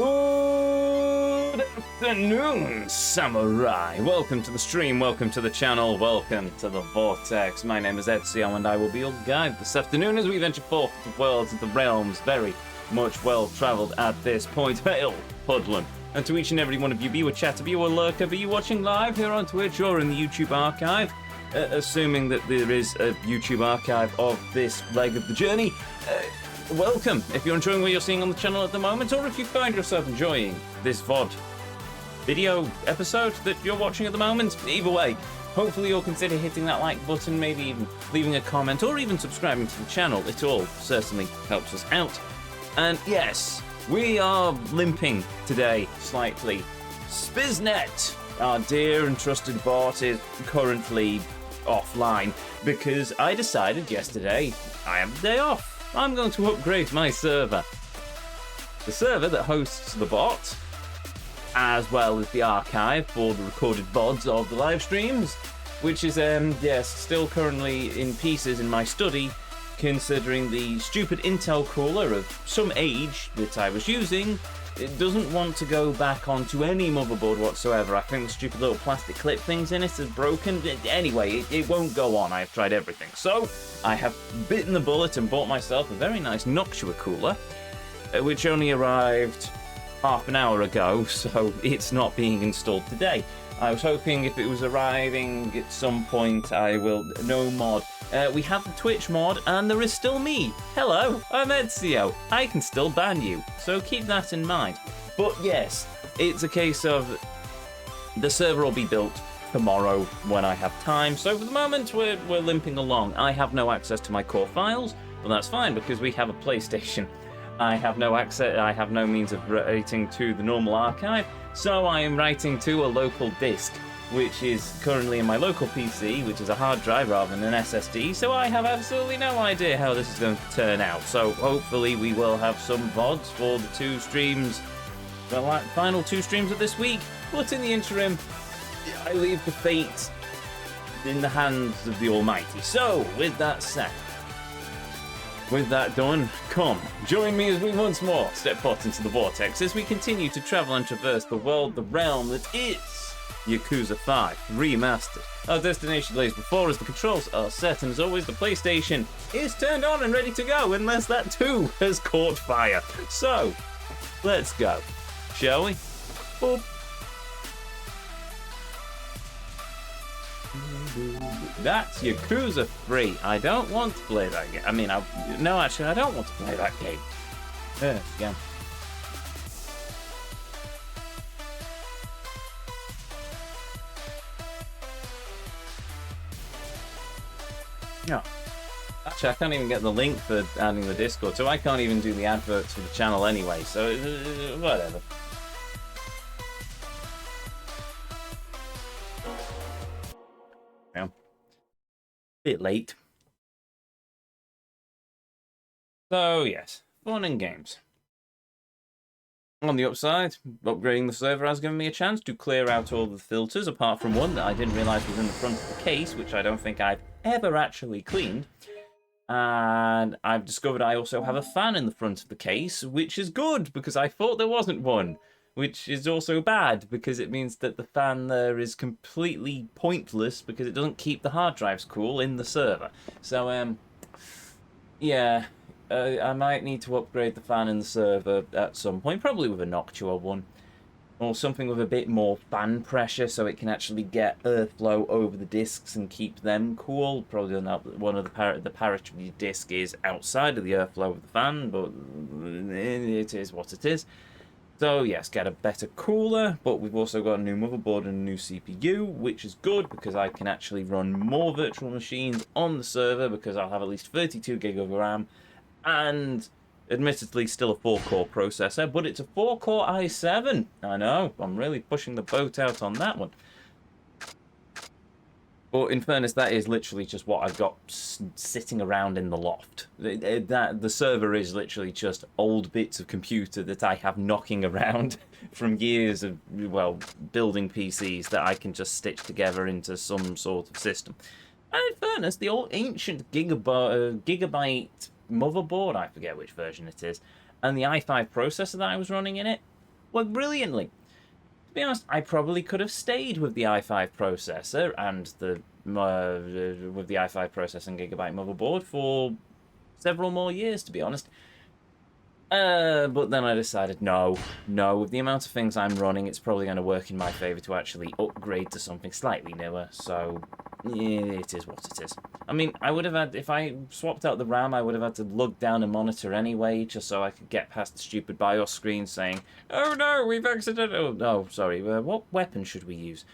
Good afternoon, Samurai. Welcome to the stream, welcome to the channel, welcome to the Vortex. My name is Ezio and I will be your guide this afternoon as we venture forth into worlds and the realms very much well travelled at this point. Hail, Pudlin. And to each and every one of you, be you a chatter, be you a lurker, be you watching live here on Twitch or in the YouTube archive, assuming that there is a YouTube archive of this leg of the journey, welcome. If you're enjoying what you're seeing on the channel at the moment, or if you find yourself enjoying this VOD video episode that you're watching at the moment, either way, hopefully you'll consider hitting that like button, maybe even leaving a comment, or even subscribing to the channel. It all certainly helps us out. And yes, we are limping today slightly. Spiznet, our dear and trusted bot, is currently offline because I decided yesterday I have a day off. I'm going to upgrade my server. The server that hosts the bot, as well as the archive for the recorded VODs of the live streams, which is, yes, still currently in pieces in my study, considering the stupid Intel cooler of some age that I was using. It doesn't want to go back onto any motherboard whatsoever. I think the stupid little plastic clip things in it is broken. Anyway, it won't go on. I've tried everything. So, I have bitten the bullet and bought myself a very nice Noctua cooler, which only arrived half an hour ago, so it's not being installed today. I was hoping if it was arriving at some point, I will... No mod. We have the Twitch mod, and there is still me. Hello, I'm Ezio. I can still ban you, so keep that in mind. But yes, it's a case of the server will be built tomorrow when I have time. So for the moment, we're limping along. I have no access to my core files, but that's fine because we have a PlayStation. I have no access. I have no means of writing to the normal archive, so I am writing to a local disk, which is currently in my local PC, which is a hard drive rather than an SSD, so I have absolutely no idea how this is going to turn out. So hopefully we will have some VODs for the two streams, the final two streams of this week, but in the interim, I leave the fate in the hands of the Almighty. So, with that said, with that done, come, join me as we once more step foot into the Vortex as we continue to travel and traverse the world, the realm that is Yakuza 5 Remastered. Our destination lays before us, the controls are set, and as always the PlayStation is turned on and ready to go, unless that too has caught fire. So, let's go, shall we? Boop. That's Yakuza 3. I don't want to play that game. I mean, no, actually, I don't want to play that game. Yeah. No. Actually, I can't even get the link for adding the Discord, so I can't even do the adverts for the channel anyway, so whatever. Yeah. Bit late. So, yes, fun and games. On the upside, upgrading the server has given me a chance to clear out all the filters, apart from one that I didn't realise was in the front of the case, which I don't think I've ever actually cleaned. And I've discovered I also have a fan in the front of the case, which is good, because I thought there wasn't one. Which is also bad, because it means that the fan there is completely pointless, because it doesn't keep the hard drives cool in the server. So, yeah, I might need to upgrade the fan in the server at some point, probably with a Noctua one. Or something with a bit more fan pressure, so it can actually get airflow over the discs and keep them cool. Probably not one of the parity disc is outside of the airflow of the fan, but it is what it is. So yes, get a better cooler, but we've also got a new motherboard and a new CPU, which is good because I can actually run more virtual machines on the server because I'll have at least 32 gig of RAM, and admittedly still a 4-core processor, but it's a 4-core i7. I know, I'm really pushing the boat out on that one. But in fairness, that is literally just what I've got sitting around in the loft. The server is literally just old bits of computer that I have knocking around from years of, well, building PCs that I can just stitch together into some sort of system. And in fairness, the old ancient gigabyte motherboard, I forget which version it is, and the i5 processor that I was running in it, worked brilliantly. To be honest, I probably could have stayed with the i5 processor and the with the i5 processor and Gigabyte motherboard for several more years, to be honest. But then I decided, no, with the amount of things I'm running, it's probably going to work in my favor to actually upgrade to something slightly newer, so yeah, it is what it is. I mean, I would have had, if I swapped out the RAM, I would have had to lug down a monitor anyway, just so I could get past the stupid BIOS screen saying, oh no, we've accidentally, oh no, sorry, what weapon should we use?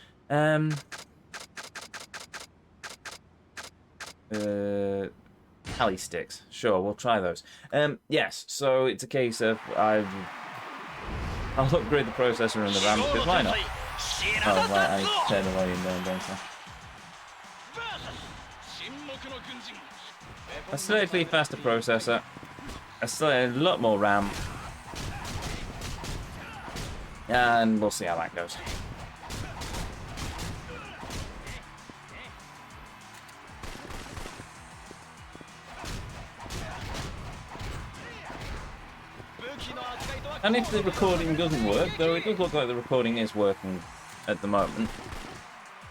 Tally sticks. Sure, we'll try those. Yes, so it's a case of I'll upgrade the processor and the RAM because why not? Oh, right, I need to turn the volume down, don't I? A slightly faster processor, a lot more RAM, and we'll see how that goes. And if the recording doesn't work, though it does look like the recording is working at the moment,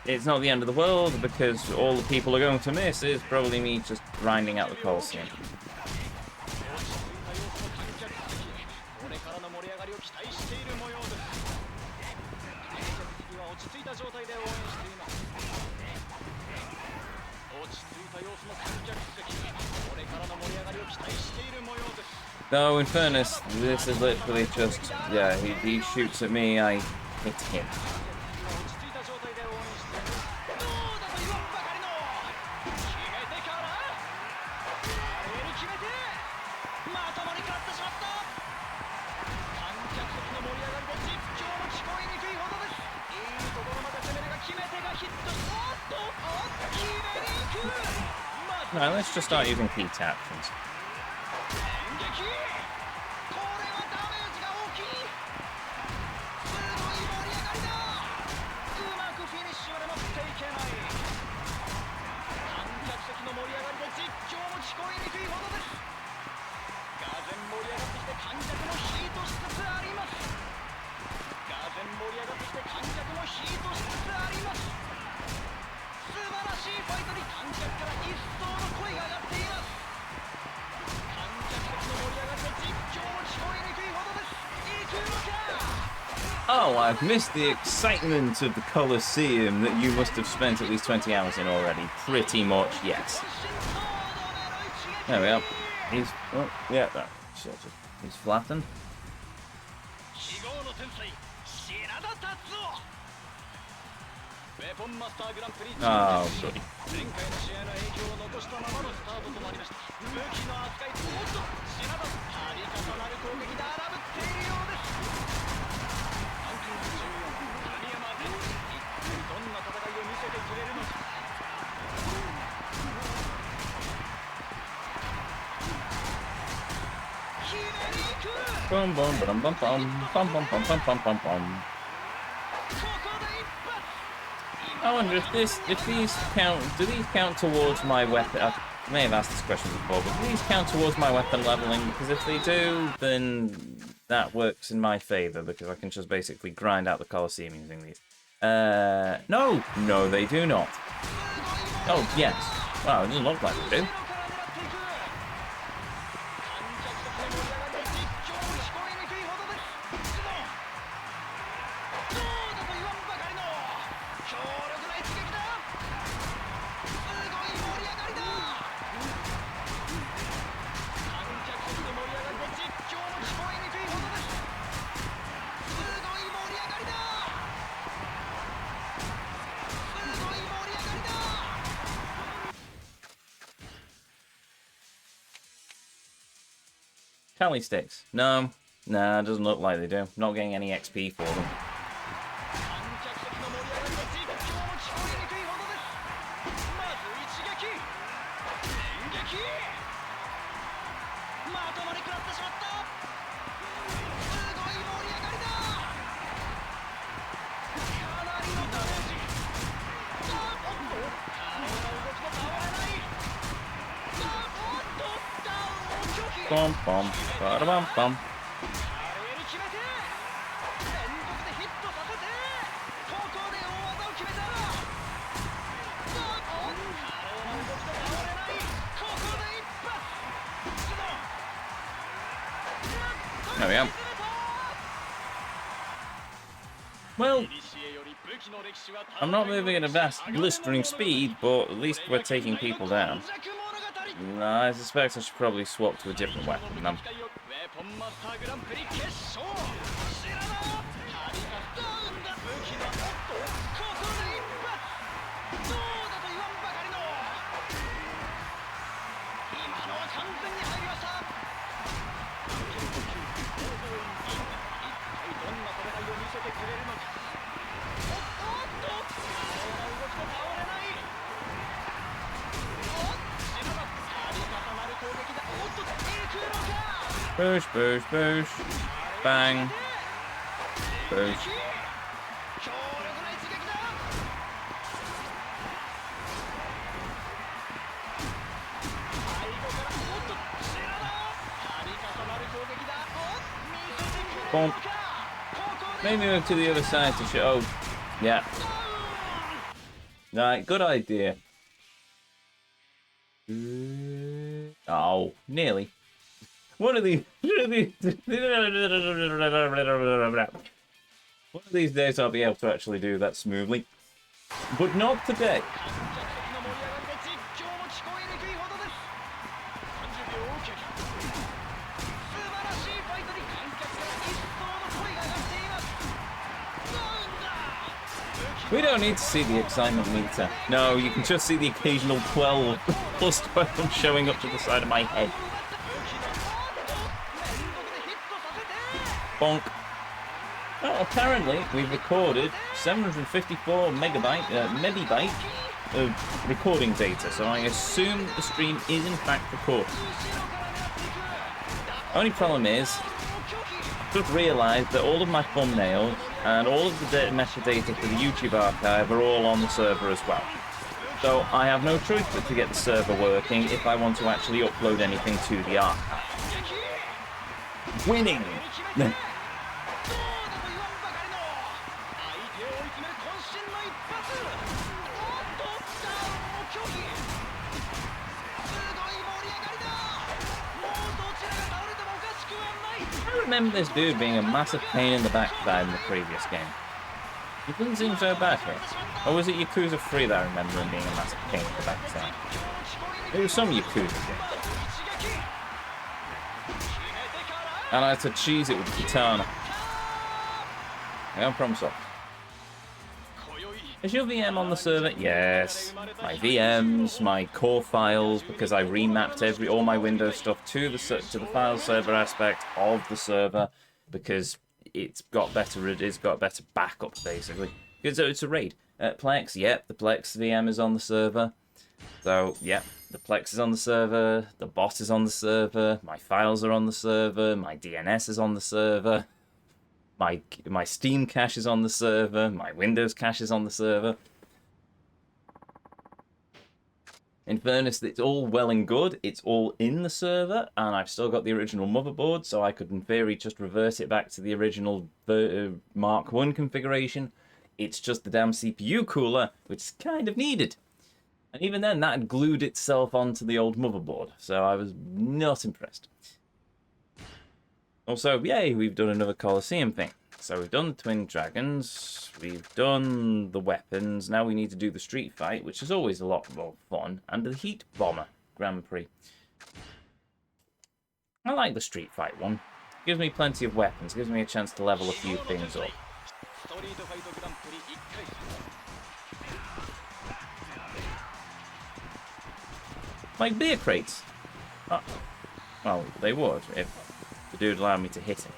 it's not the end of the world, because all the people are going to miss is probably me just grinding out the Colosseum. Though, in fairness, this is literally just, yeah, he shoots at me, I hit him. Alright, let's just start using key actions. Oh, I've missed the excitement of the Colosseum that you must have spent at least 20 hours in already. Pretty much, yes. There we are. He's, oh, yeah, that's sort of, he's flattened. Oh, goody. Bum bum bum bum bum bum bum bum bum bum bum bum. I wonder if these count. Do these count towards my weapon? I may have asked this question before, but do these count towards my weapon leveling? Because if they do, then that works in my favor because I can just basically grind out the Colosseum using these. No, they do not. Oh yes. Wow, it doesn't look like they do. Tally sticks. No. Nah, it doesn't look like they do. Not getting any XP for them. Bum bum, bada bum bum. There we go. Well, I'm not moving at a vast, blistering speed, but at least we're taking people down. I suspect I should probably swap to a different weapon then. Boosh, boosh, boosh. Bang. Boosh. Bonk. Maybe move to the other side to show. Oh, yeah. Right, good idea. Oh, nearly. One of these days I'll be able to actually do that smoothly. But not today. We don't need to see the excitement meter. No, you can just see the occasional 12 plus 12 showing up to the side of my head. Bonk. Well, apparently we've recorded 754 megabyte of recording data, so I assume the stream is in fact recorded. Only problem is, I've just realised that all of my thumbnails and all of the metadata for the YouTube archive are all on the server as well. So I have no choice but to get the server working if I want to actually upload anything to the archive. Winning! I remember this dude being a massive pain in the backside in the previous game. He doesn't seem so bad here. Or was it Yakuza 3 that I remember him being a massive pain in the backside? There was some Yakuza game. And I had to cheese it with katana. No problem solved. Is your VM on the server? Yes. My VMs, my core files, because I remapped all my Windows stuff to the file server aspect of the server, because it's got better backup basically. Because it's a RAID. Plex, yep, the Plex VM is on the server. So, yep, the Plex is on the server, the bot is on the server, my files are on the server, my DNS is on the server. My Steam cache is on the server, my Windows cache is on the server. In fairness, it's all well and good, it's all in the server, and I've still got the original motherboard, so I could in theory just revert it back to the original Mark 1 configuration. It's just the damn CPU cooler, which is kind of needed. And even then, that had glued itself onto the old motherboard, so I was not impressed. Also, yay, we've done another Colosseum thing. So we've done the Twin Dragons, we've done the weapons, now we need to do the street fight, which is always a lot more fun, and the Heat Bomber Grand Prix. I like the street fight one. Gives me plenty of weapons, gives me a chance to level a few things up. Like beer crates. Oh. Well, they would, if the dude allowed me to hit him.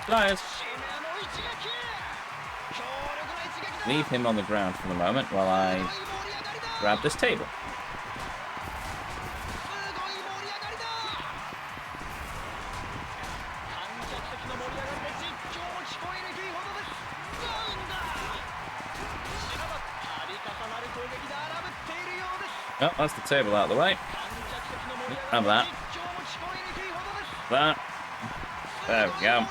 Flyers. Leave him on the ground for the moment while I grab this table. Oh, that's the table out of the way. Have that. That. There we go.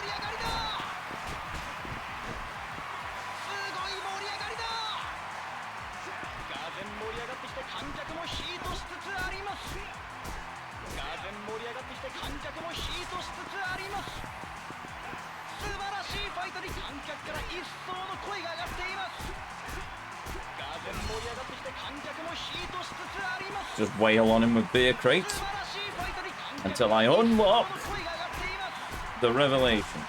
Just wail on him with beer crates until I unlock the revelation.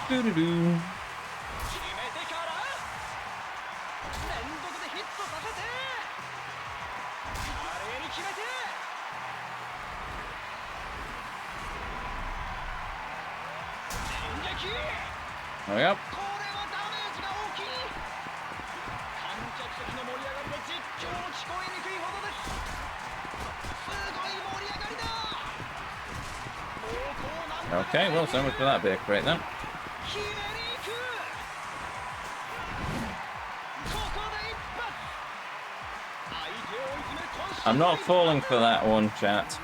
Doo-doo-doo. There we go. Okay, well, so much for that beer crate then. I'm not falling for that one, chat.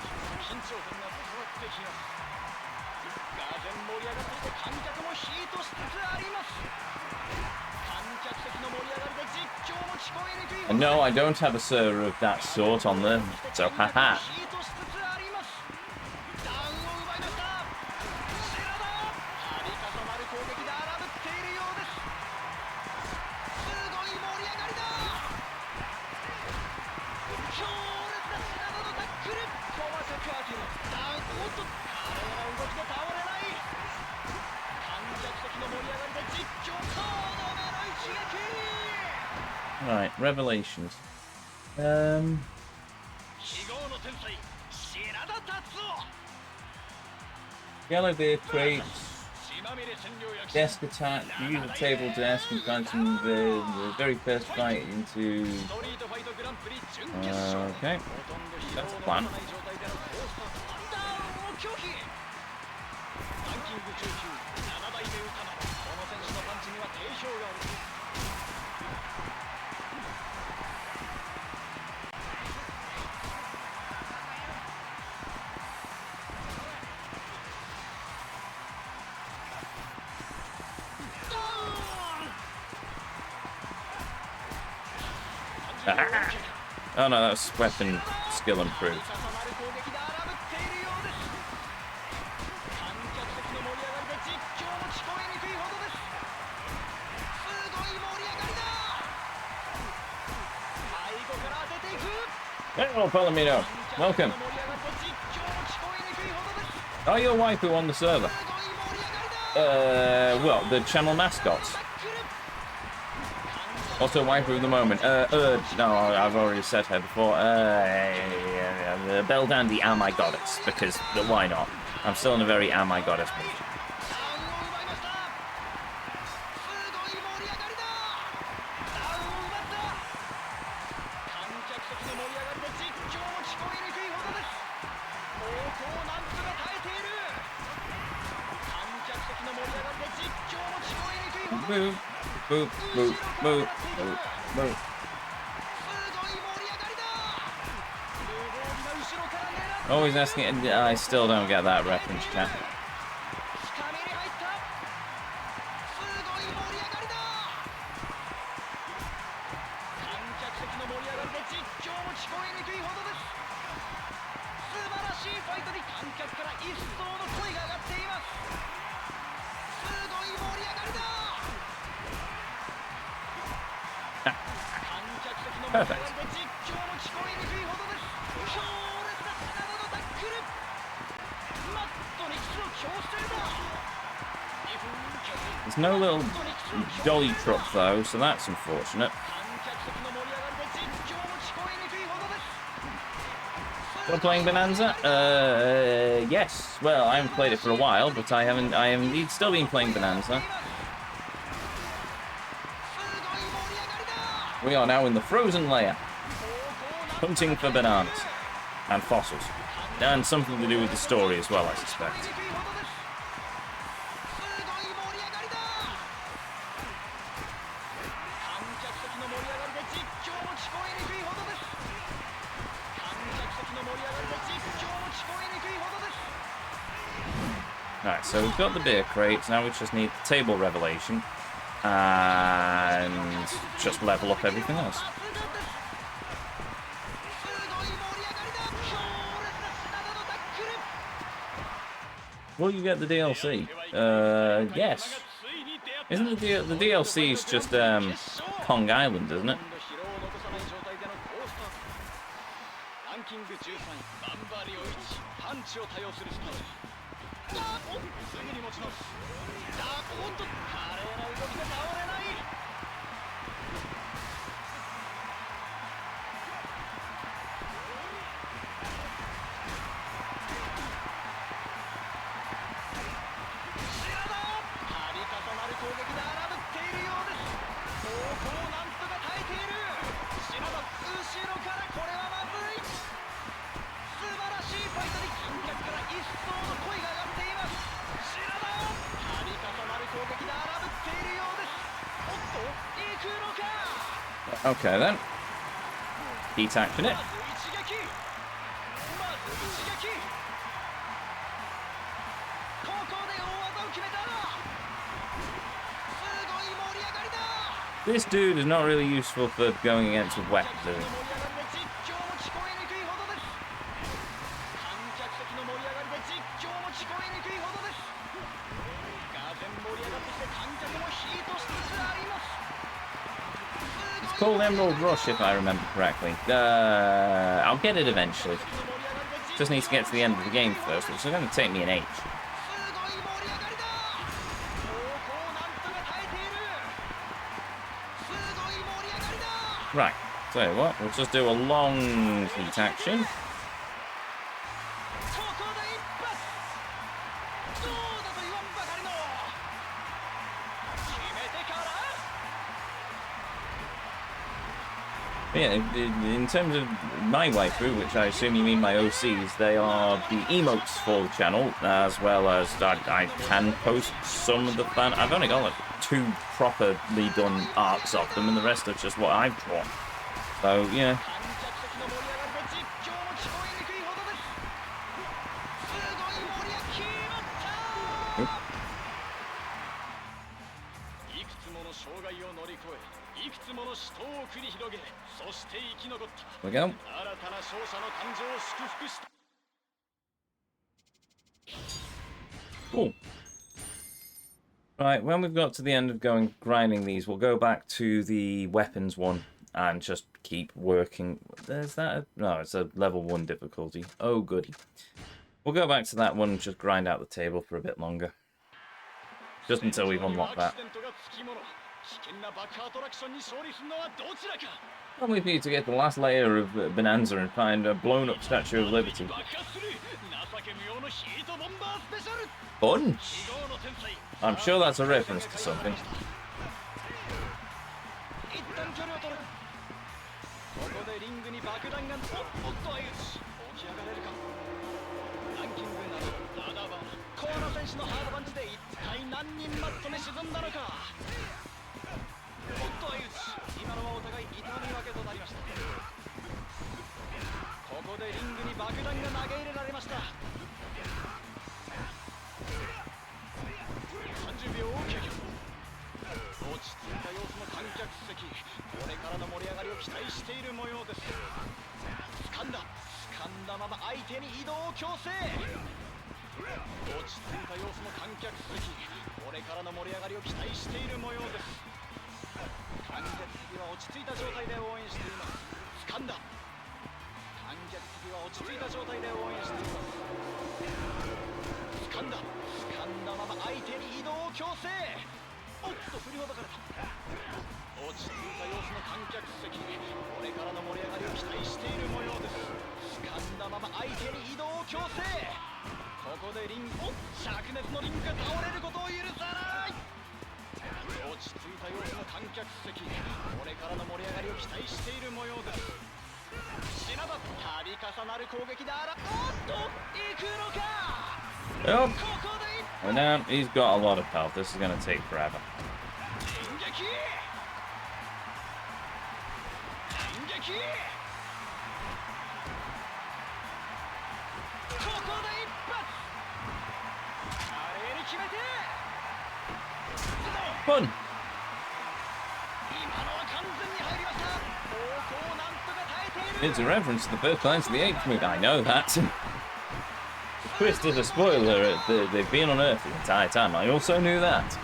And no, I don't have a server of that sort on there, so haha. Right, revelations. Yellow beer crates, desk attack, use a table desk and find some the very first fight into. Okay, that's the plan. Oh no, that's weapon skill improved. Hello, Palomino. Welcome. Are you a waifu on the server? Well, the channel mascots. Also, waifu at the moment. No, I've already said her before. Belle Dandy, am I goddess? Because why not? I'm still in a very am I goddess mood. Move, move, move, move, move, move. Always asking, and I still don't get that reference, chat. Perfect. There's no little dolly truck though, so that's unfortunate. Still playing Bonanza? Yes. Well, I haven't played it for a while, but I have indeed still been playing Bonanza. We are now in the frozen layer, hunting for bananas and fossils, and something to do with the story as well, I suspect. Alright, so we've got the beer crates, now we just need the table revelation, and just level up everything else. Will you get the DLC? Yes. Isn't the DLC is just Kong Island, isn't it? Okay then. Heat action it. This dude is not really useful for going against with weapons, is he? It's called Emerald Rush, if I remember correctly. I'll get it eventually. Just need to get to the end of the game first, which is going to take me an age. Right, tell you what, we'll just do a long heat action. Yeah, in terms of my waifu, which I assume you mean my OCs, they are the emotes for the channel, as well as I can post some of the fan. I've only got like 2 properly done arcs of them, and the rest are just what I've drawn. So, yeah. There we go. Cool. Right, when we've got to the end of grinding these, we'll go back to the weapons one and just keep working. There's that. No, it's a level 1 difficulty. Oh, goody. We'll go back to that one and just grind out the table for a bit longer. Just until we've unlocked that. Only need to get the last layer of Bonanza and find a blown-up Statue of Liberty. Fun! I'm sure that's a reference to something. Well, and now he's got a lot of health. This is going to take forever. Fun. It's a reference to the first lines of the 8th movie. I know that. Twist is a spoiler. They've been on Earth the entire time. I also knew that.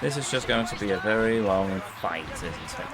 This is just going to be a very long fight, isn't it?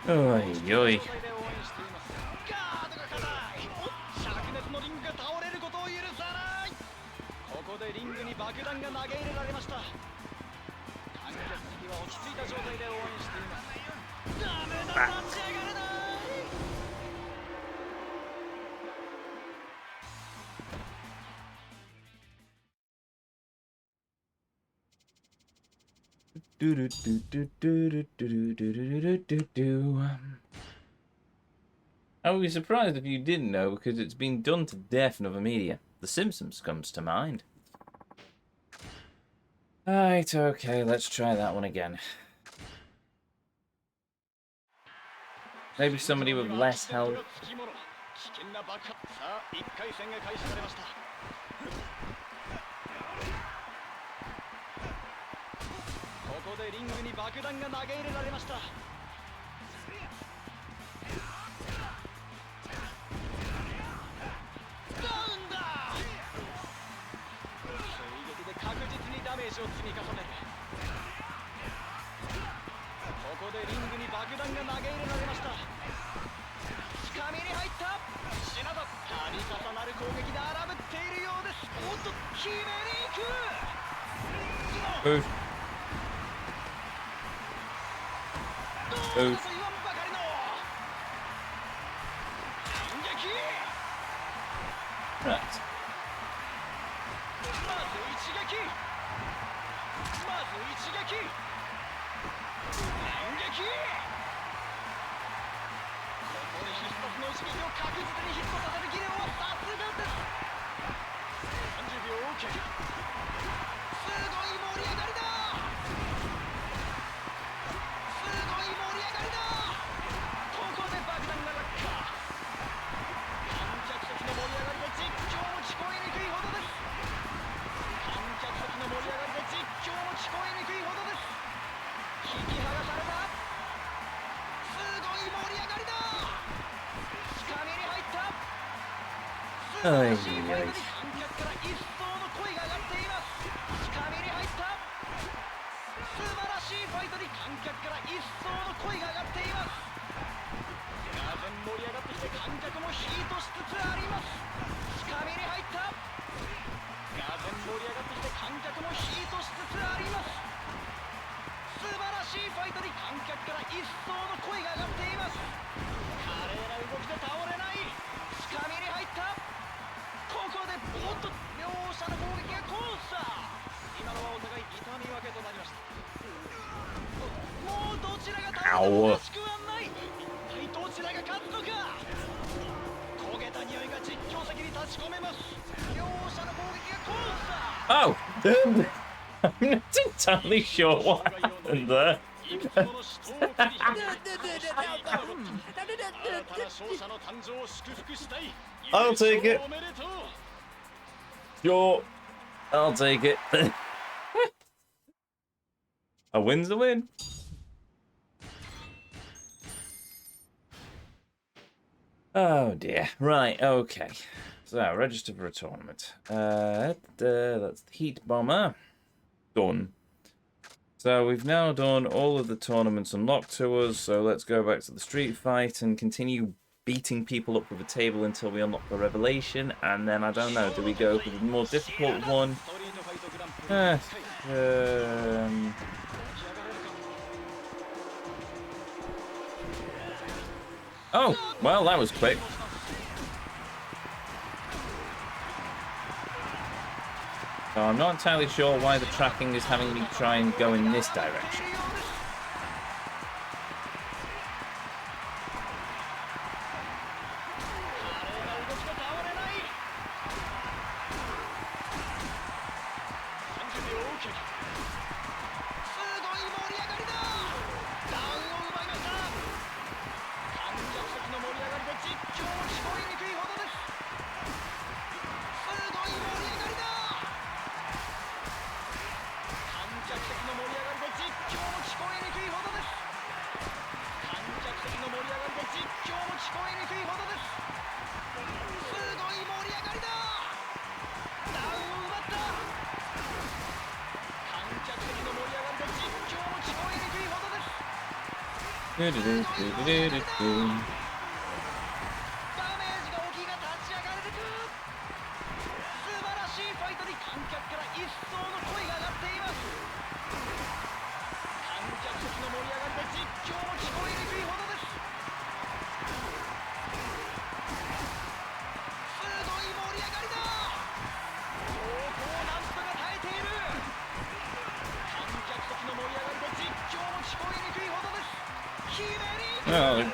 Oi, oi. I would be surprised if you didn't know, because it's been done to death in other media. The Simpsons comes to mind. Right, okay, let's try that one again. Maybe somebody with less health. Move. Move. Right. Ay, ay. 'Ow! I'm not entirely sure what happened there. I'll take it. Sure. I'll take it. A win's a win. Oh dear. Right, okay. So, register for a tournament. That's the Heat Bomber. Done. So, we've now done all of the tournaments unlocked to us, so let's go back to the street fight and continue beating people up with a table until we unlock the revelation, and then, I don't know, do we go for the more difficult one? Oh, well, that was quick. So I'm not entirely sure why the tracking is having me try and go in this direction. Oh.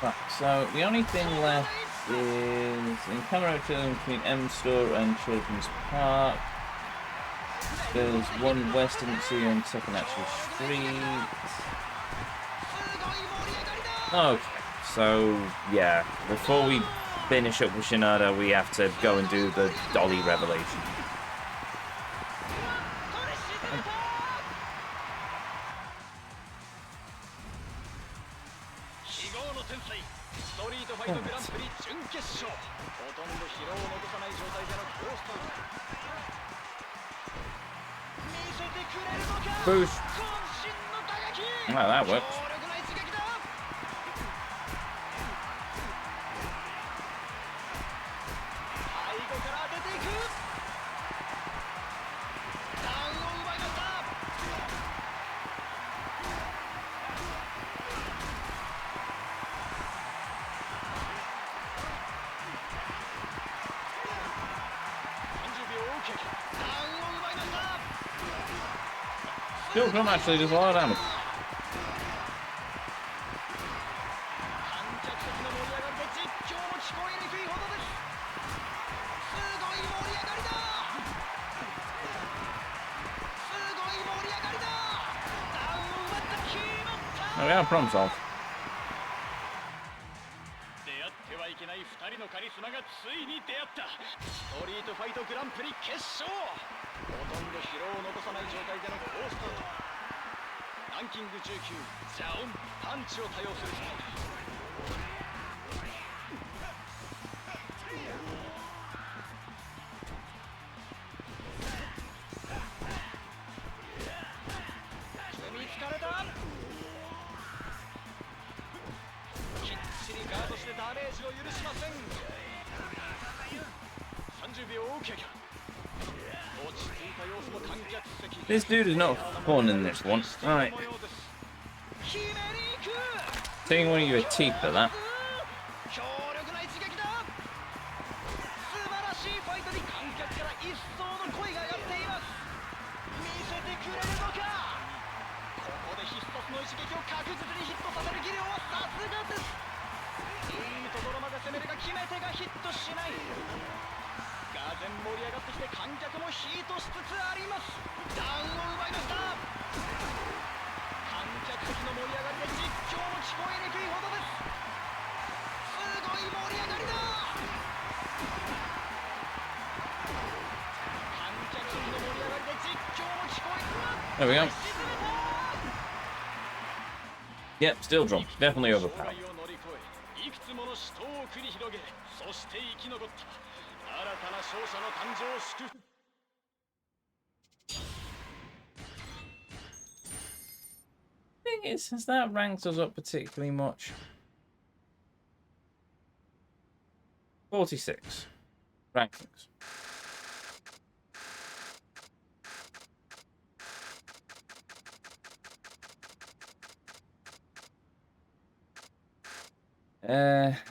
Right, so the only thing left is encounter between M Store and Children's Park. There's one Western Sea on Second Actual Street. Okay, so yeah, before we finish up with Shinada, we have to go and do the Dolly Revelation. Boost. Well, that works. Still come actually does a lot of damage. Oh yeah, problem solved. トリートファイトグランプリ決勝。ほとんど疲労を残さない状態での好スタート。ランキング19、ジャオンパンチを多用するスタイル。組みつかれた。きっちりガードしてダメージを許しません。30秒経過。落ち着いた様子の観客席。 This dude is not fun in this one. Right. Taking one of your teeth for that. 強力な一撃だ。素晴らしいファイトに観客から一層の声が上がっています。見せてくれるのか。ここで必殺の一撃を確実にヒットさせる技量はさすがです。いいところまで攻めるが決め手がヒットしない。がぜん盛り上がってきて観客もヒートしつつあります。ダウンを奪いました。観客席の盛り上がりで実況も聞こえにくいほどです。すごい盛り上がりだ。観客席の盛り上がりで実況も聞こえる。 There we go. Yep, still drunk. Definitely overpowered. いくつもの死闘を繰り広げ、そして生き残った。新たな勝者の誕生を祝福。Thing is, has that ranked us up particularly much? 46 rankings.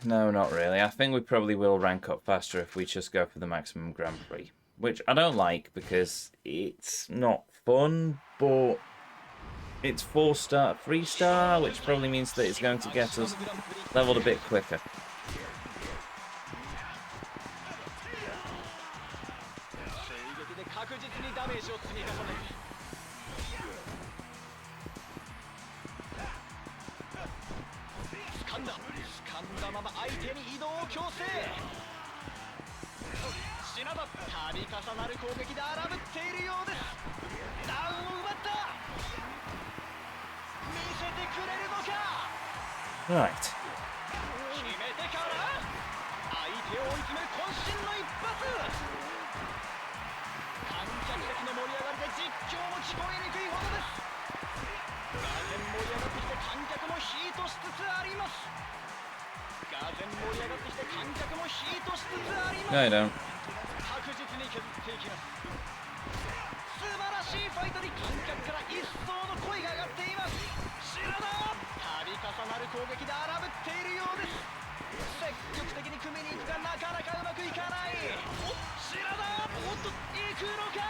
No, not really. I think we probably will rank up faster if we just go for the maximum Grand Prix. Which I don't like because it's not fun, but it's 4-star, 3-star, which probably means that it's going to get us leveled a bit quicker. まま相手に移動を強制。シナダ、度重なる攻撃で荒ぶっているようです。ダウンを奪った。見せてくれるのか。 Right. 決めてから相手を追い詰める渾身の一発。観客席の盛り上がりで実況も聞こえにくいほどです。がぜん盛り上がってきて観客もヒートしつつあります。がぜん盛り上がってきて観客もヒートしつつあります。 I don't. 確実に削っていきます。素晴らしいファイトに観客から一層の声が上がっています。シナダ、度重なる攻撃で荒ぶっているようです。積極的に組みに行くがなかなかうまくいかない。シナダ、おっと行くのか。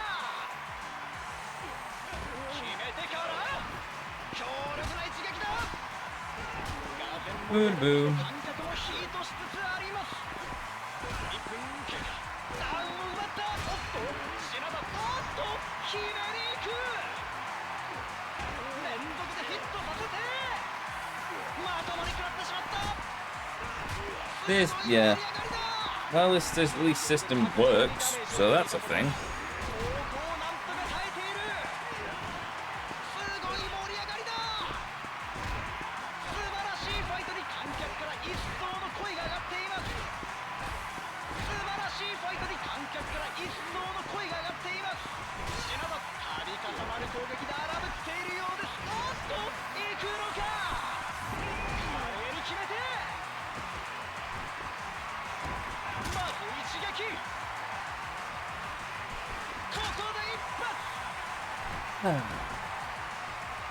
決めてから強力な一撃だ。がぜん盛り上がって観客もヒートしつつあります。1分経過。ダウンを奪った。おっとシナダ、おっと決めに行く。連続でヒットさせてまともに食らってしまった。 This, yeah. Well, this at least system works, so that's a thing.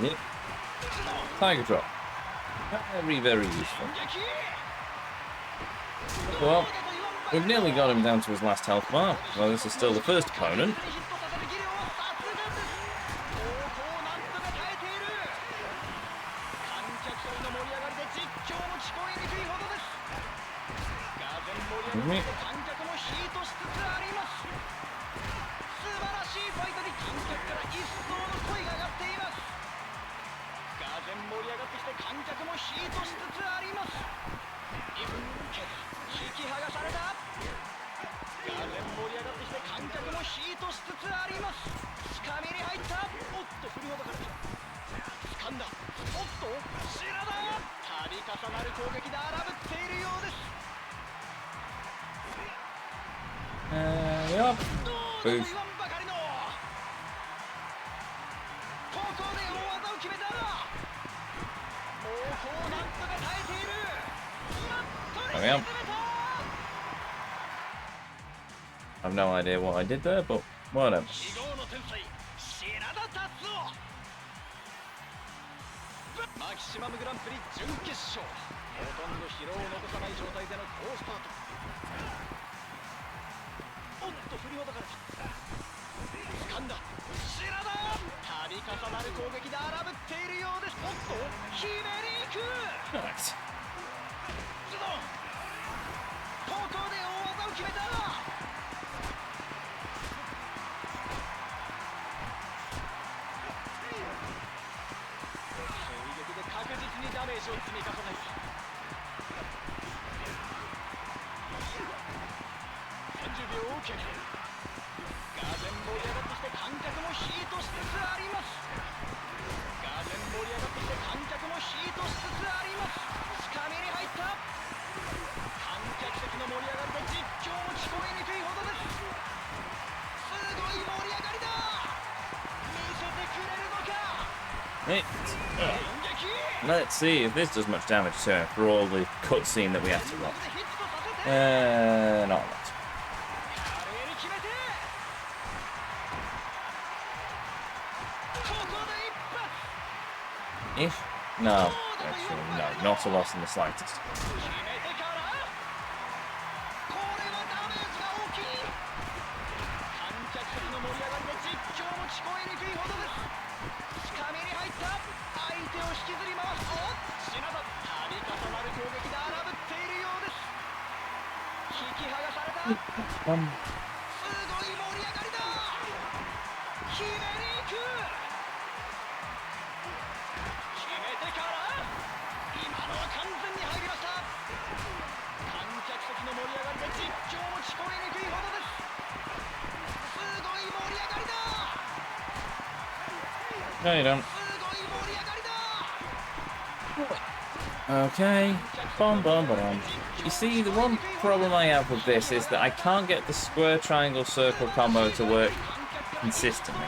Yep. Tiger drop. Very, very useful. Well, we've nearly got him down to his last health bar. Well, this is still the first opponent. 観客もヒートしつつあります。つかみに入った。おっと振りほどかれた。掴んだ。おっと白田、度重なる攻撃で荒ぶっているようです。Yep. どうだと言わんばかりの。ここで大技を決めた。猛攻なんとか耐えている。マットに沈めた。I've no idea what I did there, but whatever. 非業の天才白田達夫。マキシマムグランプリ準決勝。ほとんど疲労を残さない状態での好スタート。おっと振りほどかれた。掴んだ。白田、度重なる攻撃で荒ぶっているようです。おっとひねりいく。 Nice. ズドン。ここで大技を決めた。確実にダメージを積み重ねる。30秒を経過。がぜん盛り上がってきて観客もヒートしつつあります。がぜん盛り上がってきて観客もヒートしつつあります。つかみに入った。観客席の盛り上がりで実況も聞こえにくいほどです。すごい盛り上がりだ。見せてくれるのか。Let's see if this does much damage to her for all the cutscene that we have to watch. Not a lot. Ish? No, actually, no, not a loss in the slightest. すごい盛り上がりだ。ひねりいく。決めてから今のは完全に入りました。観客席の盛り上がりで実況も聞こえにくいほどです。すごい盛り上がりだ。 No, you don't. すごい盛り上がりだ。 Okay. Bom, bom, bom. You see, the one problem I have with this is that I can't get the square, triangle, circle combo to work consistently.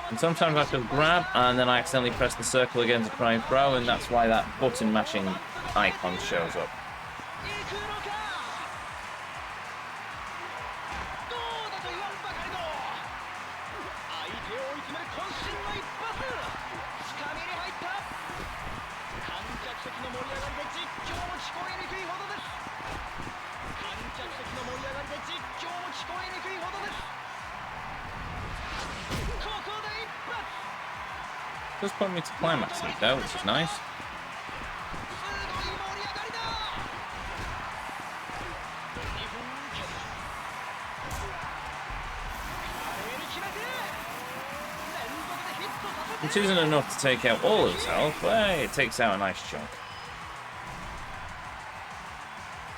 And sometimes I have to grab, and then I accidentally press the circle again to try and throw, and that's why that button mashing icon shows up. Does put me to climaxing though, which is nice. Which isn't enough to take out all of his health, but hey, it takes out a nice chunk.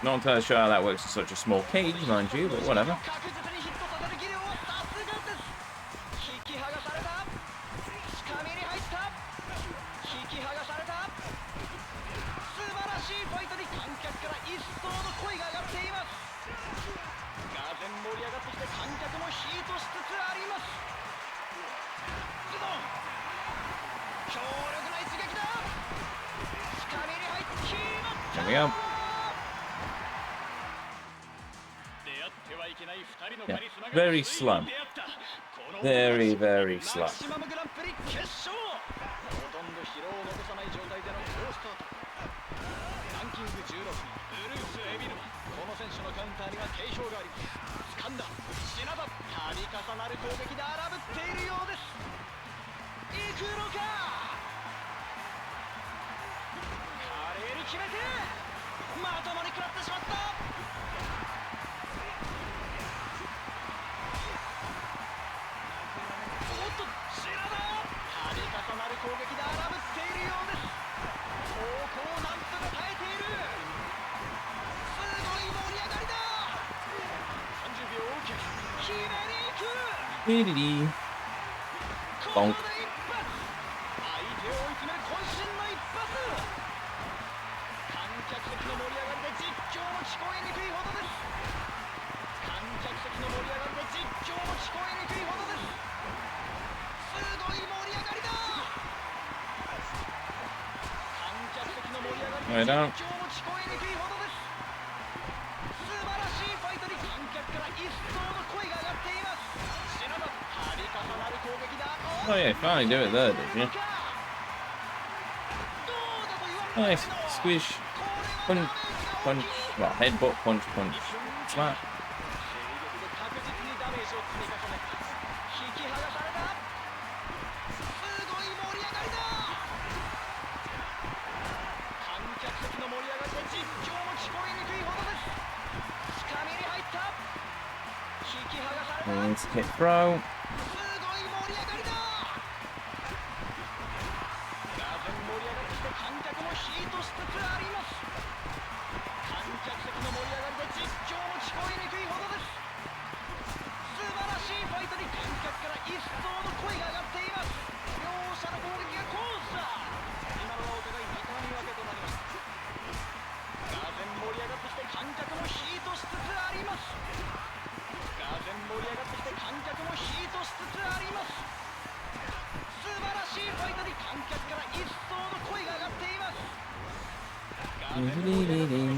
Not entirely sure how that works in such a small cage, mind you, but whatever. There we go. Yeah, very slow. Very, very slow. Dee-dee-dee. ここ Bonk. で一発。相手を追い詰める渾身の一発。観客席の盛り上がりで実況も聞こえにくいほどです。観客席の盛り上がりで実況も聞こえにくいほどです。すごい盛り上がりだ。観客席の盛り上がりで実況も聞こえにくいほどです。素晴らしいファイトに観客から一層の声が上がっています。シナダ、度重なる攻撃だ。 Oh yeah, finally do it there, did you? Nice. Squish. Punch. Punch. Well, headbutt, punch, punch. Slap. 引き Means hit throw.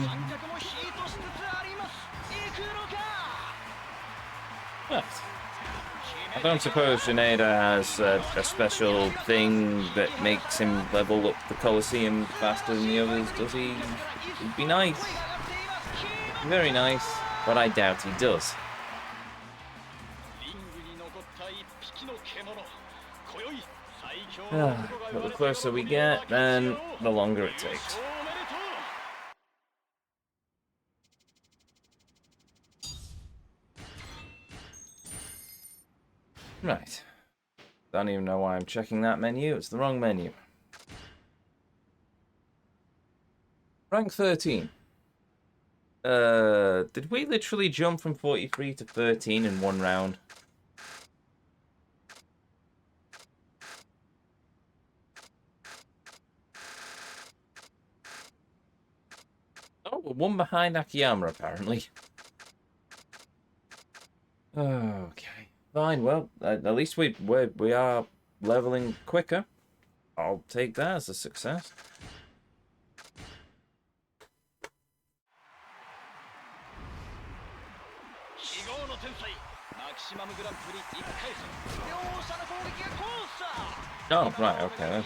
観客もヒートしつつあります。行くのか。 Yes. I don't suppose Shinada has a special thing that makes him level up the Colosseum faster than the others, does he? It'd be nice. Very nice, but I doubt he does. But the closer we get, then the longer it takes. Right. Don't even know why I'm checking that menu. It's the wrong menu. Rank 13. Did we literally jump from 43 to 13 in one round? Oh, we're one behind Akiyama, apparently. Okay. Fine, well, at least we are leveling quicker. I'll take that as a success. Oh, right, okay then.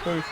Oof.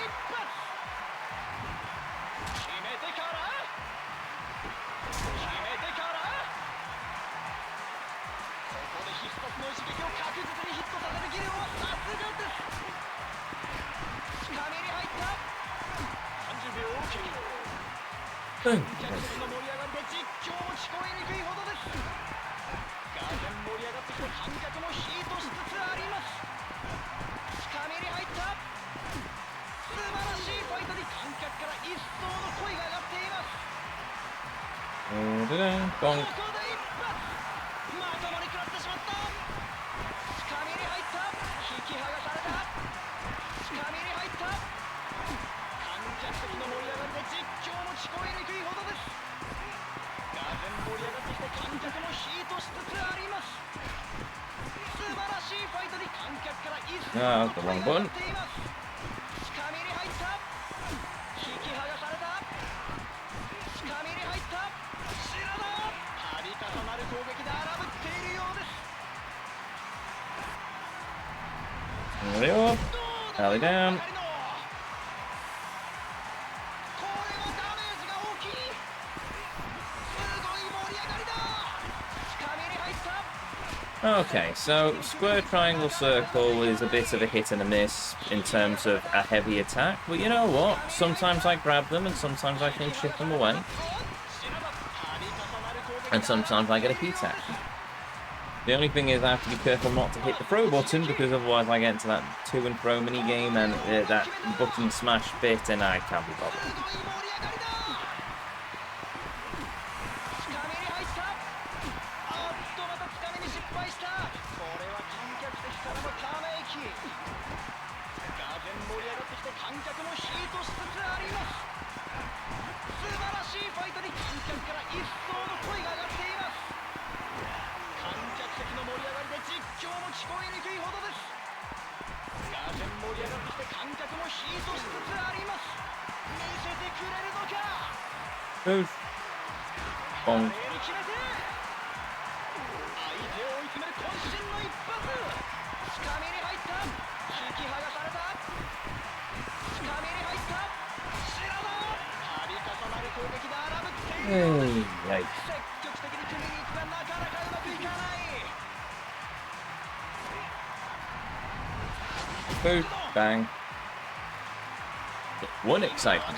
Bonk. Ah, the wrong button. There they are. Rally down. Okay, so square, triangle, circle is a bit of a hit and a miss in terms of a heavy attack, but you know what? Sometimes I grab them and sometimes I can chip them away. And sometimes I get a heat action. The only thing is I have to be careful not to hit the throw button, because otherwise I get into that to and fro mini game and that button smash bit and I can't be bothered. Move. Bonk. Hey, yikes. Boom, bang. One excitement.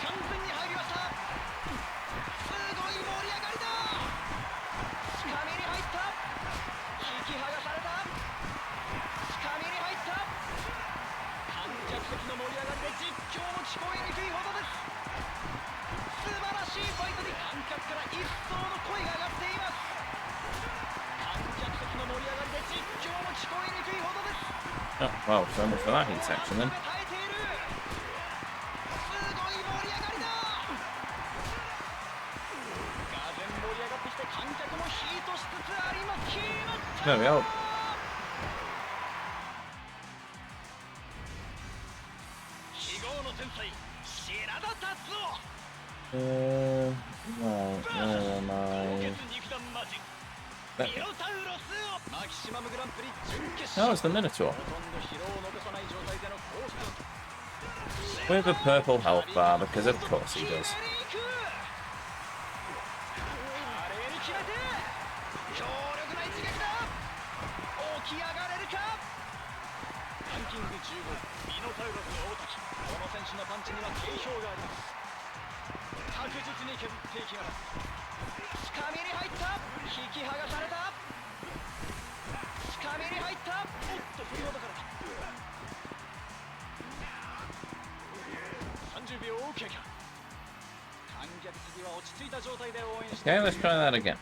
Oh, well, so much for that heat section then. There we go. Well, where am I? Oh, it's the Minotaur. With a purple health bar, because of course he does. Okay, let's try that again.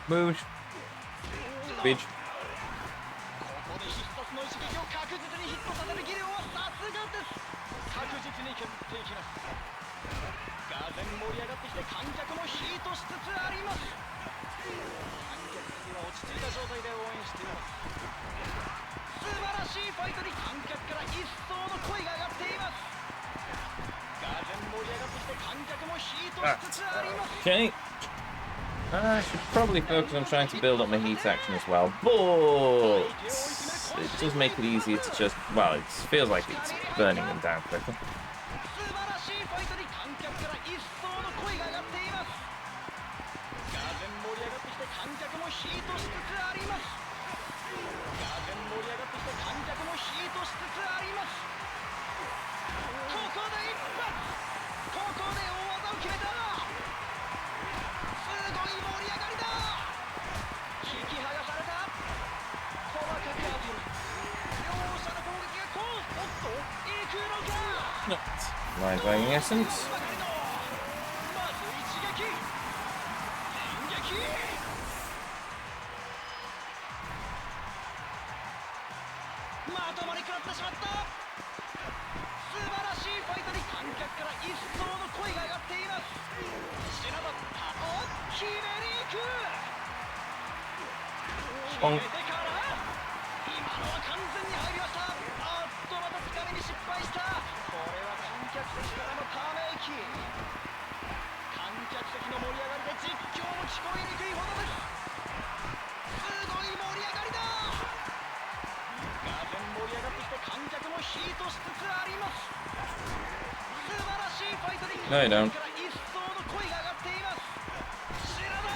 Move. Bitch. Okay. I should probably focus on trying to build up my heat action as well, but it does make it easier to just, well, it feels like it's burning them down quicker. Mind Banging Essence. から一層の声が上がっています。シナダ、おっ決めに行く。決めてから今のは完全に入りました。あっとまたつかみに失敗した。これは観客席からのため息。観客席の盛り上がりで実況も聞こえにくいほどです。すごい盛り上がりだ。がぜん盛り上がってきて観客もヒートしつつあります。素晴らしいファイトに観客から一層の声が上がっています。シナダ、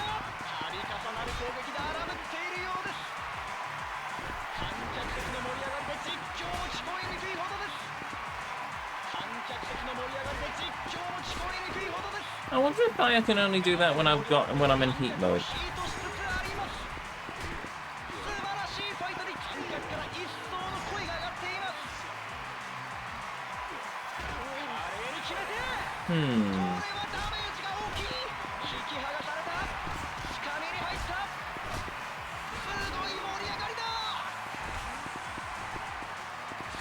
度重なる攻撃で荒ぶっているようです。観客席の盛り上がりで実況も聞こえにくいほどです。観客席の盛り上がりで実況も聞こえにくいほどです。I wonder if I can only do that when I'm in heat mode. ヒートしつつあります。素晴らしいファイトに観客から一層の声が上がっています。華麗に決めて、これはダメージが大きい。引き剥がされた。つかみに入った。すごい盛り上がりだ。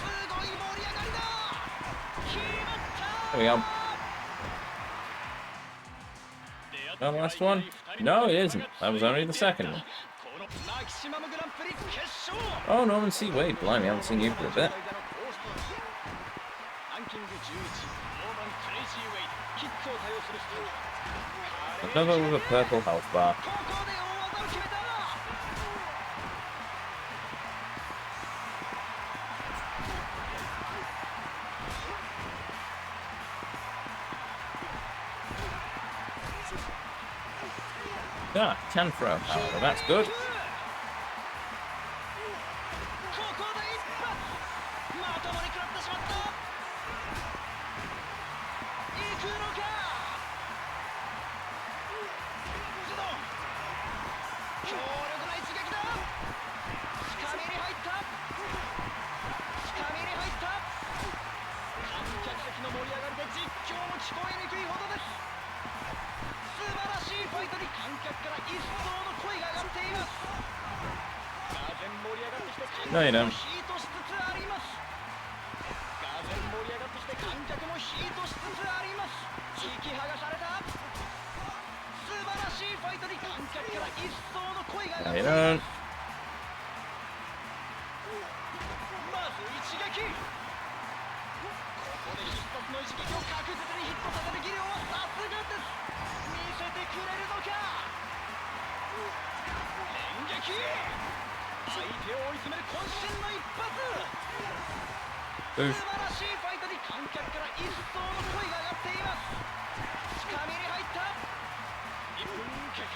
すごい盛り上がりだ。決まった。 There we go. The last one? No, it isn't. That was only the second one. Oh, Norman C. Wade. Blimey, I haven't seen you for a bit. Another with a purple health bar. Ah, can throw power. That's good. No, you don't. No, you don't. Oof.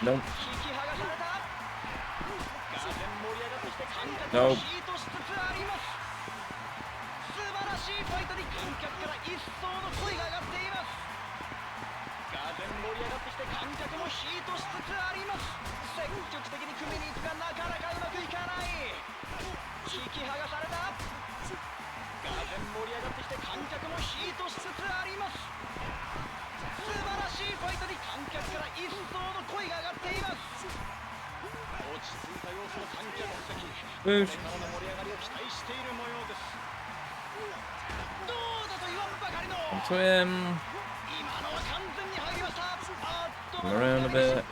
Nope. Nope. Oof. Onto him. Come around a bit.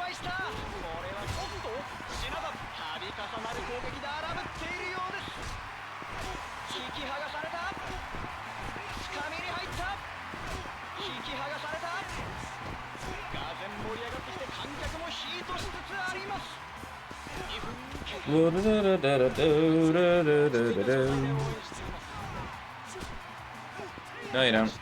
No, you don't.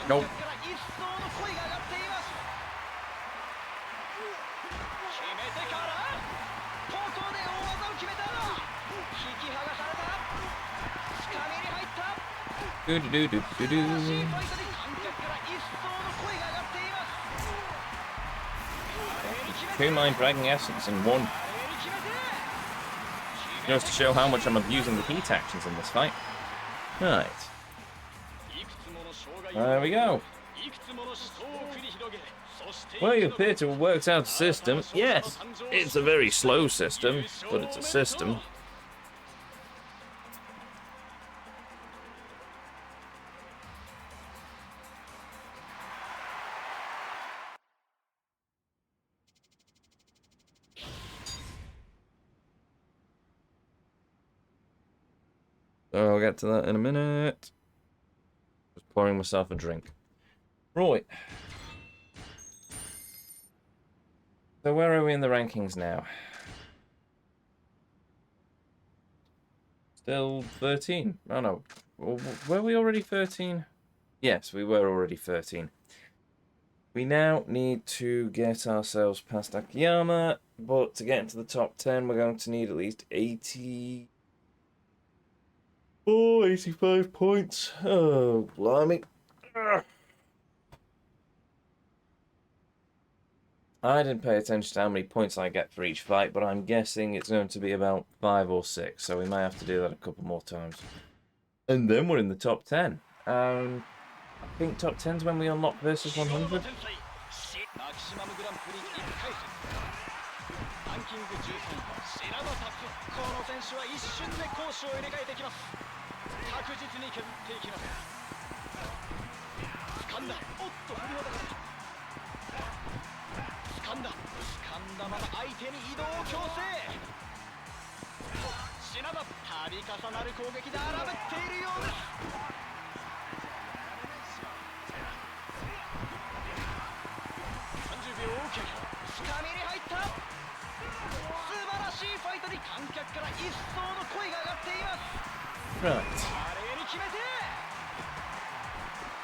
Nope. Do do do do do do. Two mind dragging essence in one. Just to show how much I'm abusing the heat actions in this fight. Right. There we go. Well, you appear to have worked out a system. Yes, it's a very slow system, but it's a system. So I'll get to that in a minute. Just pouring myself a drink. Right. So where are we in the rankings now? Still 13? Oh no. Were we already 13? Yes, we were already 13. We now need to get ourselves past Akiyama, but to get into the top 10, we're going to need at least 85 points. Oh, blimey. Ugh. I didn't pay attention to how many points I get for each fight, but I'm guessing it's going to be about 5 or 6, so we may have to do that a couple more times. And then we're in the top 10. I think top 10's when we unlock versus 100. Right.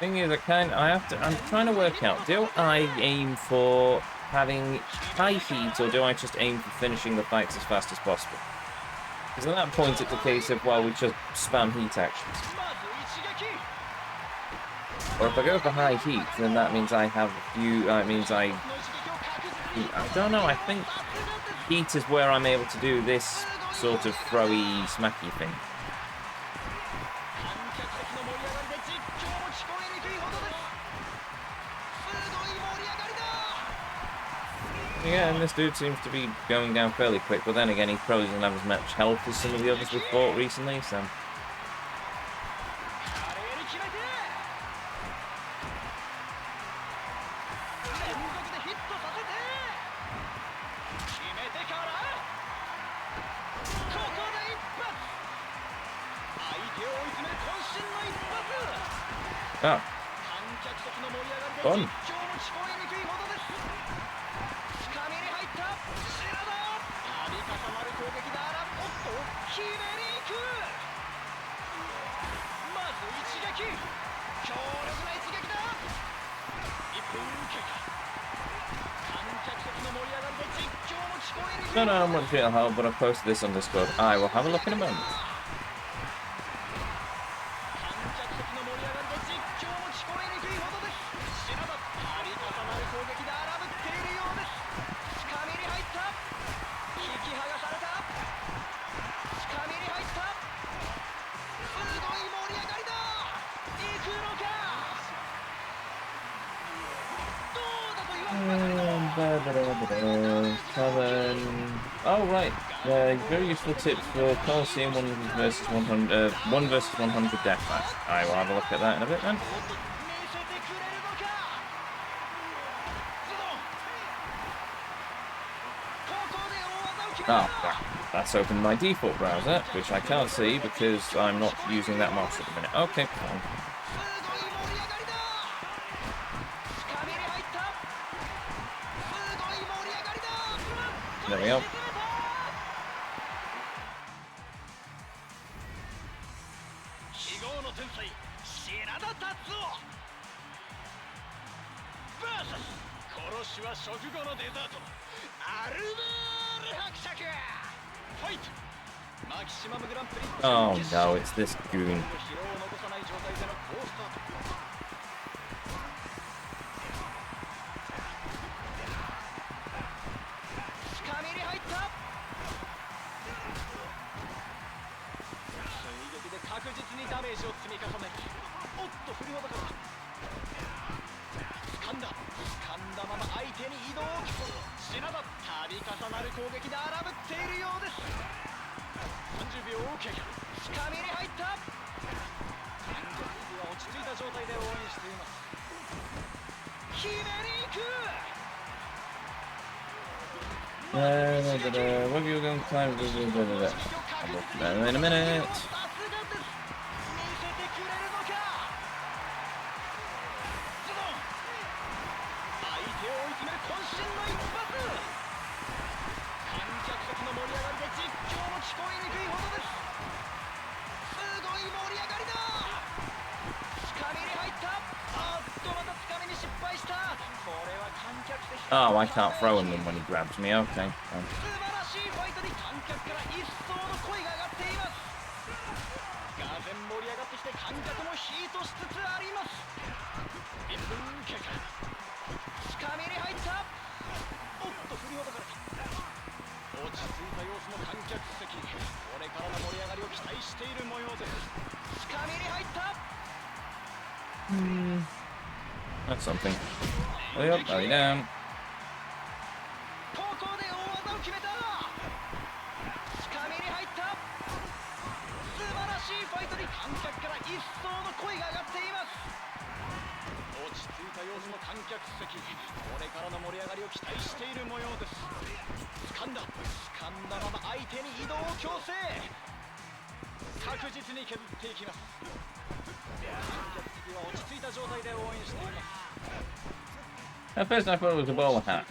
Thing is, I'm trying to work out, do I aim for having high heat, or do I just aim for finishing the fights as fast as possible? Because at that point, it's a case of, well, we just spam heat actions. Or if I go for high heat, then that means I have a few, I don't know, I think heat is where I'm able to do this sort of throwy, smacky thing. Yeah, and this dude seems to be going down fairly quick, but then again, he probably doesn't have as much health as some of the others we've fought recently, so... Oh. Fun. No, I'm not sure how, but I've posted this on Discord. I will have a look in a moment. Oh right, very useful tips for Coliseum 1 versus 100 deathmatch. I will have a look at that in a bit then. Oh, that's opened my default browser, which I can't see because I'm not using that mouse at the minute. Okay, fine. There we go. Oh no, it's this goon. 掴んだまま相手に移動。品田、度重なる攻撃で荒ぶっているようです。30秒経過。掴みに入った。観客席は落ち着いた状態で応援しています。決めに行く。What have you going to climb? In a minute. Oh, I can't throw him when he grabs me. Okay. 落ち着いた様子の観客席。これからの盛り上がりを期待している模様です。掴みに入った。That's something. Way up, belly down. ここで大技を決めた。掴みに入った。素晴らしいファイトに観客から一層の声が上がっています。落ち着いた様子の観客席。これからの盛り上がりを期待している模様です。掴んだまま相手に移動を強制。確実に削っていきます。観客席は落ち着いた状態で応援しています。At first I thought it was a bowler hat,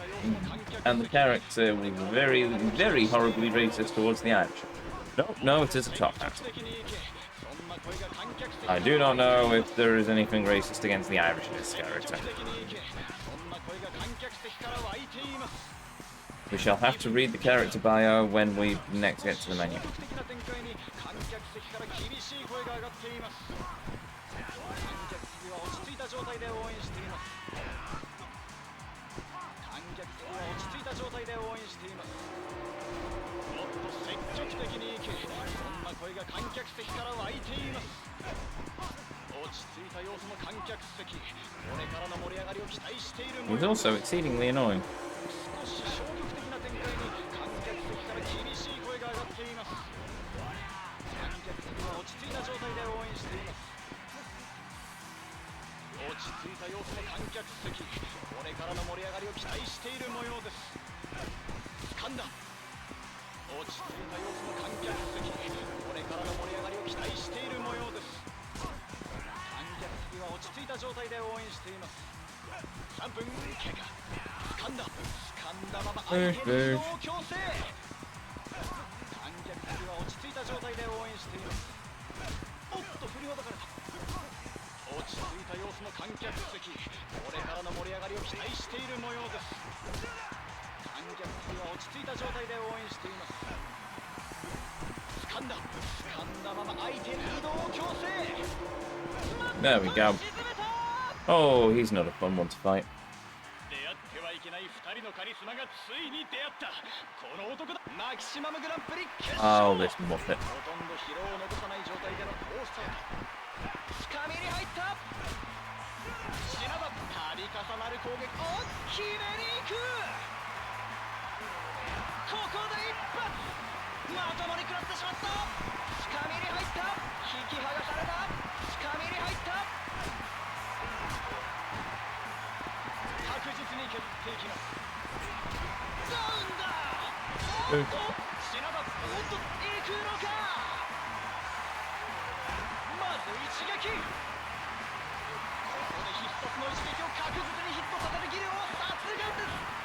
and the character was very, very horribly racist towards the Irish. No, it is a top hat. I do not know if there is anything racist against the Irish in this character. We shall have to read the character bio when we next get to the menu. He's also exceedingly annoying. There we go. Oh, he's not a fun one to fight. Oh, this muppet.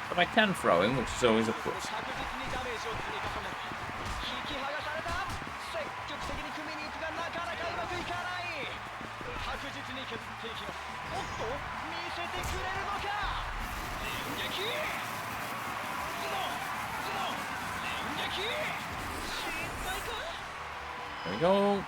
But I can throw him, which is always a plus. There we go.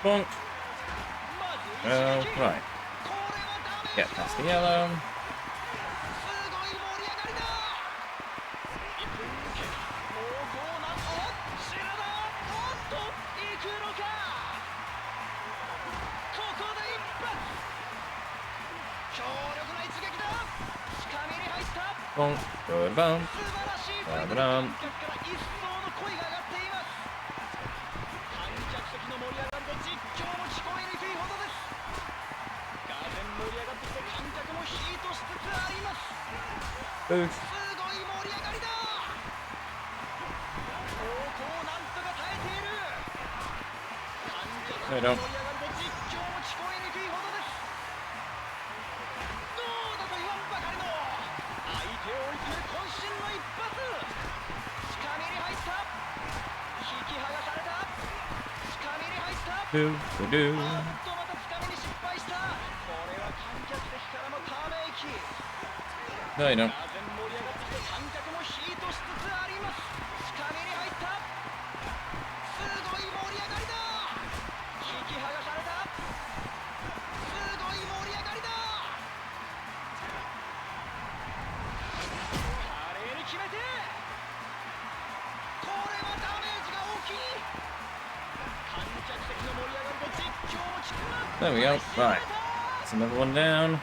Bonk. まず Oh, 一撃 right. これはダメー Get ジ past が the yellow. すごい盛り上がりだ1分経過濃厚なシナダおっと行くのかここで一発強力な一撃だつかみに入った Bonk. Good bump. 素晴らしいファイトで Ba-ba-dum. 観客から一層の声が上がっています観客席の盛り上がりで実況も聞こえにくいほどですがぜん盛り上がってきて観客もヒートしつつあります Booth. すごい盛り上がりだ高校なんとか耐えている観客の盛り上がりで実況も聞こえにくいほどですどうだと言わんばかりの相手を追い詰める渾身の一発つかみに入った引き剥がされたつかみに入った Do, do, do. またつかみに失敗したこれは観客席からのため息 No, you don't. がぜん盛り上がってきて観客もヒートしつつありますつかみに入ったすごい盛り上がりだ引き剥がされたすごい盛り上がりだ華麗に決めてこれはダメージが大きい観客席の盛り上がりで実況も聞くな There we go. Right. That's another one down. Is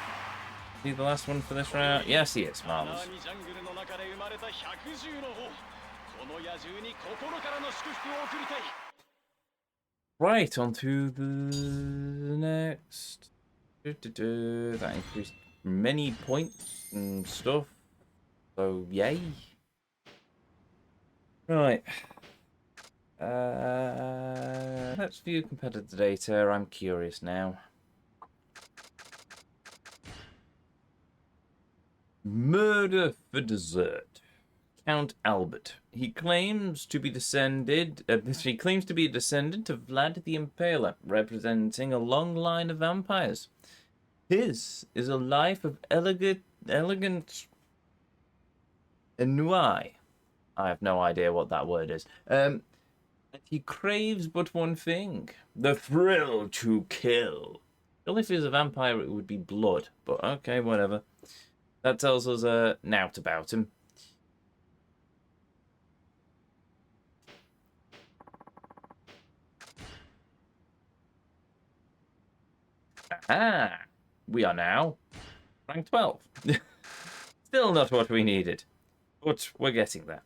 he the last one for this round? Yes, he is. Marvelous. ジャングルの中で生まれた百獣の王この野獣に心からの祝福を送りたい Right, on to the next. That increased many points and stuff. So, yay. Right. Let's view competitor data. I'm curious now. Murder for dessert. Count Albert. He claims to be a descendant of Vlad the Impaler, representing a long line of vampires. His is a life of elegant ennui. I have no idea what that word is. He craves but one thing: the thrill to kill. Well, if he was a vampire, it would be blood. But okay, whatever. That tells us nought about him. Ah, we are now rank 12. Still not what we needed, but we're getting there.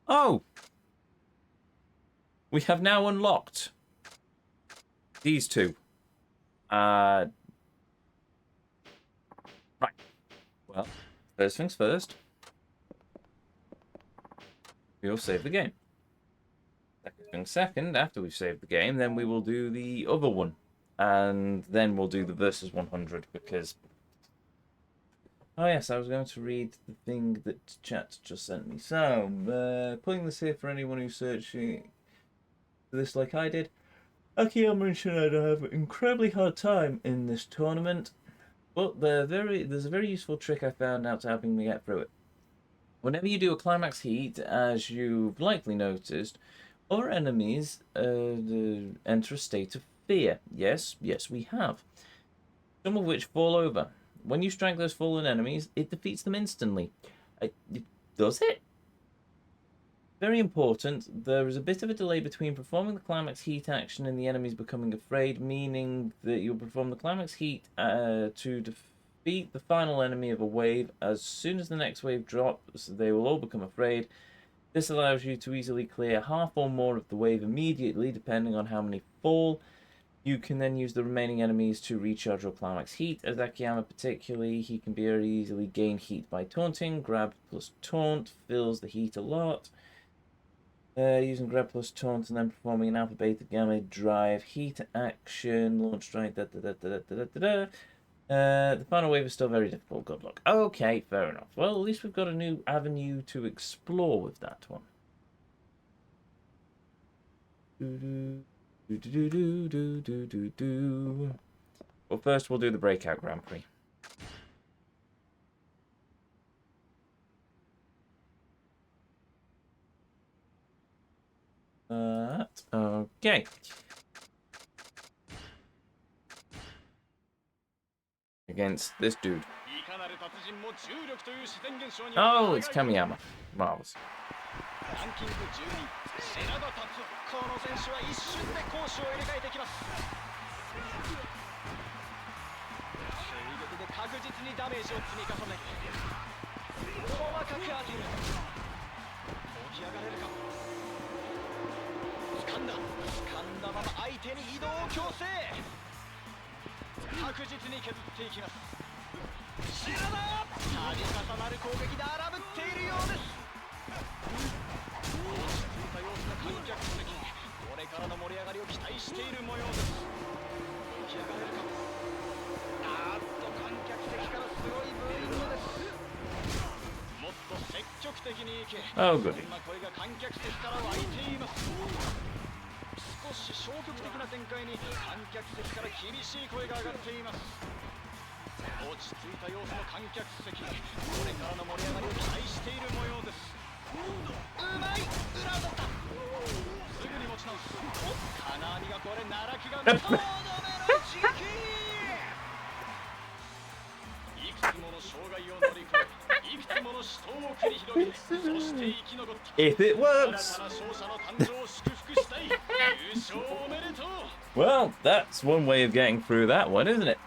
Oh! We have now unlocked these two. Right. Well, first things first. We'll save the game. Second things second, after we've saved the game, then we will do the other one. And then we'll do the versus 100, because... Oh yes, I was going to read the thing that chat just sent me. So, putting this here for anyone who's searching for this like I did. Akiyama and Shinada have an incredibly hard time in this tournament, but there's a very useful trick I found out to helping me get through it. Whenever you do a climax heat, as you've likely noticed, other enemies enter a state of fear. Yes, we have. Some of which fall over. When you strike those fallen enemies, it defeats them instantly. Does it? Very important, there is a bit of a delay between performing the climax heat action and the enemies becoming afraid, meaning that you'll perform the climax heat to defeat the final enemy of a wave. As soon as the next wave drops, they will all become afraid. This allows you to easily clear half or more of the wave immediately, depending on how many fall. You can then use the remaining enemies to recharge your climax heat. As Akiyama particularly, he can very easily gain heat by taunting. Grab plus taunt fills the heat a lot. Using grab plus taunt and then performing an alpha beta gamma drive heat action, launch strike, The final wave is still very difficult, good luck. Okay, fair enough. Well, at least we've got a new avenue to explore with that one. Well, first we'll do the Breakout Grand Prix. Okay. Against this dude. Oh, it's Kamiyama. Marvelous. ランキング12、シナダタツ。この選手は一瞬で攻守を入れ替えてきます。水撃で確実にダメージを積み重ねる。細かく当てる。起き上がれるか。掴んだまま相手に移動を強制。確実に削っていきます。シナダ、度重なる攻撃で荒ぶっているようです。落ち着いた様子の観客席、これからの盛り上がりを期待している模様です。起き上がれるか。観客席からすごいブーイングです。もっと積極的に行け。そんな声が観客席から湧いています。少し消極的な展開に観客席から厳しい声が上がっています。落ち着いた様子の観客席、これからの盛り上がりを期待している模様です。うまい、裏を取った。すぐに持ち直す。金網がこれ奈落がとどめの一撃。いくつもの障害を乗り越え、いくつもの死闘を繰り広げ、そして生き残った。 If it works! 新たな勝者の誕生を祝福したい。優勝おめでとう。 Well, that's one way of getting through that one, isn't it?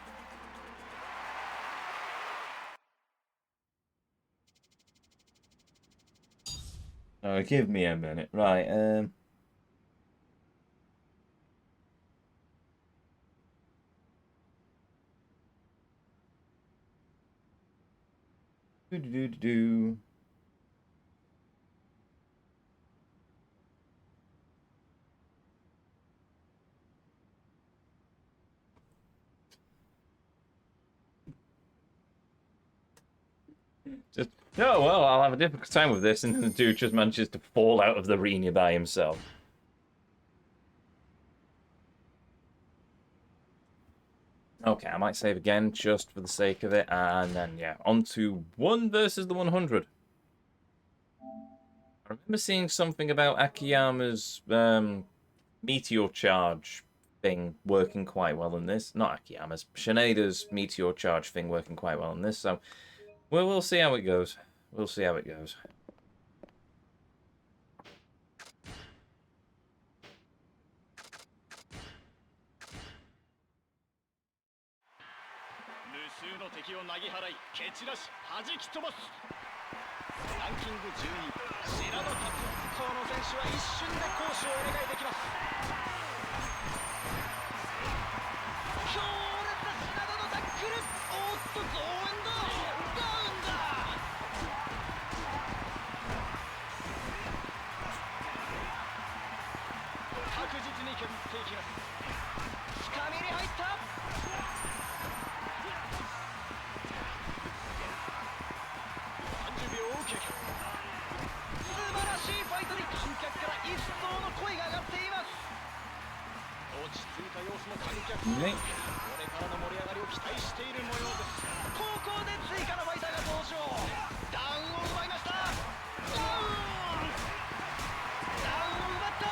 Oh, give me a minute. Right, do. Just, oh, well, I'll have a difficult time with this, and then the dude just manages to fall out of the arena by himself. Okay, I might save again, just for the sake of it, and then, yeah, on to 1 versus the 100. I remember seeing something about Akiyama's meteor charge thing working quite well in this. Not Akiyama's, Shinada's meteor charge thing working quite well in this, so we'll see how it goes. We'll see how it goes. 敵をなぎ払い、蹴散らし、弾き飛ばす。ランキング12、シナダタツ。この選手は一瞬で攻守を入れ替えてきます。強烈なシナダのタックル。おっと、増援だ。ダウンだ。確実に削っていきます。つかみに入った。 ファイトに観客から一層の声が上がっています。落ち着いた様子の観客、これからの盛り上がりを期待している模様です。ここで追加のファイターが登場。ダウンを奪いました。ダウンを奪った。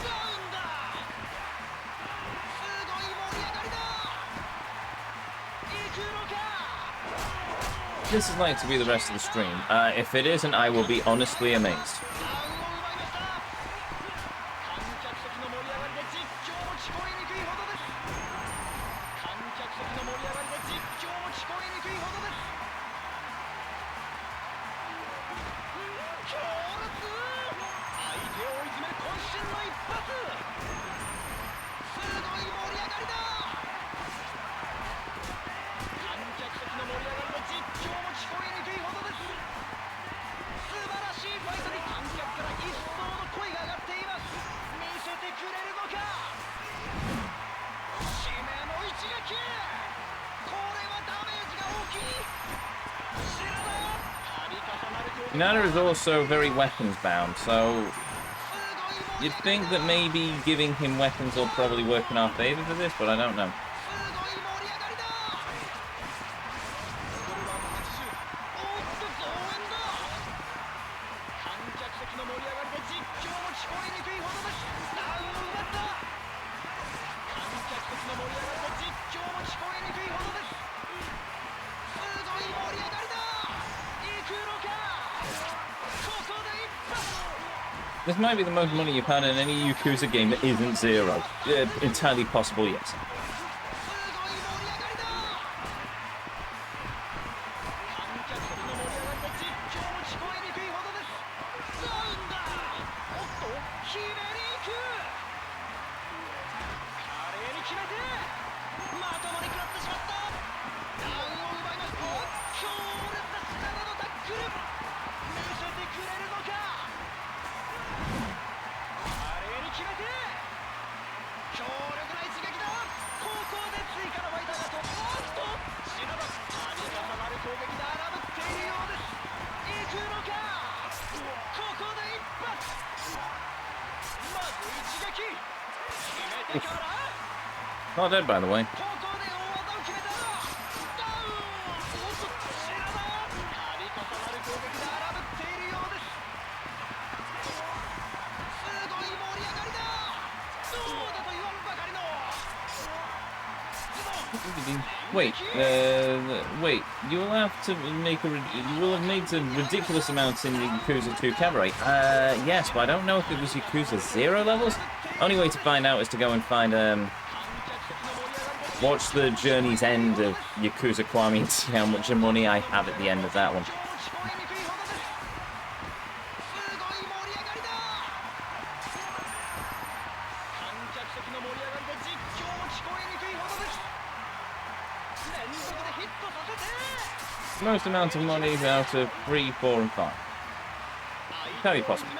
ダウンだ。すごい盛り上がりだ。行くのか。 This is like to be the rest of the stream. If it isn't, I will be honestly amazed. Shinada is also very weapons bound, so you'd think that maybe giving him weapons will probably work in our favor for this, but I don't know. This might be the most money you've had in any Yakuza game that isn't zero. Entirely possible, yes. 決めてから Not dead, by the way. ここで大技を決めたダウンおっとシナダ度重なる攻撃で荒ぶっているようですすごい盛り上がりだどうだと言わんばかりの Wait, wait. You will have to make you will have made some ridiculous amounts in the Yakuza 2 cabaret. Yes, but I don't know if it was Yakuza 0 levels. Only way to find out is to go and find watch the journey's end of Yakuza Kiwami and see how much money I have at the end of that one. Most amount of money out of 3, 4, and 5. Entirely possible.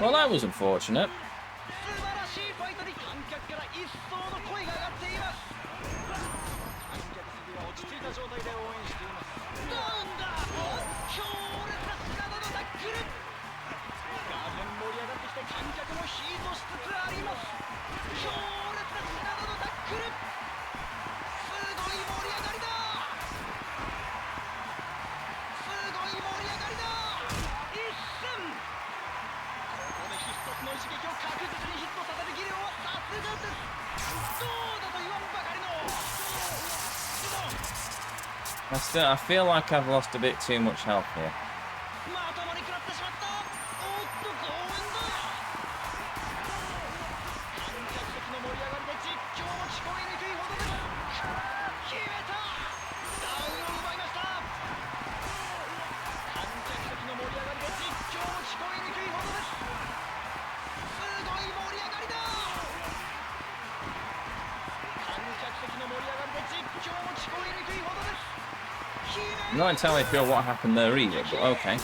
Well, that was unfortunate. I feel like I've lost a bit too much health here. I'm not entirely sure what happened there either, but okay.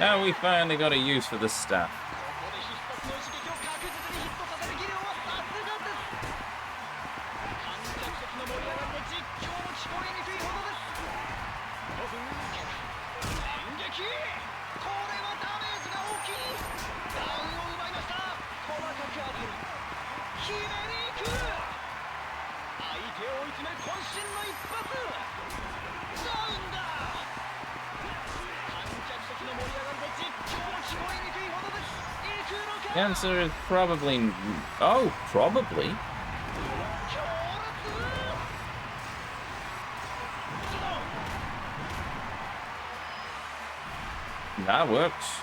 Now we finally got a use for the staff. The answer is probably... Oh, probably. That works.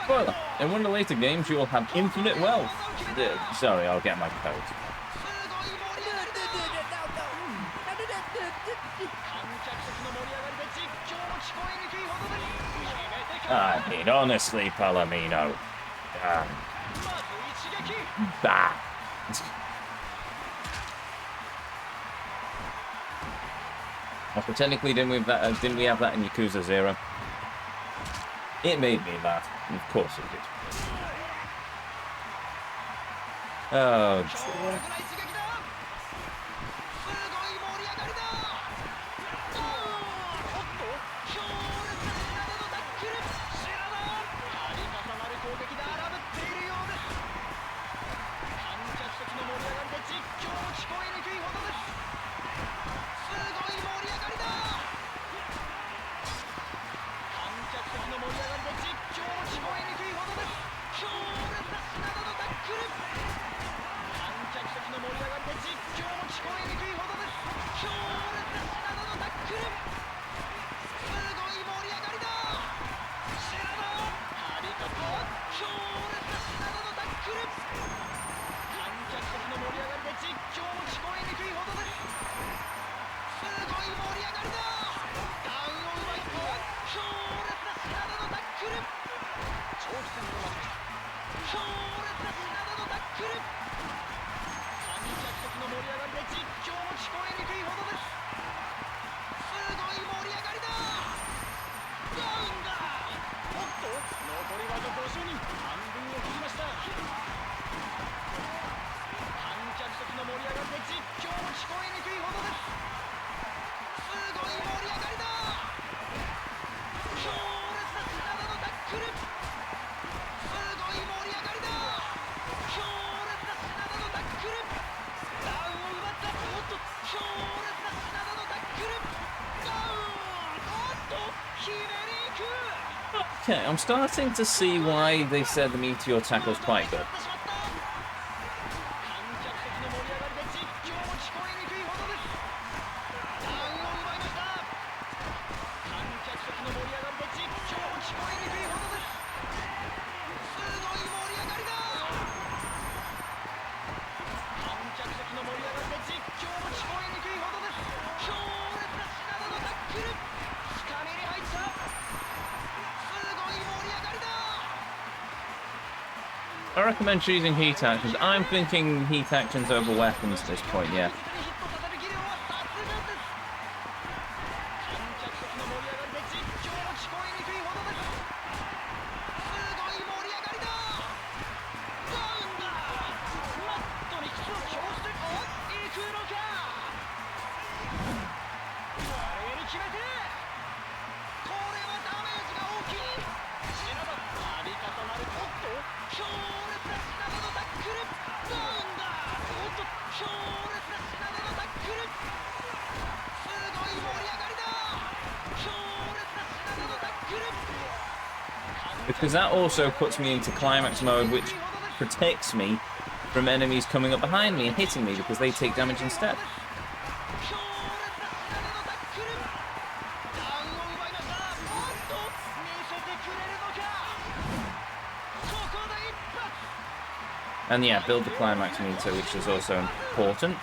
Well, in one of the later games, you'll have infinite wealth. Sorry, I'll get my code. I mean, honestly, Palomino. Bah. Also, technically, didn't we have that in Yakuza 0? It made me laugh. Of course it did. Oh, dear. Okay, I'm starting to see why they said the meteor tackle is quite good. I recommend choosing heat actions. I'm thinking heat actions over weapons at this point, yeah. Because that also puts me into climax mode, which protects me from enemies coming up behind me and hitting me because they take damage instead. And yeah, build the climax meter, which is also important.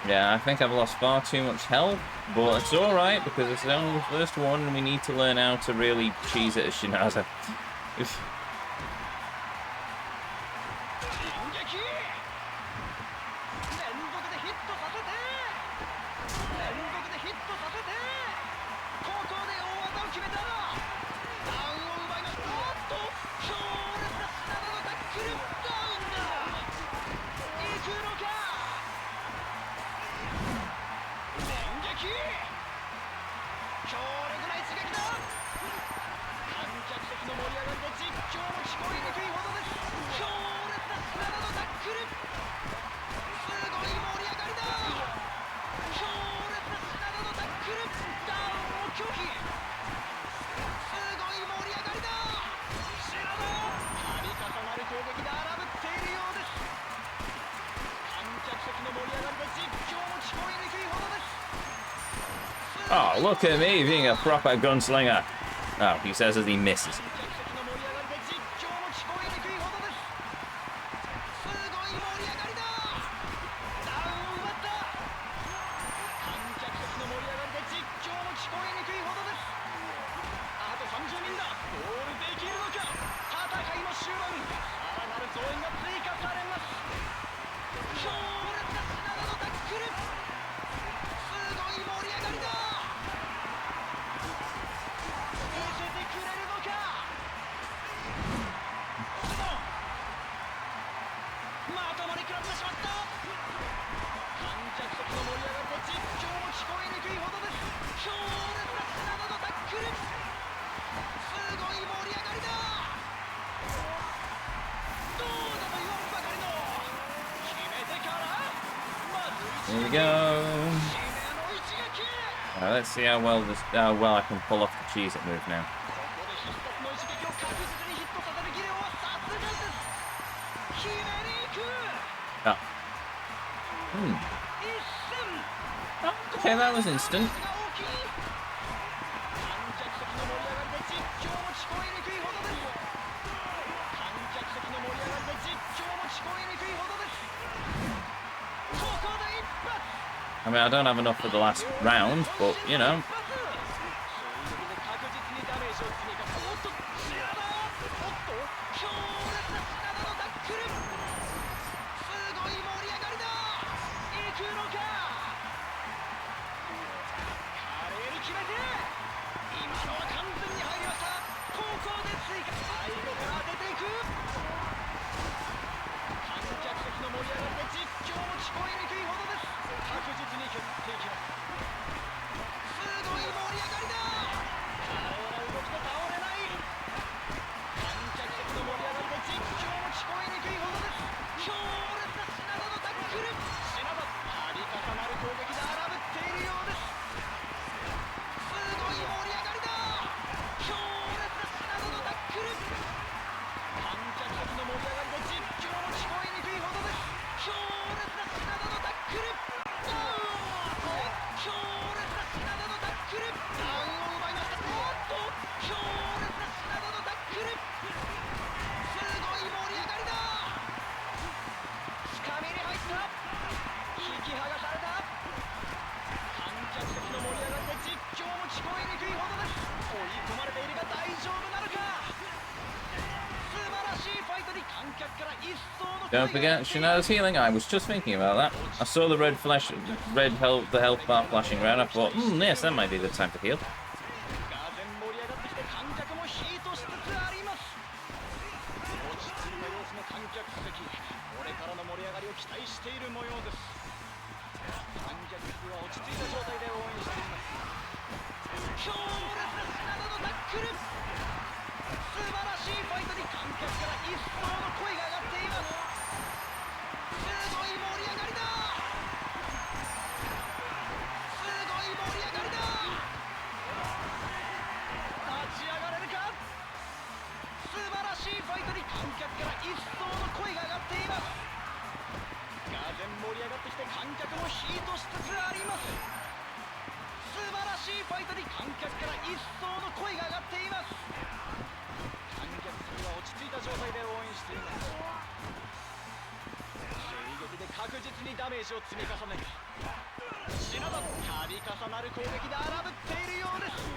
Yeah, I think I've lost far too much health, but it's alright because it's only the first one and we need to learn how to really cheese it as Shinada. Oh, look at me being a proper gunslinger. Oh, he says as he misses. There you go. Let's see how well I can pull off the cheese it move now. Oh. Oh, okay, that was instant. I mean, I don't have enough for the last round, but, you know. Don't forget Shinada's healing. I was just thinking about that. I saw the red the health bar flashing around. I thought, yes, that might be the time to heal. ダメージを積み重ねる。シナダ、度重なる攻撃で荒ぶっているようです。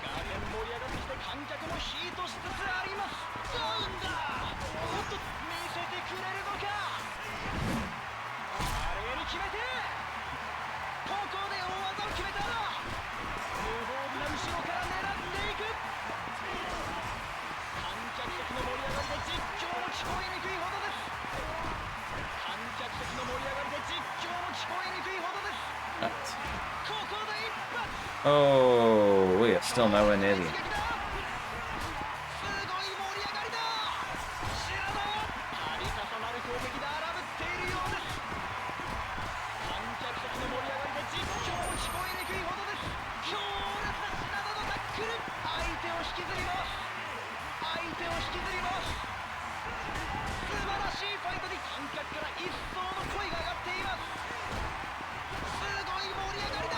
ガーデン盛り上がってきて観客もヒートしつつあります。ダウンだ。おっと見せてくれるのか。華麗に決めて、ここで大技を決めた。無防備な後ろから狙っていく。観客席の盛り上がりで実況も聞こえにくいほどです。観客席の盛り上がりで実況も聞こえにくいほどです。ここで一発。Oh, we are still nowhere near the end. すごい盛り上がりだ。シナダ、度重なる攻撃で荒ぶっているようです。観客席の盛り上がりで実況も聞こえにくいほどです。強烈なシナダのタックル。相手を引きずります。相手を引きずります。素晴らしいファイトに観客から一層の声が上がっています。すごい盛り上がりだ。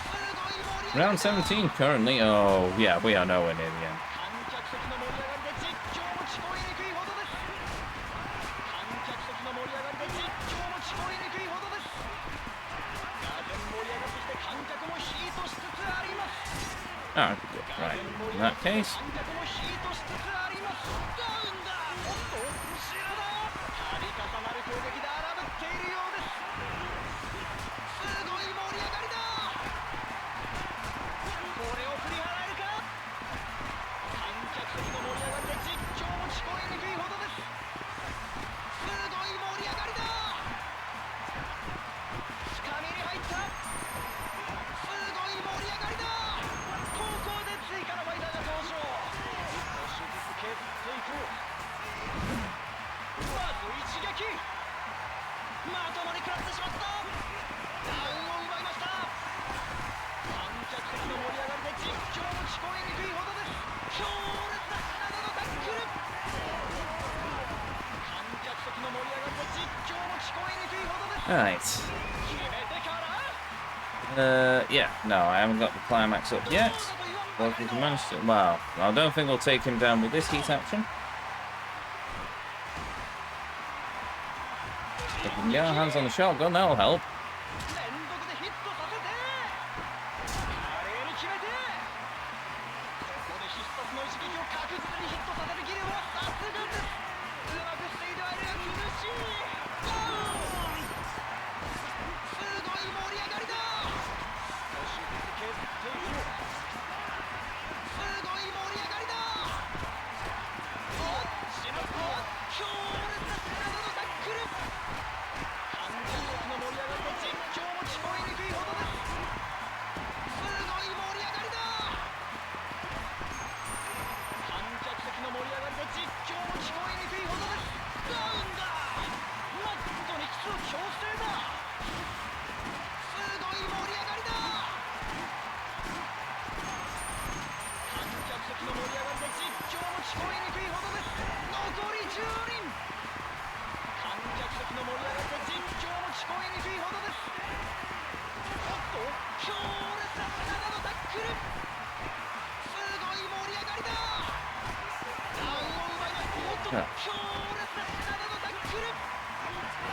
すごい盛り上がりだ。 Round 17 currently. Oh, yeah, we are nowhere near the end. 観客席の盛り上がりで実況も聞こえにくいほどです。観客席の盛り上がりで実況も聞こえにくいほどです。ガーデン盛り上がってきて観客もヒートしつつあります。 Oh, good. Right. In that case, 観客もヒートしつつあります。ダウンだ。おっとシナダ、度重なる攻撃で荒ぶっているようです。すごい盛り上がりだ。これを振り払えるか。観客席の盛り上がりで実況も聞こえにくいほどです。すごい盛り上がりだ。深みに入った。すごい盛り上がりだ。ここで追加のファイターが登場。少しずつ削っていく。まず一撃。まともに食らってしまった。ダウンを奪いました。観客席の盛り上がりで実況も聞こえにくいほどです。強烈なシナダのタックル。観客席の盛り上がりで実況も聞こえにくいほどです。 right. 決めてから Yeah, no, I haven't got the climax up yet. Well, if we can manage to. Well, I don't think we'll take him down with this heat action. If we can get our hands on the shotgun, that'll help. 連続でヒットさせて、華麗に決めて、ここで必殺の一撃を確実にヒットさせる技量はさすがです。うまくしている間が苦しい。ダウン。すごい盛り上がりだ。少しずつ削っていく。すごい盛り上がりだ。おっ、シナダ、強烈なシナダのタックル。観客席の盛り上がりで実況も聞こえにくいほどです。すごい盛り上がりだ。観客席の盛り上がりで実況も聞こえにくいほどです。ダウンだ。マットにキス強制だ。すごい盛り上がりだ。観客席の盛り上がりで実況も聞こえにくいほどです。残り10人。観客席の盛り上がりで実況も聞こえにくいほどです。おっと強烈なシナダのタックル。すごい盛り上がりだ。ダウンを奪います。おっと強烈なシナダのタックル。ダ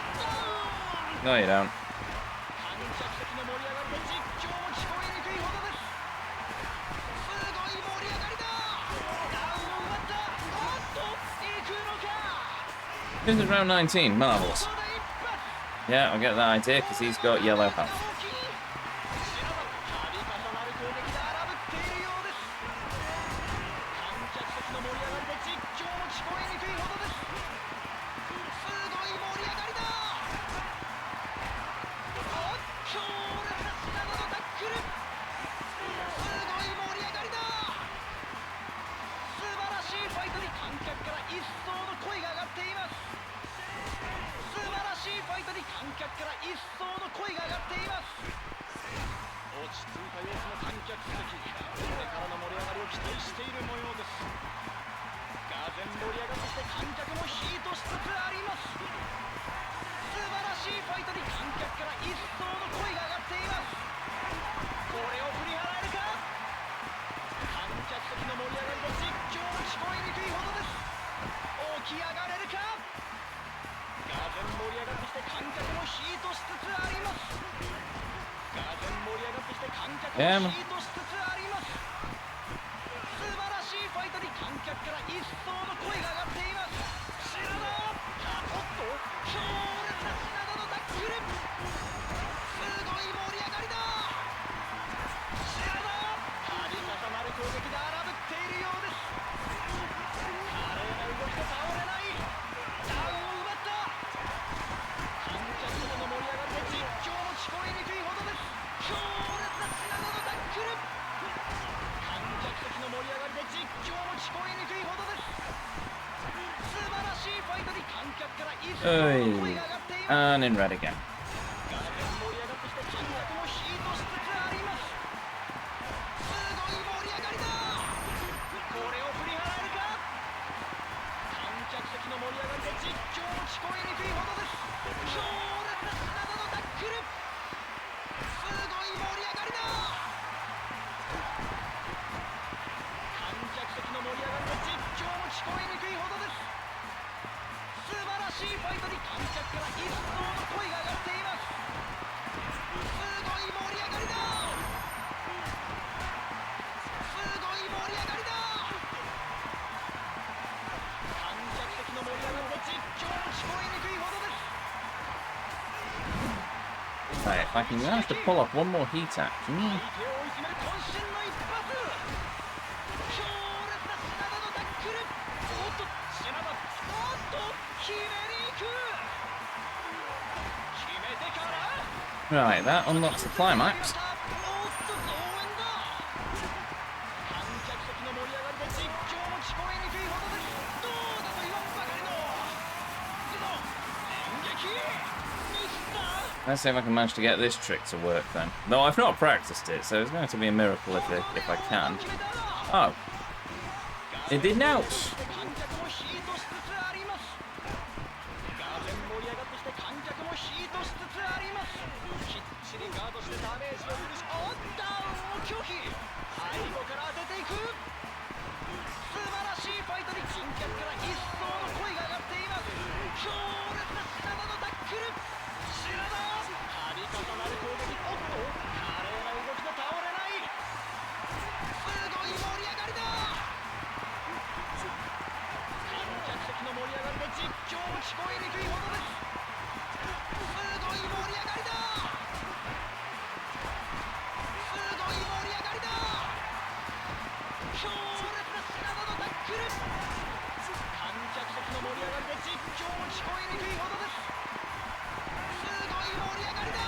ウン。 No, you don't. 観客席の盛り上がりで実況も聞こえにくいほどです。すごい盛り上がりだ。ダウンを奪った。おっと行くのか。 This is round 19. Marvelous. ここで一発。 Yeah, I'll get that idea because he's got yellow health. 大きい。シナダ、度重なる攻撃で荒ぶっているようです。観客席の盛り上がりで実況も聞こえにくいほどです。すごい盛り上がりだ。おっ、強烈なシナダのタックル。すごい盛り上がりだ。素晴らしいファイトに観客から一層の声が上がっています。素晴らしいファイトに観客から一層の声が上がっています。落ち着いた様子の観客席。これからの盛り上がりを期待している模様です。がぜん盛り上がってきて観客もヒートしつつあります。素晴らしいファイトに観客から一層の声が上がっています。これを振り払えるか。観客席の盛り上がりで実況も聞こえにくいほどです。起き上がれるか。Yeah, man. 素晴らしいファイトに観客から一層の声が上がっています。シナダ、おっと強烈なシナダのタックル、すごい盛り上がりだ。シナダ、度重なる攻撃で荒ぶっているようです。華麗な動きで倒れない。ダウンを奪った。観客からの盛り上がりで実況も聞こえにくいほどです。強烈なシナダのタックル、観客席の盛り上がりで実況も聞こえにくいほどです。素晴らしいファイトに観客から一層の声が上がっています。 And in red again. 画面盛り上がってきて観客もヒートしつつあります。すごい盛り上がりだ。これを振り払えるか。観客席の盛り上がりで実況も聞こえにくいほどです。強烈なシナダのタックル、すごい盛り上がりだ。観客席の盛り上がりで実況も聞こえにくいほどです。素晴らしいファイトに観客から一層の声が上がっています。すごい盛り上がりだ。すごい盛り上がりだ。観客席の盛り上がりで実況も聞こえにくいほどです。 Right, if I can manage to pull off one more heat action. 相手を追い詰める渾身の一発。強烈なシナダのタックル、おっとシナダ、おっと決めに行く。決めてから Right, that unlocks the climax. おっと同演だ。観客席の盛り上がりで実況も聞こえにくいほどです。どうだと言わんばかりの演劇ミスター。 Let's see if I can manage to get this trick to work then. Though I've not practiced it, so it's going to be a miracle if I can. Oh. It didn't out. 観客もヒートしつつあります。ガーデン盛り上がってきて観客もヒートしつつあります。きっちりガードしてダメージを許し、おっダウンを拒否。背後から当てていく。素晴らしいファイトに観客から一層の声が上がっています。強烈なシナダのタックル、シナダ、度重なる攻撃、おっと華麗な動きで倒れない。すごい盛り上がりだ。観客席の盛り上がりで実況も聞こえにくいほどです。すごい盛り上がりだ。すごい盛り上がりだ。強烈なシナダのタックル、観客席の盛り上がりで実況も聞こえにくいほどです。すごい盛り上がりだ。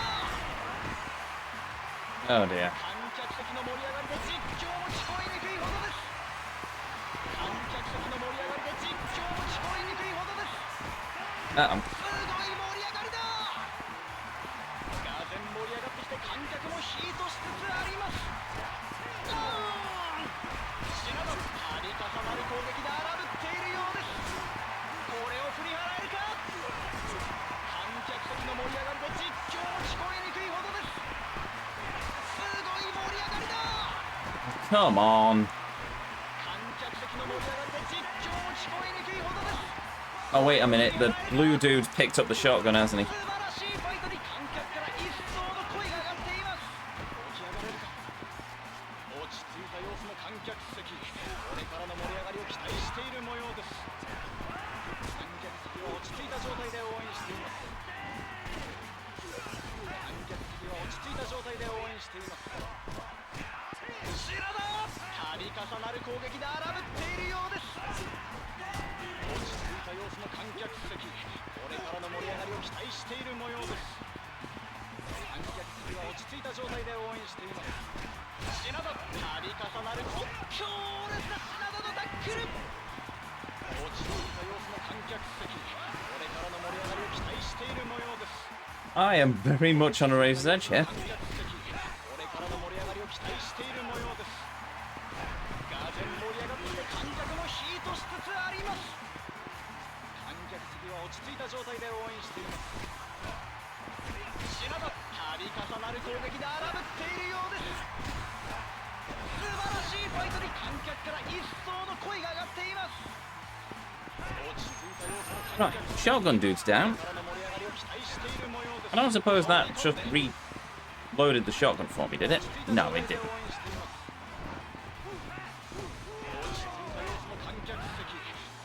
Oh dear. 観客席の盛り上がりで実況も聞こえにくいほどです。観客席の盛り上がりで実況も聞こえにくいほどです。Uh-oh. すごい盛り上がりだ。がぜん盛り上がってきて観客もヒートしつつあります。シナダ、度重なる攻撃で荒ぶっているようです。これを振り払えるか。観客席の盛り上がりで実況も聞こえにくいほどです。すごい盛り上がりだ。 Come on. 観客席の盛り上がりで実況も聞こえにくいほどです。 Oh, wait a minute. The blue dude's picked up the shotgun, hasn't he? 素晴らしいファイトに観客から一層の声が上がっています。起き上がれるか。落ち着いた様子の観客席、これからの盛り上がりを期待している模様です。観客席は落ち着いた状態で応援しています。観客席は落ち着いた状態で応援しています。シナダ、度重なる攻撃で荒ぶっているようです。落ち着いた様子の観客席、これからの盛り上がりを期待している模様です。観客席は落ち着いた状態で応援しています。シナダ、度重なる強烈なシナダのタックル、落ち着いた様子の観客席、これからの盛り上がりを期待している模様です。 I am very much on a razor's edge here. 観客席、これからの盛り上がりを期待している模様です。がぜん盛り上がってきて観客もヒートしつつあります。観客席は落ち着いた状態で応援しています。シナダ、度重なる攻撃で荒ぶっているようです。素晴らしいファイトに観客から一層の声が上がっています。落ち着いた様子の観 Right, shotgun dude's down. からの盛り上がりを期待している模様です。 I don't suppose that just loaded the shotgun for me, did it? No, it didn't.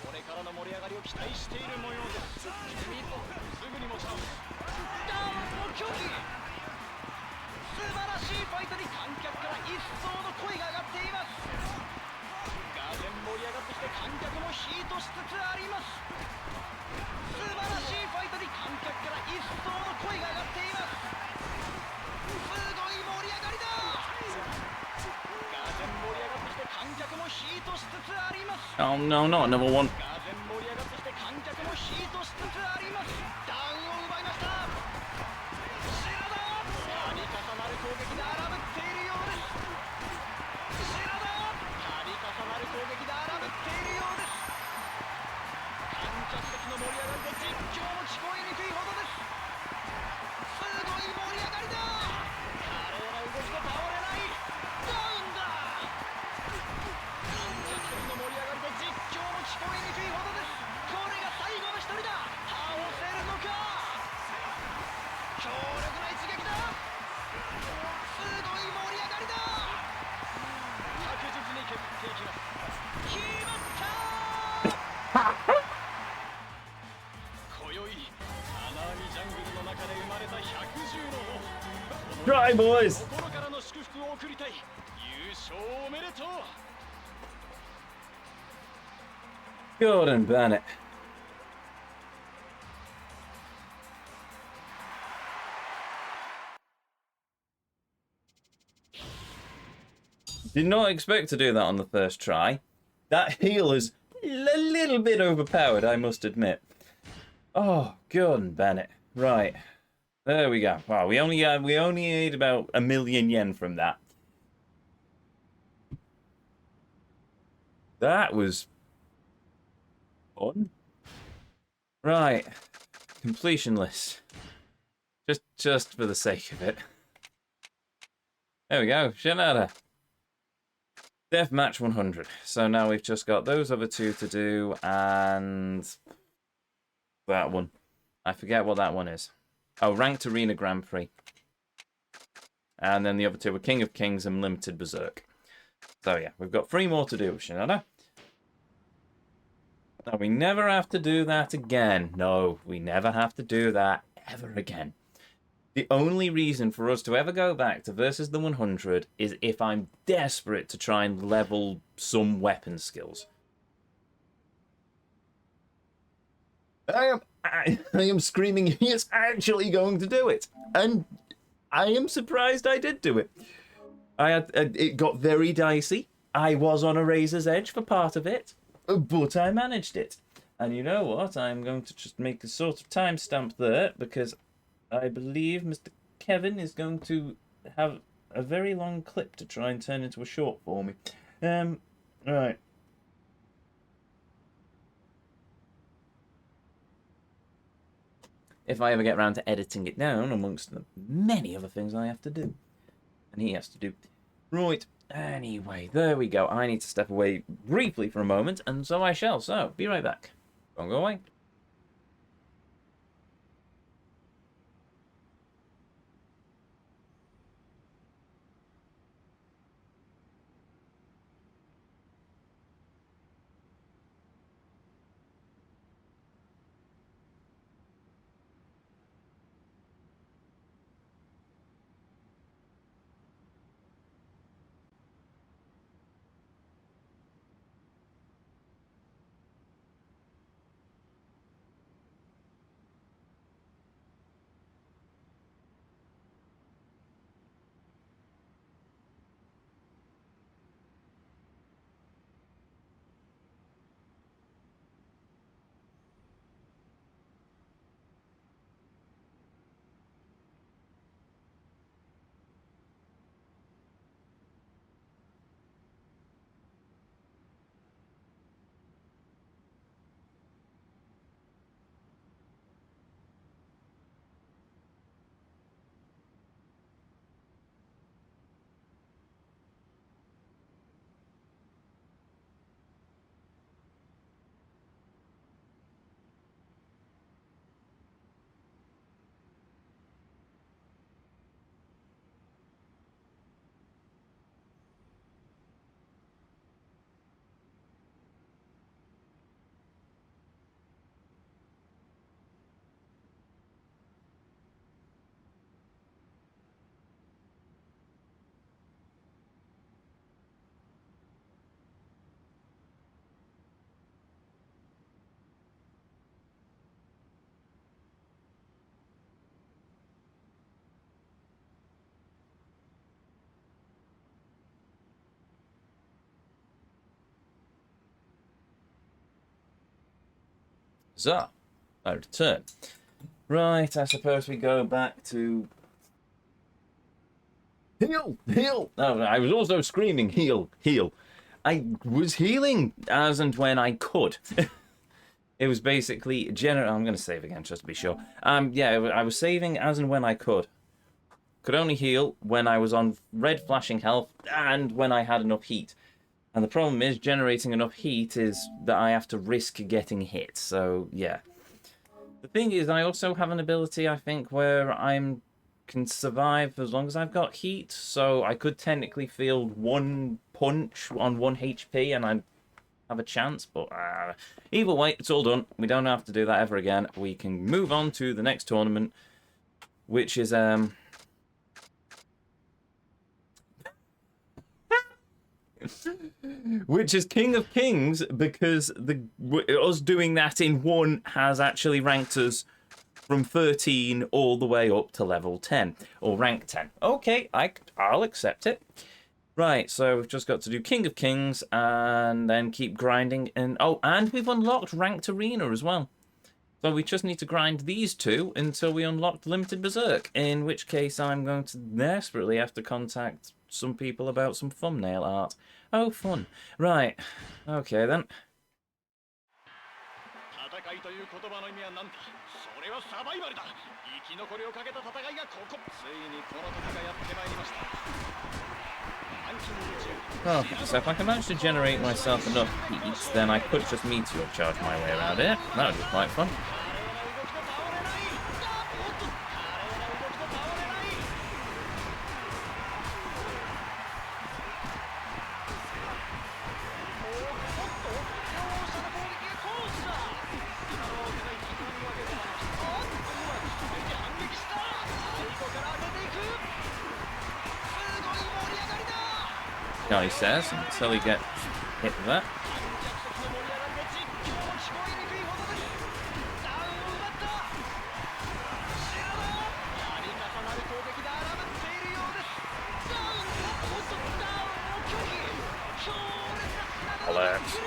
これからの盛り上がりを期待している模様です。すぐに持ち直す。ダウンを拒否。素晴らしいファイトに観客から一層の声が上がっています。がぜん盛り上がってきて観客もヒートしつつあります。素晴らしいファイトに観客から一層の声が上がっています。すごい盛り上がりだ。がぜん盛り上がってきて観客もヒートしつつあります。Oh no, not another one. がぜん盛り上がってきて観客もヒートしつつあります。ダウンを奪いました。シナダ、度重なる攻撃で荒ぶっているようです。シナダ、度重なる攻撃で荒ぶっているようです。観客席の盛り上がりで実況も聞こえにくいほどです。すごい盛り上がりだ。華麗な動きで倒れない。ダウンだ。観客席の盛り上がりで実況も聞こえにくいほどです。これが最後の一人だ。倒せるのか。強力な一撃だ。すごい盛り上がりだ。確実に削っていきます。決まった。今宵金網ジャングルの中で生まれた百獣の王。 Try, boys. 心からの祝福を送りたい。優勝おめでとう。 Gordon Bennett. Did not expect to do that on the first try. That heal is a little bit overpowered, I must admit. Oh, Gordon Bennett. Right. There we go. Wow, we only need about 1,000,000 yen from that. That was fun. Right. Completion list. Just for the sake of it. There we go. Shinada. Death match 100. So now we've just got those other two to do, and that one. I forget what that one is. Oh, Ranked Arena Grand Prix. And then the other two were King of Kings and Limited Berserk. So yeah, we've got 3 more to do with Shinada. Now we never have to do that again. No, we never have to do that ever again. The only reason for us to ever go back to versus the 100 is if I'm desperate to try and level some weapon skills. I am screaming, he is actually going to do it. And I am surprised I did do it. It got very dicey. I was on a razor's edge for part of it, but I managed it. And you know what? I'm going to just make a sort of timestamp there, because I believe Mr. Kevin is going to have a very long clip to try and turn into a short for me. Right. If I ever get around to editing it down, amongst the many other things I have to do. And he has to do. Right. Anyway, there we go. I need to step away briefly for a moment, and so I shall. So, be right back. Don't go away. So, I return. Right, I suppose we go back to... Heal! Heal! Oh, I was also screaming, heal! Heal! I was healing as and when I could. It was basically... I'm going to save again, just to be sure. Yeah, I was saving as and when I could. Could only heal when I was on red flashing health and when I had enough heat. And the problem is, generating enough heat is that I have to risk getting hit, so yeah. The thing is, I also have an ability, I think, where I can survive as long as I've got heat, so I could technically field one punch on 1 HP and I'd have a chance, but either way, it's all done. We don't have to do that ever again. We can move on to the next tournament, which is, which is King of Kings, because us doing that in one has actually ranked us from 13 all the way up to level 10, or rank 10. Okay, I'll accept it. Right, so we've just got to do King of Kings and then keep grinding. And oh, and we've unlocked Ranked Arena as well. So we just need to grind these two until we unlock Limited Berserk, in which case I'm going to desperately have to contact some people about some thumbnail art. Oh, fun. Right. Okay, then. Oh, so if I can manage to generate myself enough heat, then I could just meteor charge my way around it. That would be quite fun. He says, until he gets hit with that. Relax.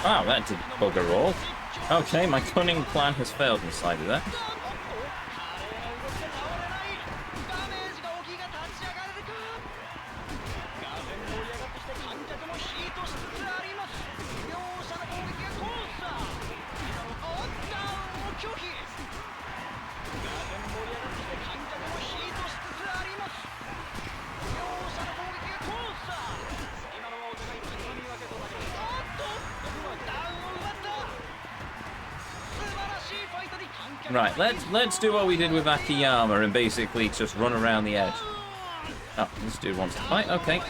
Wow, that did bugger all. Okay, my cunning plan has failed inside of that. Right, let's do what we did with Akiyama and basically just run around the edge. Oh, this dude wants to fight. Okay.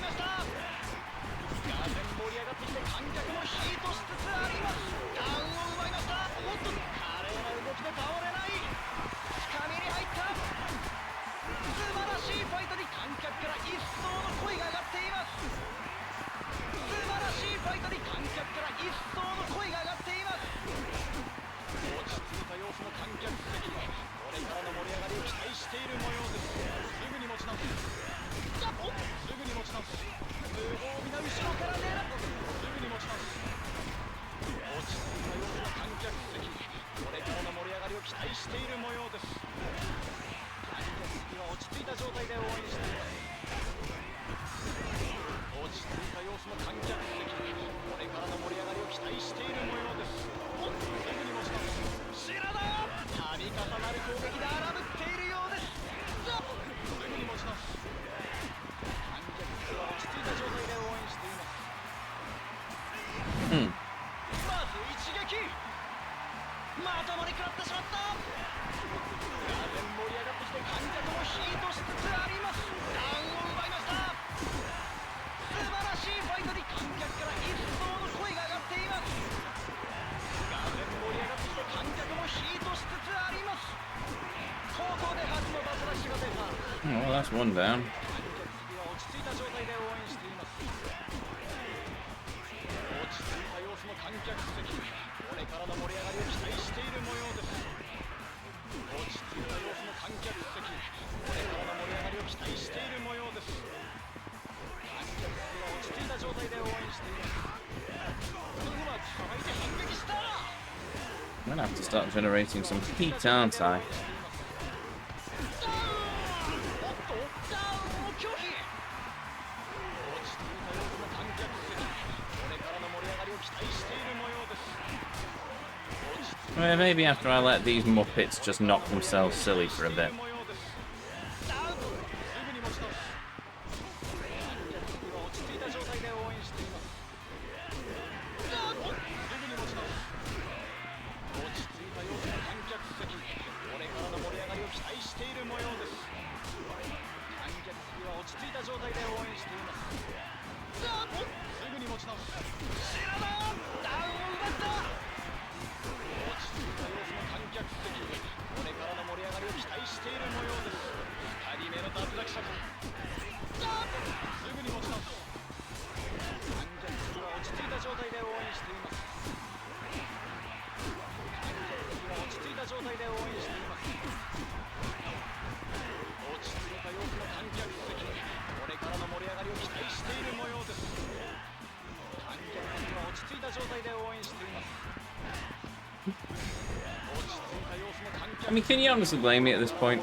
Well, that's one down. gonna have to start generating some heat, aren't I? Well, maybe after I let these Muppets just knock themselves silly for a bit. I mean, can you honestly blame me at this point?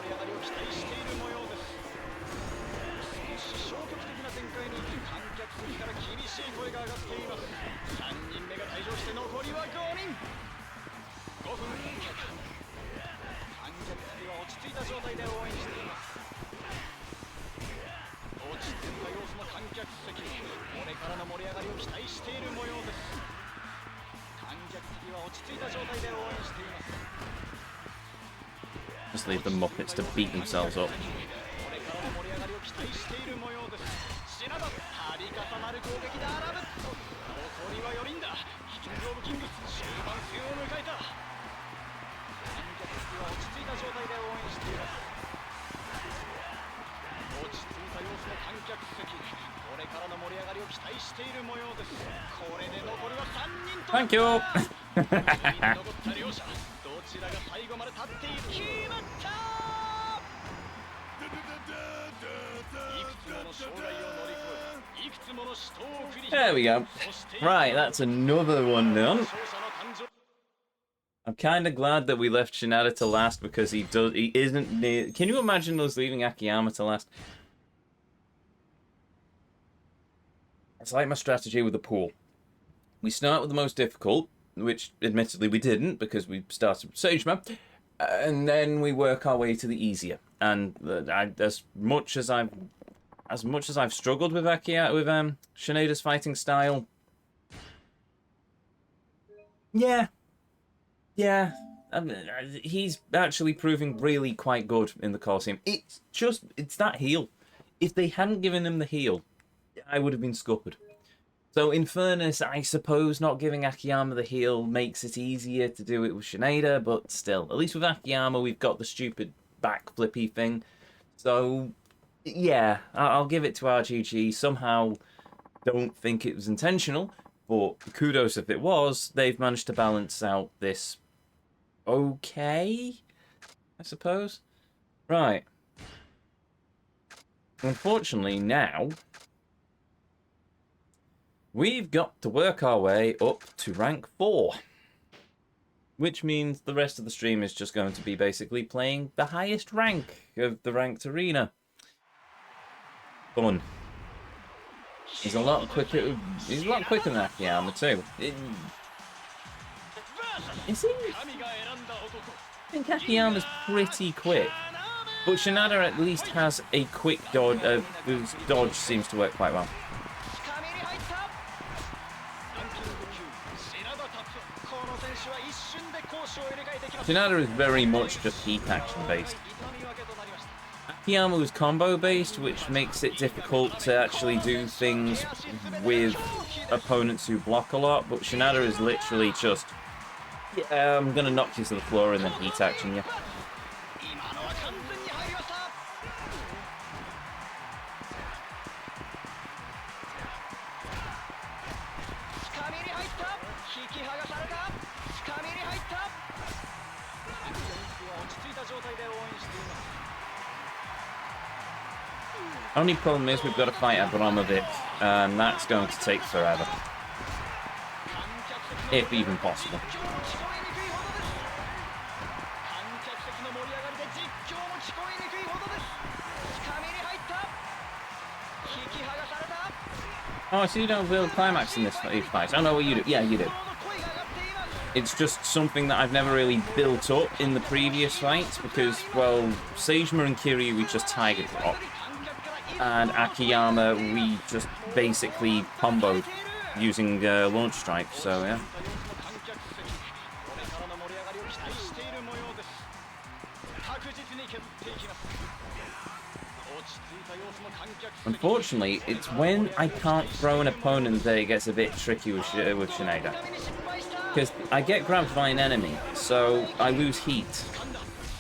Just leave the Muppets to beat themselves up. Thank you! There we go. Right, that's another one done. I'm kind of glad that we left Shinada to last because he isn't near... Can you imagine us leaving Akiyama to last? It's like my strategy with the pool. We start with the most difficult, which admittedly we didn't because we started with Sage Map, and then we work our way to the easier. And as much as I've struggled with Shinada's fighting style, yeah, he's actually proving really quite good in the Colosseum. It's that heal. If they hadn't given him the heal, I would have been scuppered. So in fairness, I suppose not giving Akiyama the heal makes it easier to do it with Shinada, but still, at least with Akiyama, we've got the stupid backflippy thing. So, yeah, I'll give it to RGG. Somehow, don't think it was intentional, but kudos if it was. They've managed to balance out this okay, I suppose. Right. Unfortunately, now we've got to work our way up to rank 4. Which means the rest of the stream is just going to be basically playing the highest rank of the ranked arena. Fun. He's a lot quicker than Akiyama too. Is he? I think Akiyama's pretty quick. But Shinada at least has a quick dodge, whose dodge seems to work quite well. Shinada is very much just heat action based. Akiyama was combo based, which makes it difficult to actually do things with opponents who block a lot, but Shinada is literally just, yeah, I'm gonna knock you to the floor and then heat action you. Only problem is we've got to fight Abramovic, and that's going to take forever. If even possible. Oh, so you don't feel climax in this fight? Oh, no, you do. Yeah, you do. It's just something that I've never really built up in the previous fights because, well, Seijima and Kiryu, we just Tiger Drop. And Akiyama, we just basically comboed using Launch Strike, so yeah. Unfortunately, it's when I can't throw an opponent that it gets a bit tricky with Shinada. Because I get grabbed by an enemy, so I lose heat.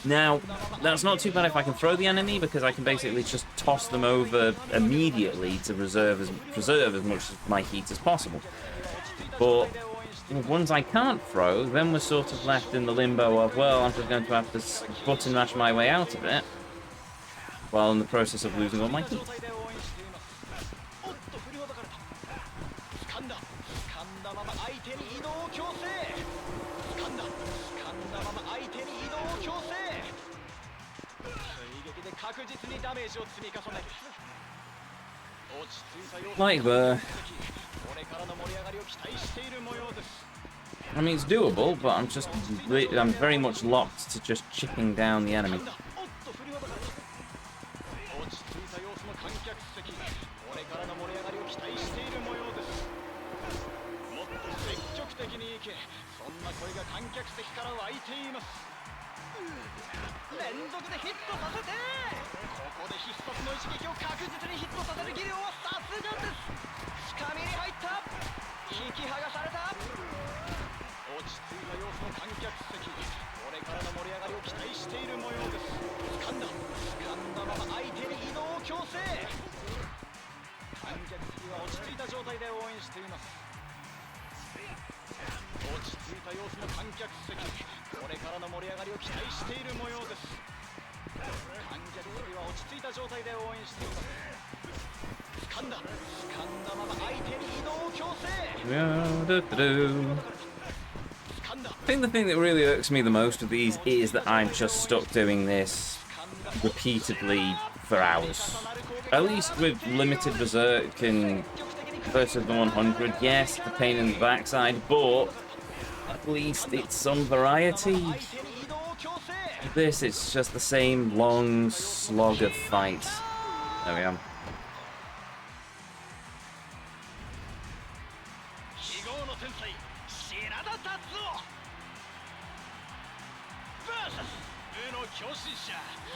Now, that's not too bad if I can throw the enemy, because I can basically just toss them over immediately to preserve as much of my heat as possible. But the ones I can't throw, then we're sort of left in the limbo of, well, I'm just going to have to button mash my way out of it, while in the process of losing all my heat. Like the... I mean, it's doable, but I'm very much locked to just chipping down the enemy. I think the thing that really irks me the most of these is that I'm just stuck doing this repeatedly for hours. At least with limited Berserk and versus the 100, yes, the pain in the backside, but at least it's some variety. This, it's just the same long slog of fights. There we are.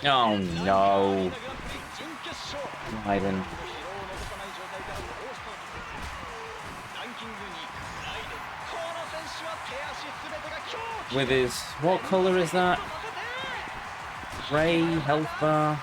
Oh no. Raiden. With his... what color is that? Gray health bar.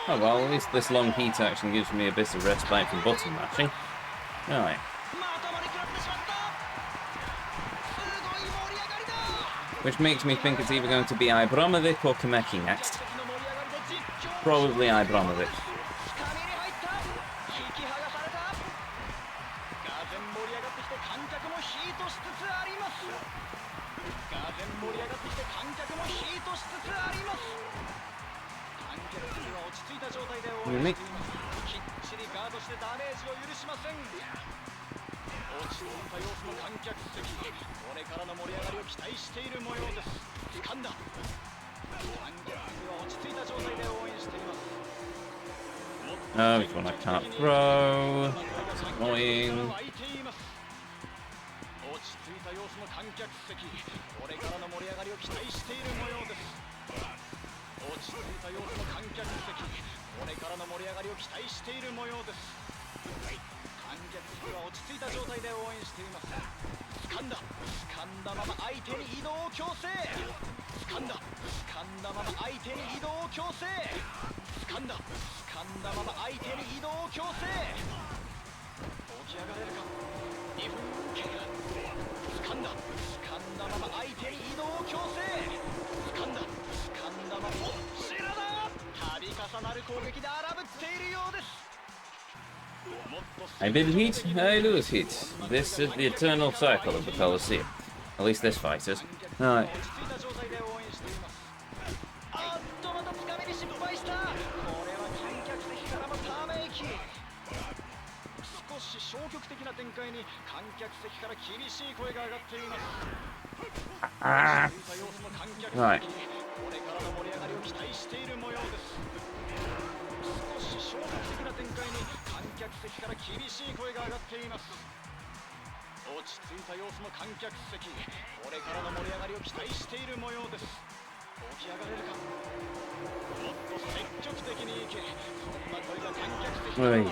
Oh well, at least this long heat action gives me a bit of respite from button mashing. Alright. Which makes me think it's either going to be Abramovic or Kameki next. Probably Abramovic. Unique. Oh, which one I can't throw. That's annoying. I build heat, I lose heat. This is the eternal cycle of the Colosseum. At least this fight is. Alright. Right. Right.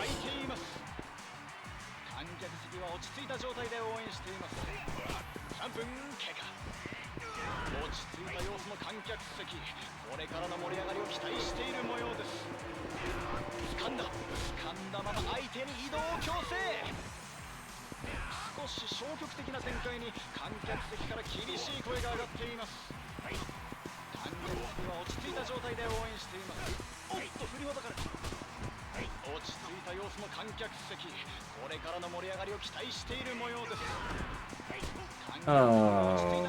Oh.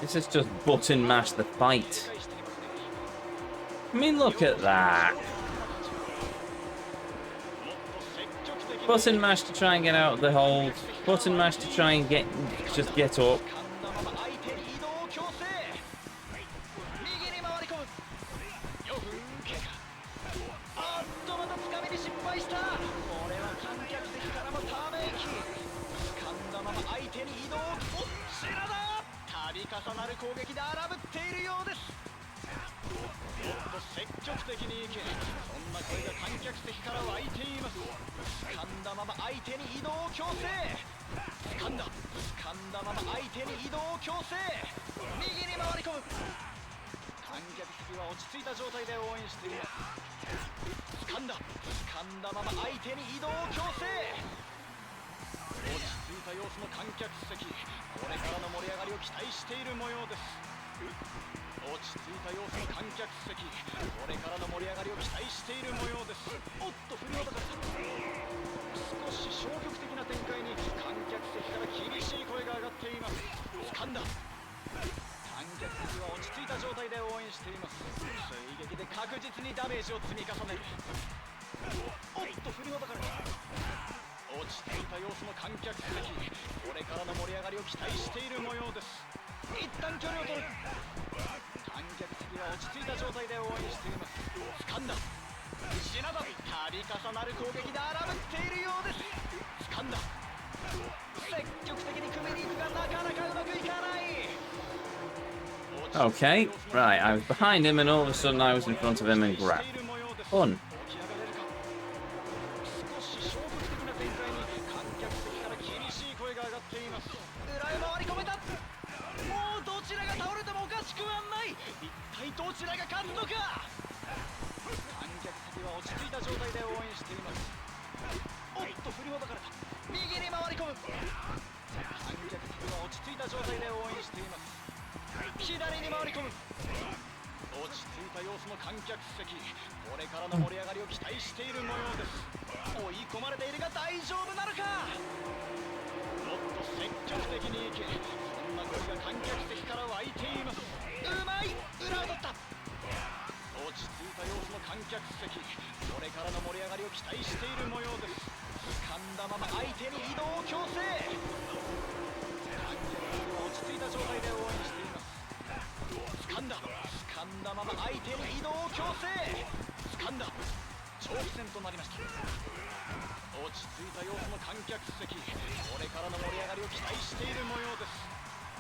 This is just button mash the fight. I mean, look at that. Button mash to try and get out of the hold. Button mash to try and just get up. Okay, right, I was behind him and all of a sudden I was in front of him and grabbed. Fun.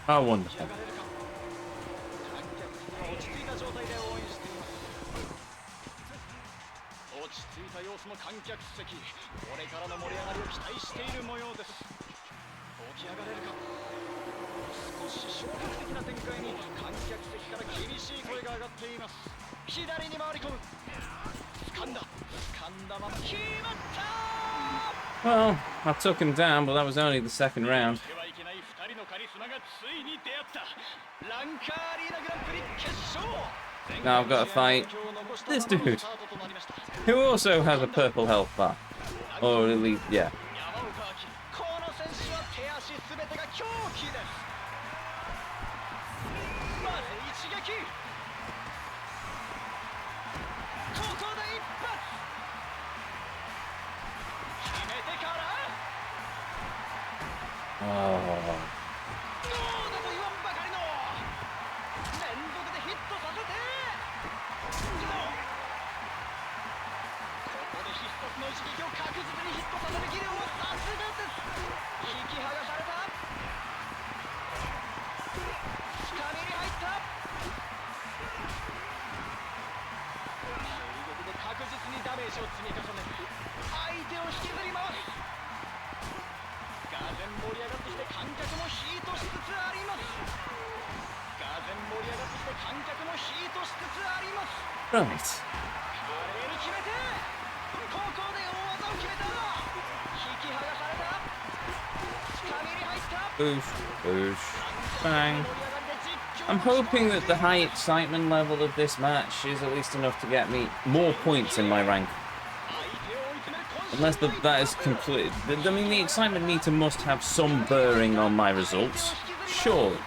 Oh, wonderful. Well, I took him down, but that was only the second round. Now I've got to fight this dude, who also has a purple health bar. Or at least, yeah. Oh. Right. Boosh, boosh, bang. I'm hoping that the high excitement level of this match is at least enough to get me more points in my rank. Unless that is complete. I mean, the excitement meter must have some bearing on my results. Surely.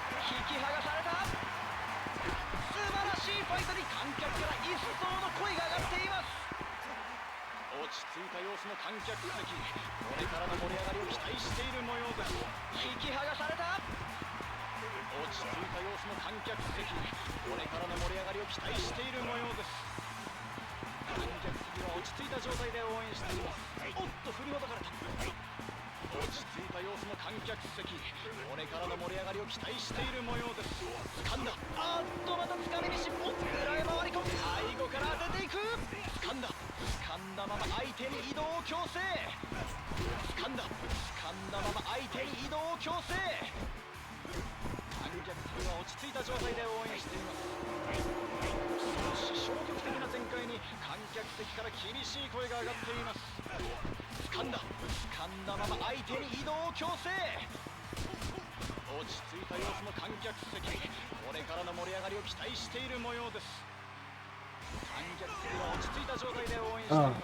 Oh.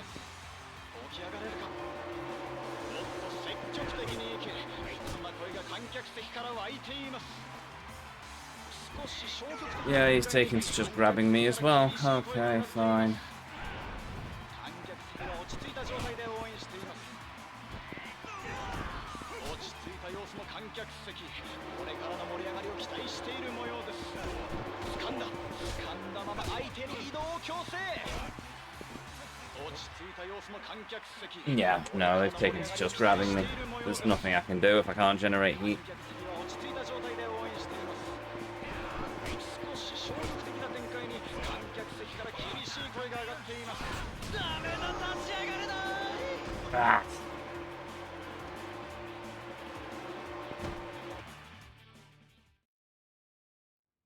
Yeah, he's taken to just grabbing me as well. Okay, fine. Yeah, no, they've taken to just grabbing me. There's nothing I can do if I can't generate heat. Ah.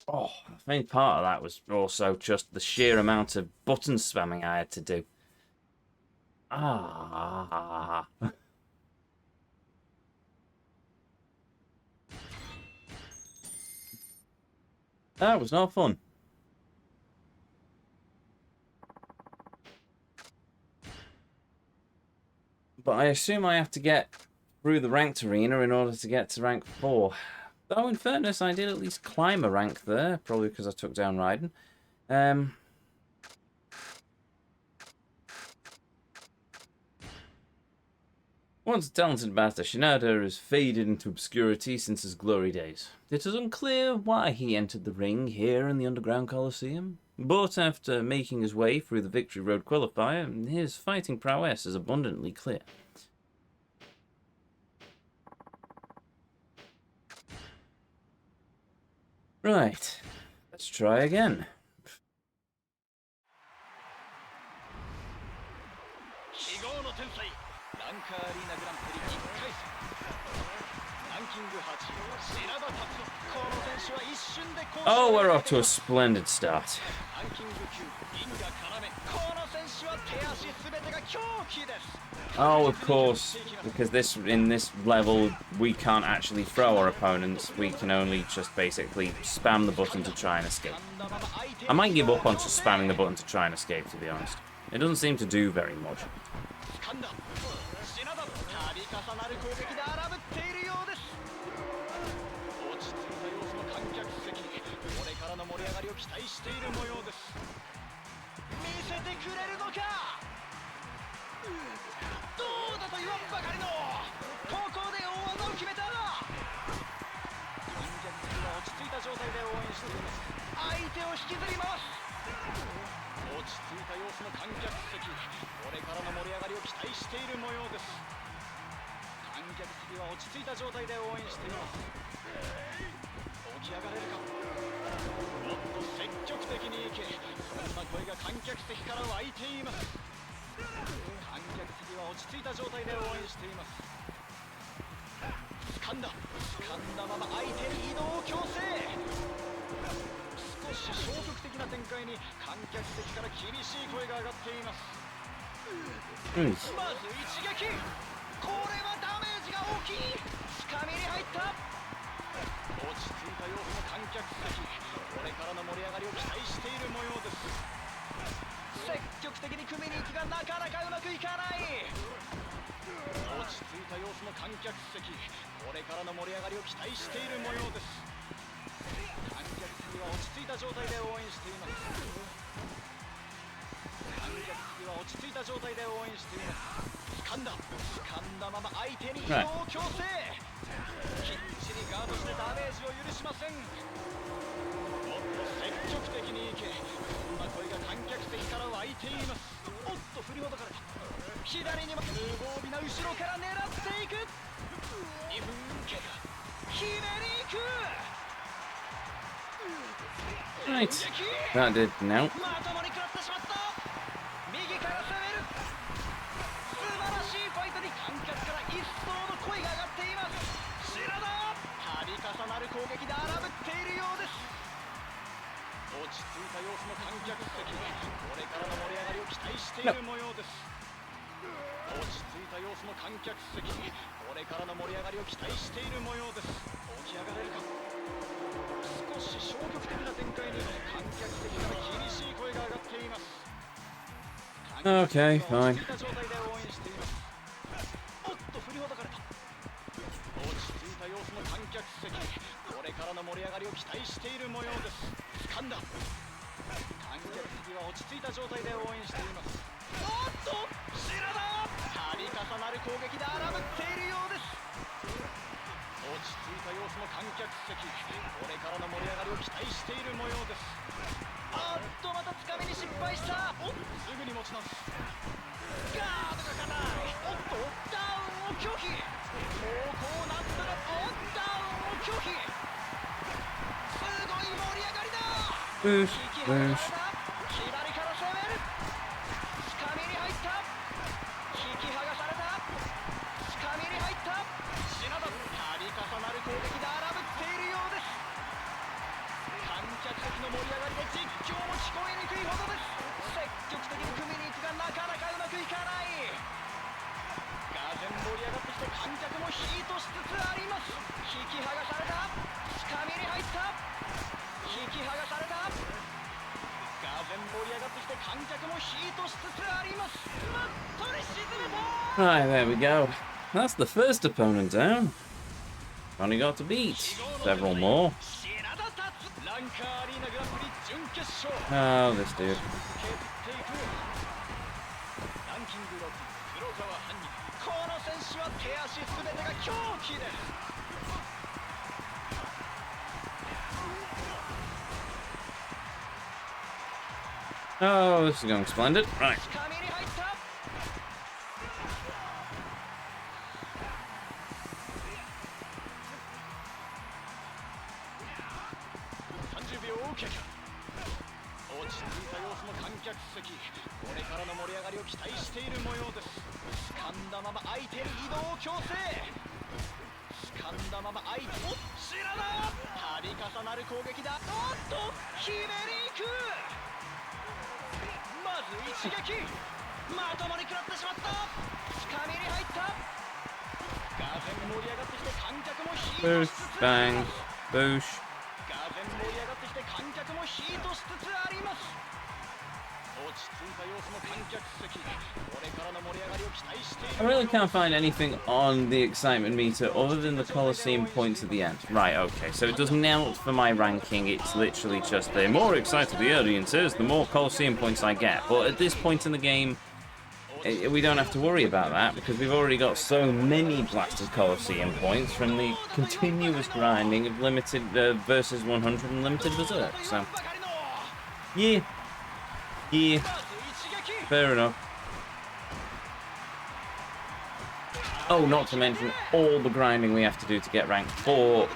Oh, I think part of that was also just the sheer amount of button spamming I had to do. Ah. That was not fun. But I assume I have to get through the ranked arena in order to get to rank 4. Though in fairness, I did at least climb a rank there, probably because I took down Raiden. Once a talented master, Shinada has faded into obscurity since his glory days. It is unclear why he entered the ring here in the underground Coliseum, but after making his way through the Victory Road qualifier, his fighting prowess is abundantly clear. Right, let's try again. Oh, we're off to a splendid start. Oh, of course, because in this level we can't actually throw our opponents. We can only just basically spam the button to try and escape. I might give up on just spamming the button to try and escape, to be honest. It doesn't seem to do very much. Right. Right. That did no. Okay, fine. Boosh, boosh. Right, there we go. That's the first opponent down. Only got to beat several more. Oh, this dude. この選手は手足すべてが狂気です。 Oh, this is going splendid. Right. Boosh, bang, boosh. I really can't find anything on the excitement meter other than the Colosseum points at the end. Right, okay, so it doesn't count for my ranking, it's literally just the more excited the audience is, the more Colosseum points I get. But at this point in the game, we don't have to worry about that because we've already got so many blasted Colosseum points from the continuous grinding of limited versus 100 and limited berserk. So, yeah, fair enough. Oh, not to mention all the grinding we have to do to get rank 4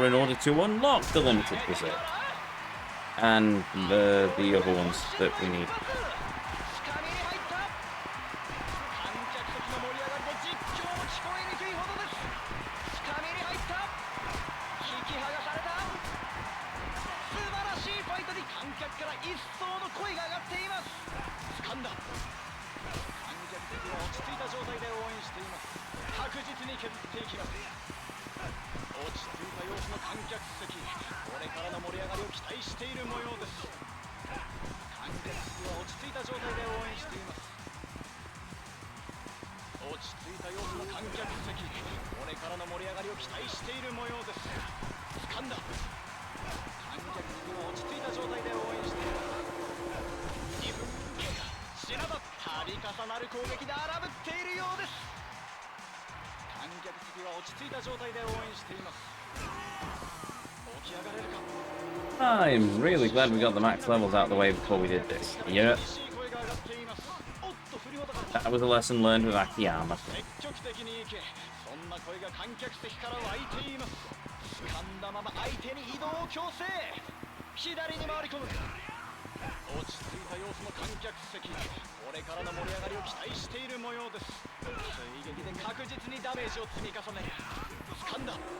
in order to unlock the limited berserk and the other ones that we need. I'm really glad we got the max levels out of the way before we did this. Yep. That was a lesson learned with Akiyama.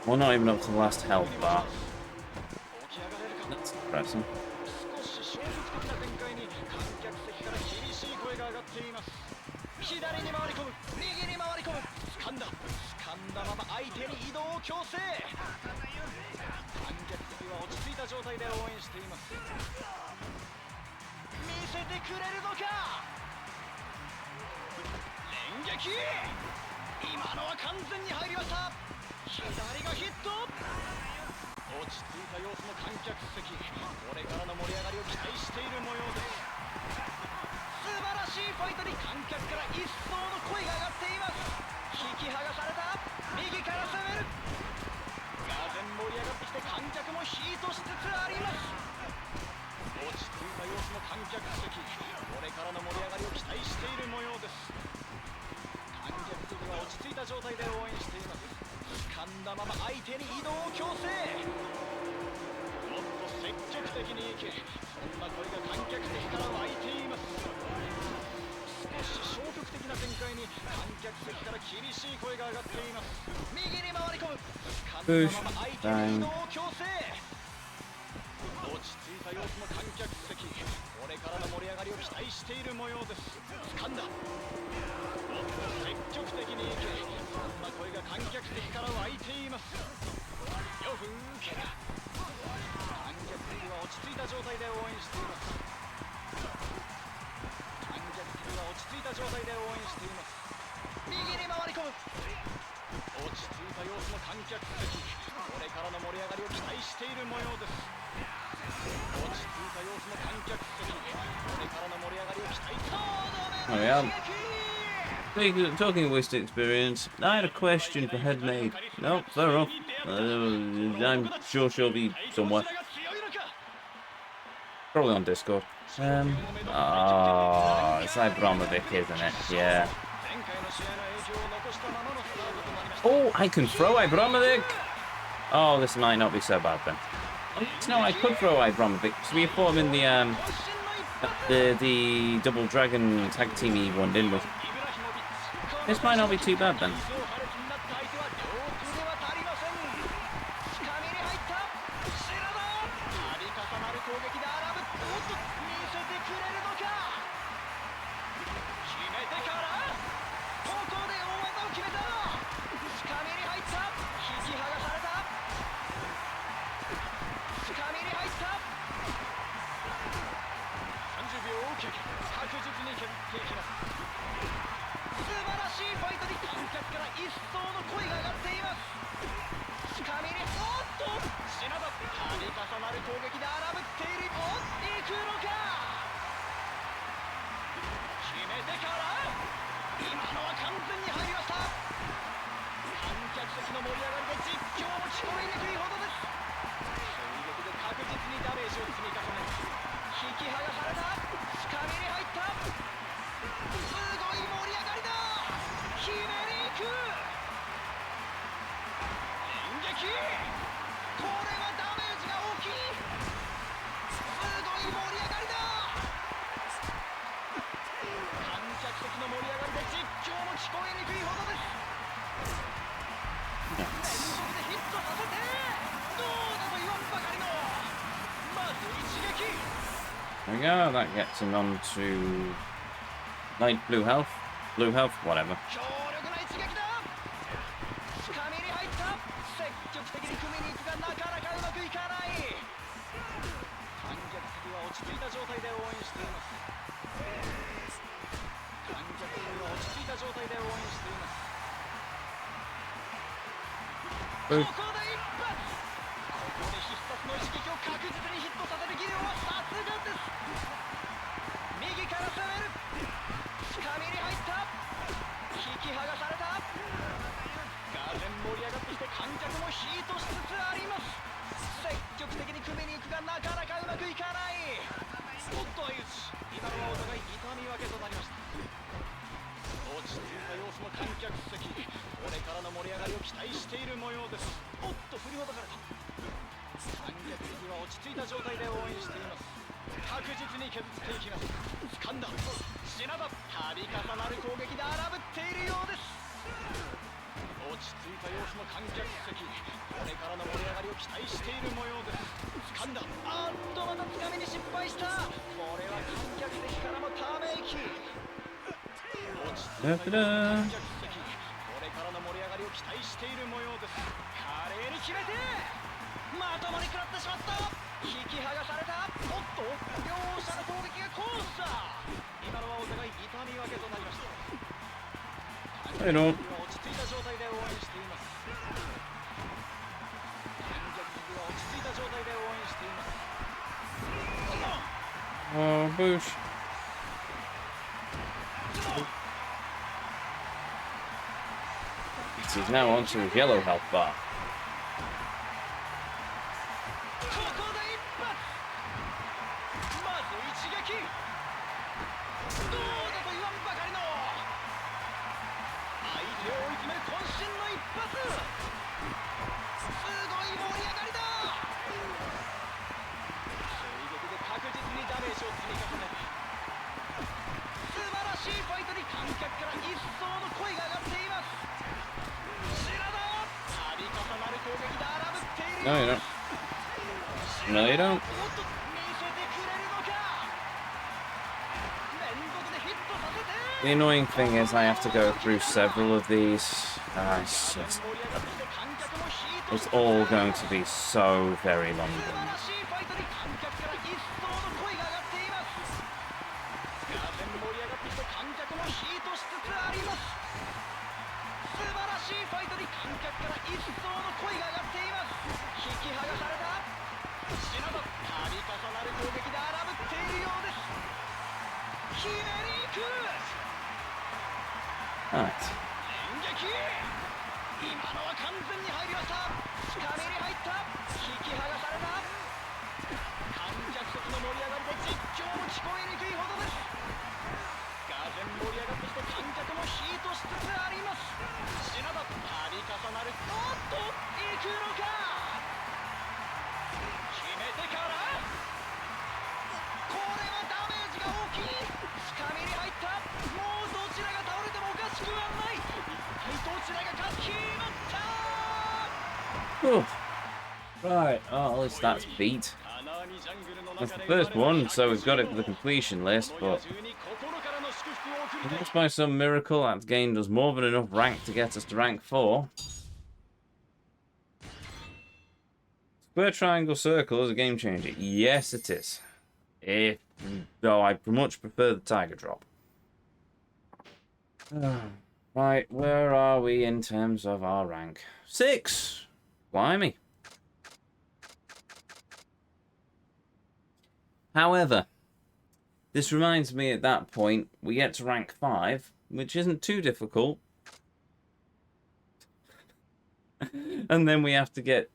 We're not even up to the last health bar. That's depressing. Push, bang. Oh yeah. Talking of wasted experience, I had a question for Headmaid. No, fair enough. I'm sure she'll be somewhere. Probably on Discord. Oh, it's Ibramovic, isn't it? Yeah. Oh, I can throw Ibramovic! Oh, this might not be so bad then. No, I could throw Ibramovic, because we fought him in the Double Dragon Tag Team one, didn't we? This might not be too bad then. There we go, that gets him on to light blue health, whatever. Oof. Da-da-da. I don't. Oh, boosh. He's now onto his yellow health bar. No, you don't. No, you don't. The annoying thing is I have to go through several of these. It's all going to be so very long. Alright. 今のは完全に入りました。深めに入った。引き剥がされた。観客席の盛り上がりで実況も聞こえにくいほどです。がぜん盛り上がってきて観客もヒートしつつあります。品田、度重なる。おっと行くのか。決めてからこれはダメージが大きい。深めに入った。もうどちらが倒れてもおかしくはない。一体どちらが勝ちまった。 Right, oh, at least that's beat. That's the first one, so we've got it for the completion list, but unless by some miracle that game does more than enough rank to get us to rank 4. Square, triangle, circle is a game changer. Yes, it is. Though I much prefer the tiger drop. Right, where are we in terms of our rank? 6! Blimey. However, this reminds me at that point, we get to rank 5, which isn't too difficult. And then we have to get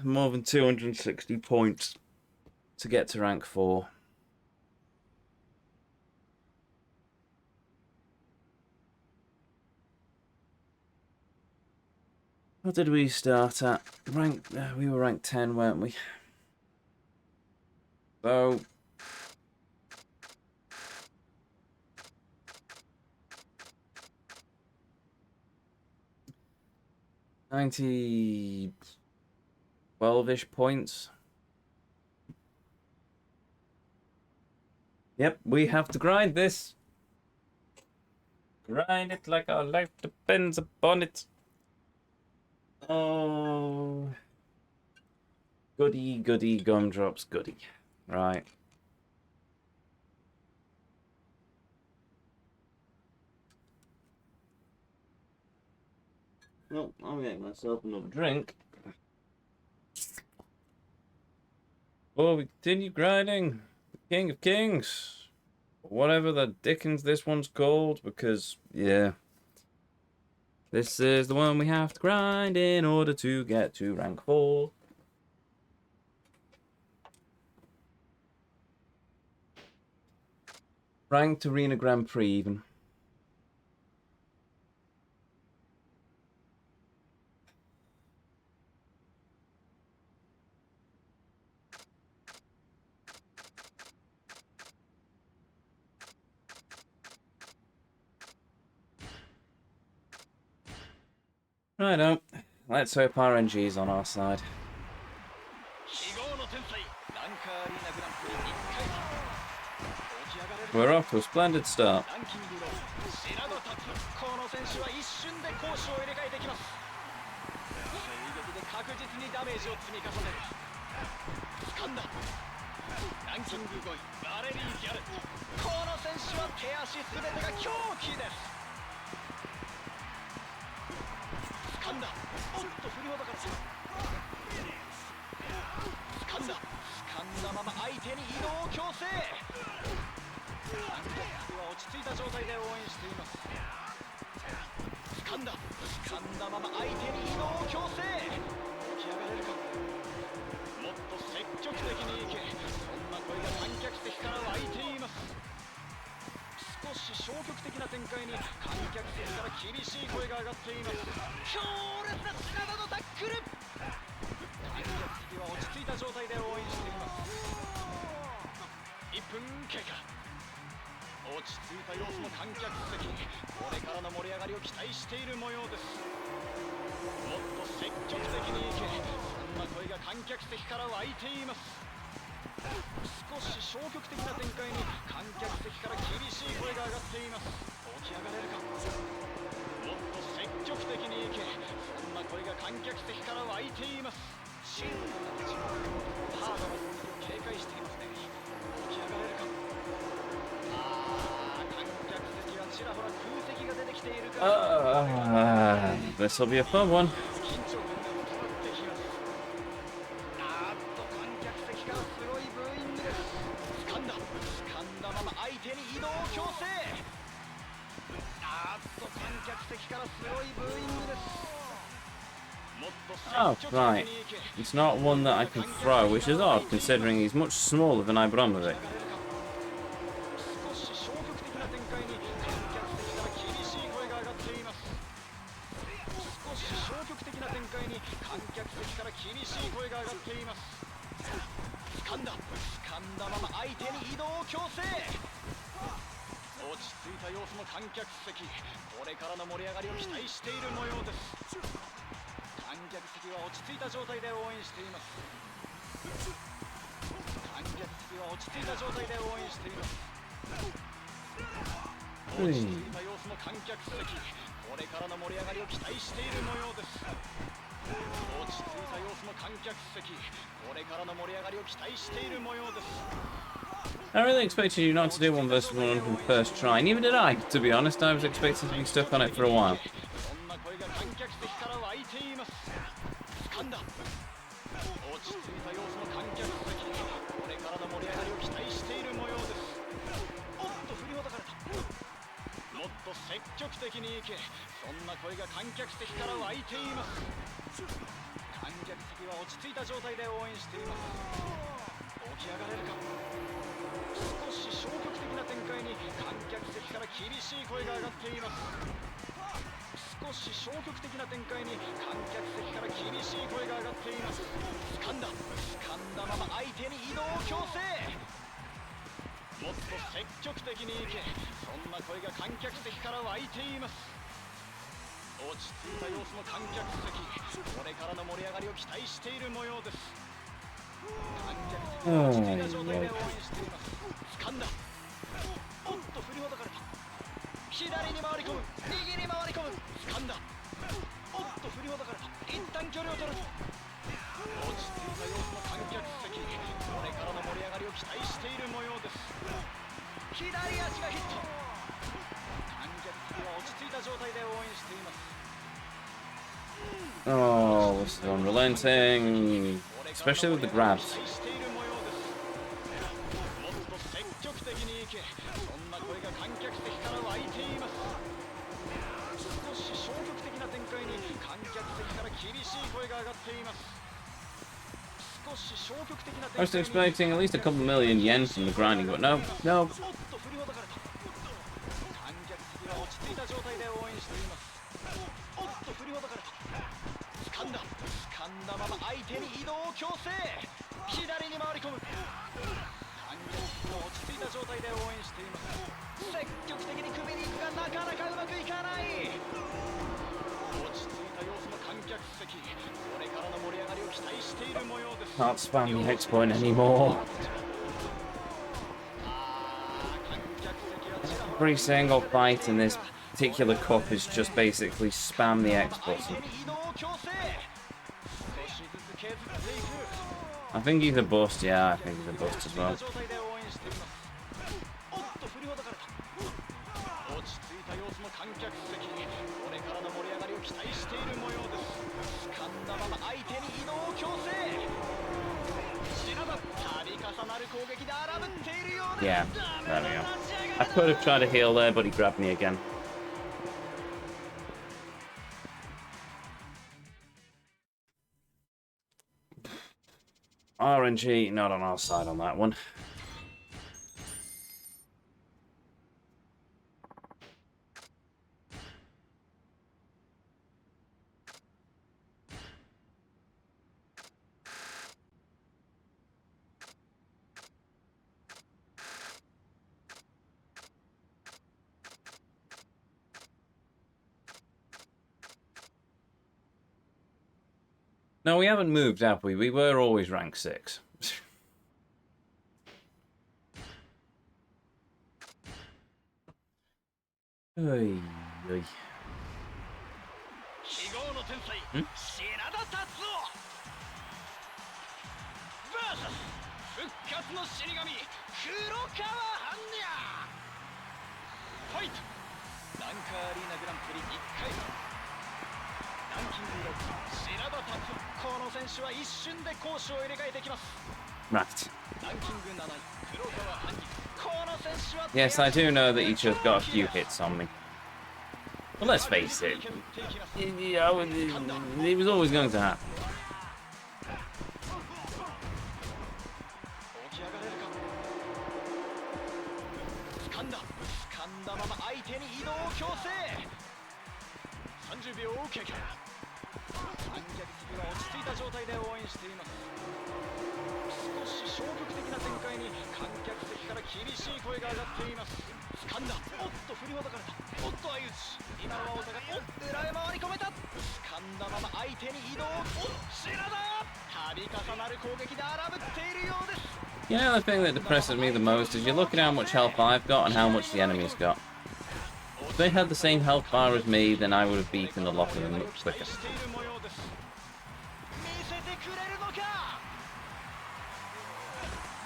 more than 260 points to get to rank 4. What did we start at? We were ranked 10, weren't we? So 12-ish points. Yep, we have to grind this. Grind it like our life depends upon it. Oh. Goody, goody, gumdrops, goody. Right. Well, I'll make myself another drink. Oh, we continue grinding. The King of Kings. Whatever the dickens this one's called, because, yeah. This is the one we have to grind in order to get to rank 4. Ranked Arena Grand Prix, even. Righto. Let's hope RNG's on our side. We're off to a splendid start. This will be a fun one. Oh, right. It's not one that I can throw, which is odd, considering he's much smaller than Ibrahimovic. I really expected you not to do 1 versus 1 on the first try. Neither did I, to be honest. I was expecting to be stuck on it for a while. Oh, this is unrelenting, especially with the grabs. I was expecting at least a couple million yen from the grinding, but no, no. Can't spam the X point anymore. Every single fight in this particular cup is just basically spam the X button. I think he's a bust, yeah, I think he's a bust as well. Yeah, there we go. I could have tried to heal there, but he grabbed me again. RNG, not on our side on that one. No, we haven't moved, have we? We were always rank 6. Oy, oy. Right. Yes, I do know that he just got a few hits on me. Well, let's face it. It was always going to happen. 起き上がれるか。掴んだまま相手に移動を強制。30秒経過。観客席は落ち着いた状態で応援しています。少し消極的な展開に観客席から厳しい声が上がっています。掴んだ。おっと振りほどかれた。おっと相打ち。今のはお互い。おっ裏へ回り込めた。掴んだまま相手に移動。おっシナだ。度重なる攻撃で荒ぶっているようです。You know, the thing that depresses me the most is you look at how much health I've got and how much the enemy's got. If they had the same health bar as me, then I would have beaten a lot of them much quicker.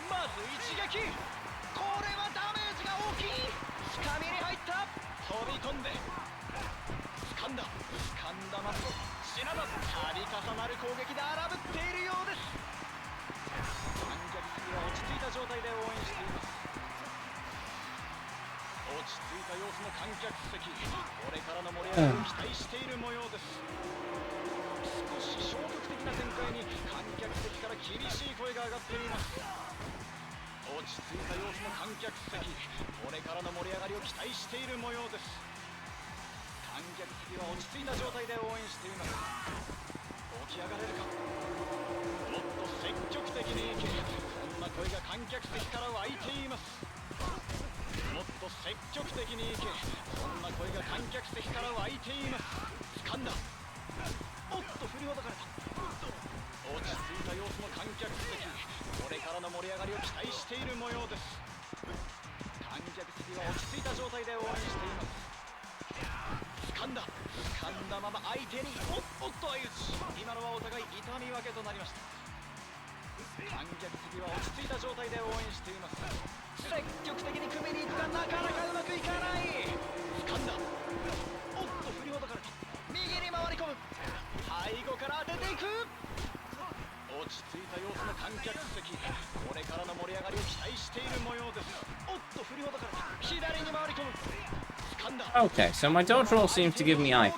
まず一撃。これはダメージが大きい。つかみに入った。飛び込んで掴んだままシナダ。度重なる攻撃で荒ぶっているようです。観客席は落ち着いた状態で応援しています。落ち着いた様子の観客席。これからの盛り上がりを期待している模様です。少し消極的な展開に観客席から厳しい声が上がっています。落ち着いた様子の観客席。これからの盛り上がりを期待している模様です。観客席は落ち着いた状態で応援しています。起き上がれるか。もっと積極的にいけ。そんな声が観客席から湧いています。もっと積極的にいけ。そんな声が観客席から湧いています。掴んだ。おっと振りほどかれた。落ち着いた様子の観客席。これからの盛り上がりを期待している模様です。観客席は落ち着いた状態で応援しています。掴んだまま相手におっと相打ち。今のはお互い痛み分けとなりました。観客席は落ち着いた状態で応援しています。積極的に組みに行くがなかなかうまくいかない。掴んだ。おっと振りほどかれた。右に回り込む。背後から当てていく。落ち着いた様子の観客席。これからの盛り上がりを期待している模様です。おっと振りほどかれた。左に回り込む。掴んだ。 Okay, so my dodge roll seems to give me iframes.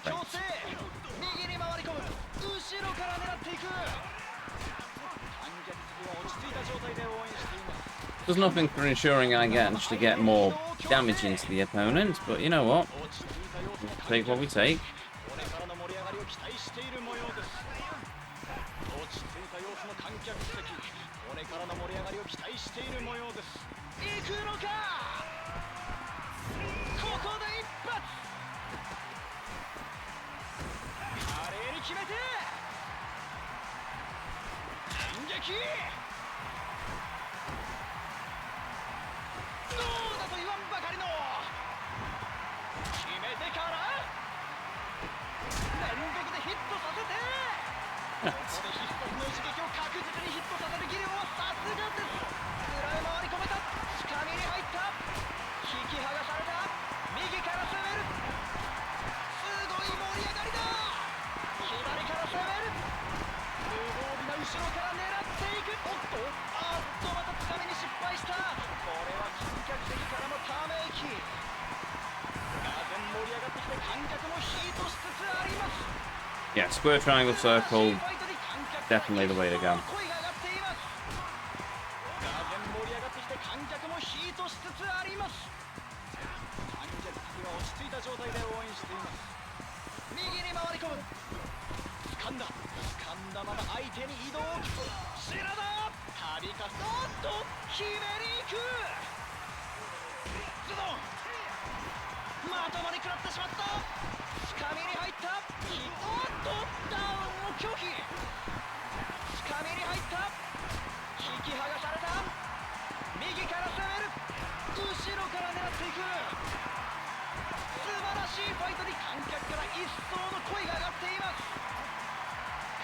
右に回り込む。後ろから狙っていく。観客席は落ち着いた状態で応援しています。There's nothing for ensuring I actually get more damage into the opponent, but you know what? We'll take what we take. これからの盛り上がりを期待している模様です。落ち着いた様子の観客席。これからの盛り上がりを期待している模様です。行くのか。ここで一発。華麗に決めて演撃。どうだと言わんばかりの決めてから連続でヒットさせて。ここで必殺の一撃を確実にヒットさせる技量はさすがです。裏へ回り込めた。つかみに入った。引き剥がされた。右から攻める。すごい盛り上がりだ。左から攻める。無防備な後ろから狙っていく。おっとまたつかみに失敗した。これは観客席からのため息。がぜん盛り上がってきて観客もヒートしつつあります。 Yeah, square, triangle, circle, definitely the way to go. 声が上がっています。がぜん盛り上がってきて観客もヒートしつつあります。観客席は落ち着いた状態で応援しています。右に回り込む。掴んだまま相手に移動。シナだ。度重おっと決めに行く。ズドン。まともに食らってしまった。つかみに入った。おっとダウンを拒否。つかみに入った。引き剥がされた。右から攻める。後ろから狙っていく。素晴らしいファイトに観客から一層の声が上がっています。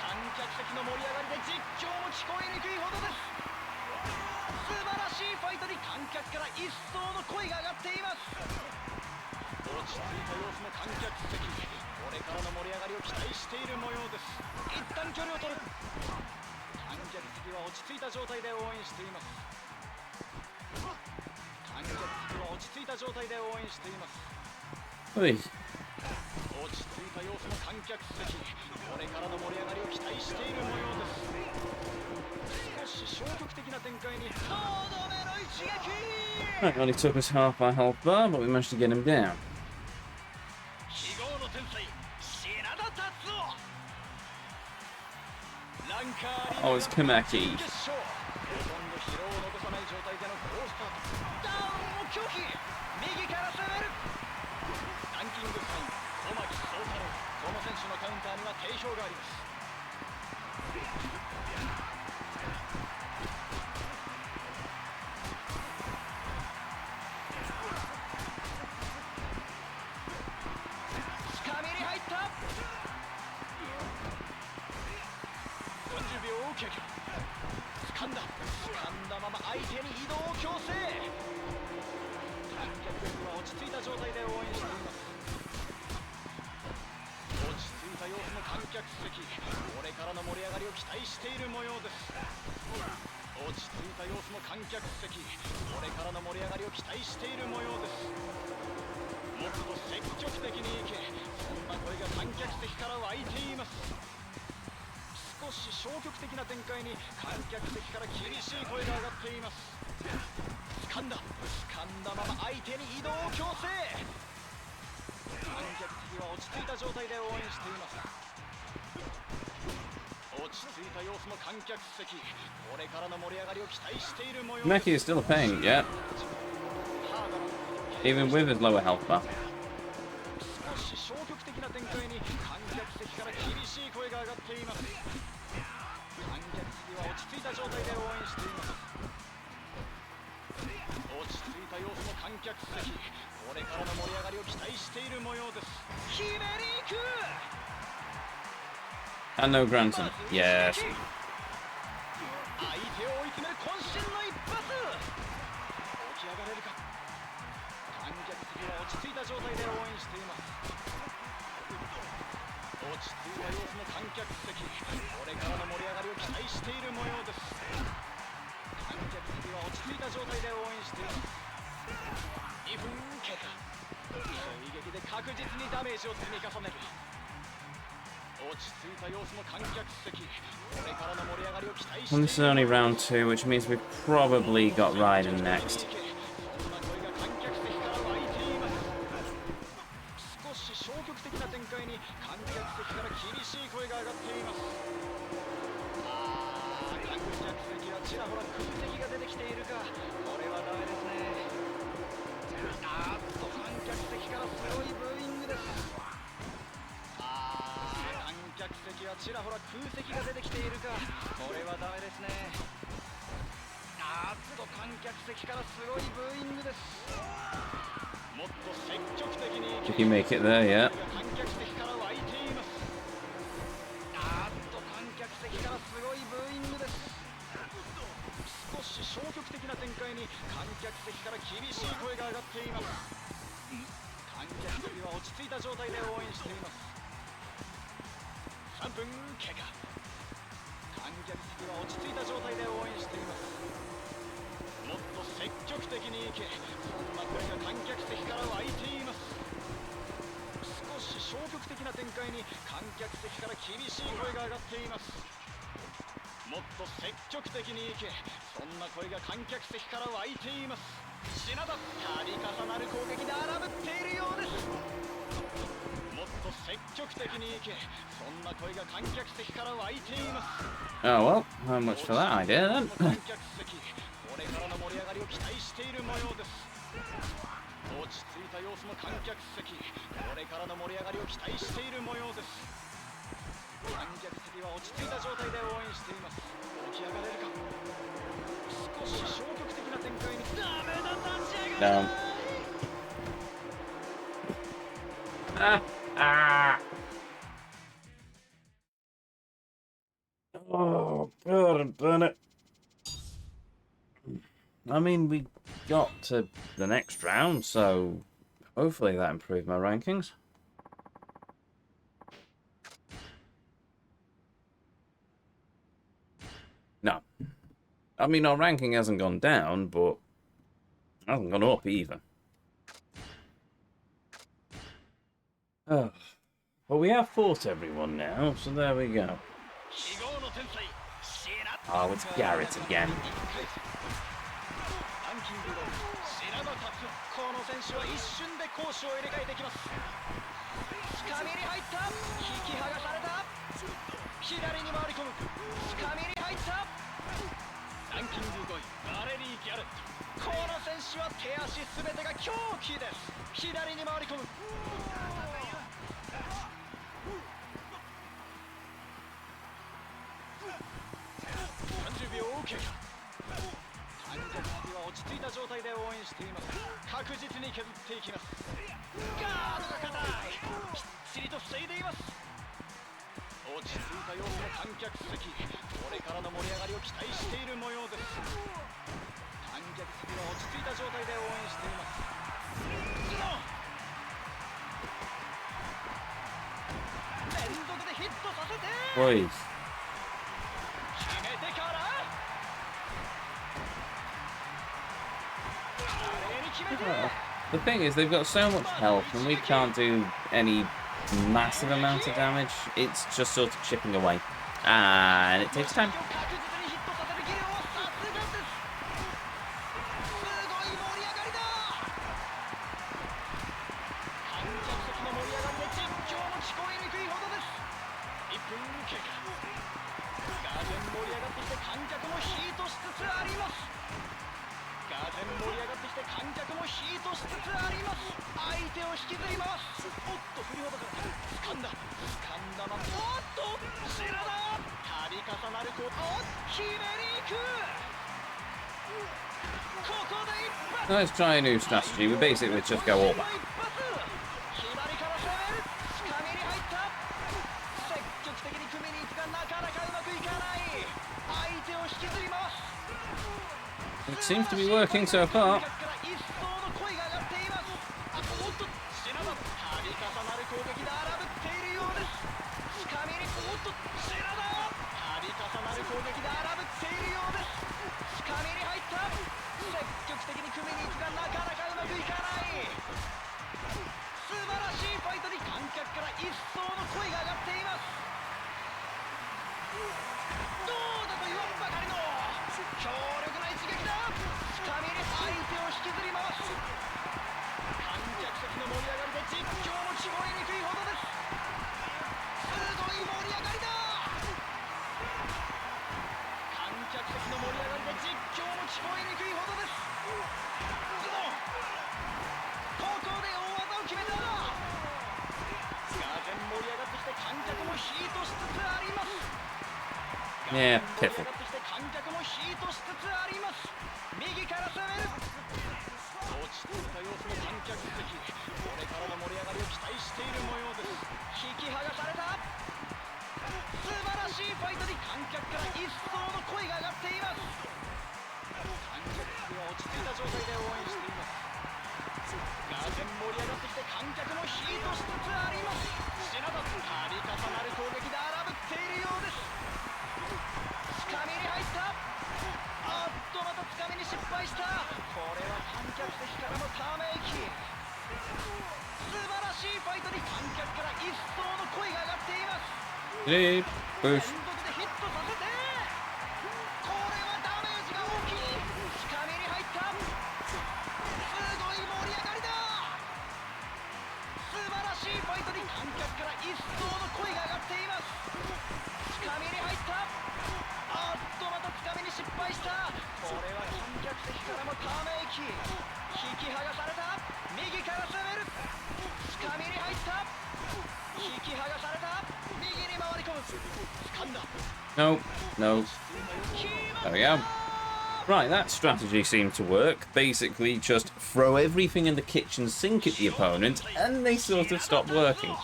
観客席の盛り上がりで実況も聞こえにくいほどです。素晴らしいファイトに観客から一層の声が上がっています。落ち着いた様子の観客席。これからの盛り上がりを期待している模様です。一旦距離を取る。観客席は落ち着いた状態で応援しています。観客席は落ち着いた状態で応援しています。Oi. 落ち着いた様子の観客席、これからの盛り上がりを期待している模様です。少し消極的な展開にとどめの一撃。 Right, only took us half our health bar, but we managed to get him down. 記号の天才品田達夫。ランカーリー Oh, it's Kamaki. 決勝、ほとんど疲労を残さない状態での好スタート。ダウンを拒否、右から攻める。ランキング3位小牧宗太郎、この選手のカウンターには定評があります。つかみに入った。40秒を経過。掴んだまま相手に移動を強制。観客席は落ち着いた状態で応援しています。落ち着いた様子の観客席、これからの盛り上がりを期待している模様です。落ち着いた様子の観客席、これからの盛り上がりを期待している模様です。もっと積極的にいけ、そんな声が観客席から湧いています。少し消極的な展開に観客席から厳しい声が上がっています。掴んだまま相手に移動を強制。観客席は落ち着いた状態で応援しています。落ち着いた様子の観客席、これからの盛り上がりを期待している模様です。 Meki is still a pain, yeah. Even with his lower health bar. 少し消極的な展開に観客席から厳しい声が上がっています。観客席は落ち着いた状態で応援しています。落ち着いた様子の観客席、これからの盛り上がりを期待している模様です。決めに行く。 And no Granton. Yes. 相手を追い詰める渾身の一発。起き上がれるか。観客席は落ち着いた状態で応援しています。落ち着いた様子の観客席、これからの盛り上がりを期待している模様です。観客席は落ち着いた状態で応援しています。2分経過。追撃で確実にダメージを積み重ねる。落ち着いた様子の観客席、これからの盛り上がりを期待してい And る。 this is only round 2, which means we've probably got Raiden next. そんな声が観客席から湧いています。少し消極的な展開に観客席から厳しい声が上がっています。観客席はちらほら空席が出てきているか。これはダメですね。観客席からすごいブーイングです。観客席はちらほら空席が出てきているか。これはダメですね。観客席からすごいブーイングです。もっと積極的に If you make it there, yeah. 観客席から湧いています。観客席からすごいブーイングです。少し消極的な展開に観客席から厳しい声が上がっています。観客席は落ち着いた状態で応援しています。3分経過。観客席は落ち着いた状態で応援しています。もっと積極的にいけ、そんな声が観客席から湧いています。少し消極的な展開に観客席から厳しい声が上がっています。もっと積極的にいけ、そんな声が観客席から湧いています。品田、度重なる攻撃で荒ぶっているようです。もっと積極的にいけ、そんな声が観客席から湧いています。 Oh well, how much for that idea then? 観客席、これからの盛り上がりを期待している模様です。落ち着いた様子の観客席、これからの盛り上がりを期待している模様です。観客席は落ち着いた状態で応援しています。起き上がれるか。少し消極的な展開にダメだ、立ち上がれない。 Oh, God, burn it. I mean, we got to the next round, so hopefully that improved my rankings. No. I mean, our ranking hasn't gone down, but it hasn't gone up either. Oh. Well, we have fought everyone now, so there we go. Oh, it's Garrett again. この選手は一瞬で攻守を入れ替えてきます。つかみに入った。引き剥がされた。左に回り込む。つかみに入った。ランキング5位バレリー・ギャレット。この選手は手足すべてが狂気です。左に回り込む。30秒経過。観客席は落ち着いた状態で応援しています。確実に削っていきます。ガードが硬い。きっちりと防いでいます。落ち着いた様子の観客席。これからの盛り上がりを期待している模様です。観客席は落ち着いた状態で応援しています。連続でヒットさせて。おい。決めてから。The thing is, they've got so much health, and we can't do any massive amount of damage. It's just sort of chipping away, and it takes time. Let's try a new strategy. We basically just go all back. It seems to be working so far. Yeah, piffle. Hey, push. No, no. There we go. Right, that strategy seemed to work. Basically, just throw everything in the kitchen sink at the opponent, and they sort of stop working.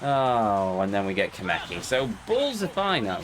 Oh, and then we get Kameki. So, balls if I know.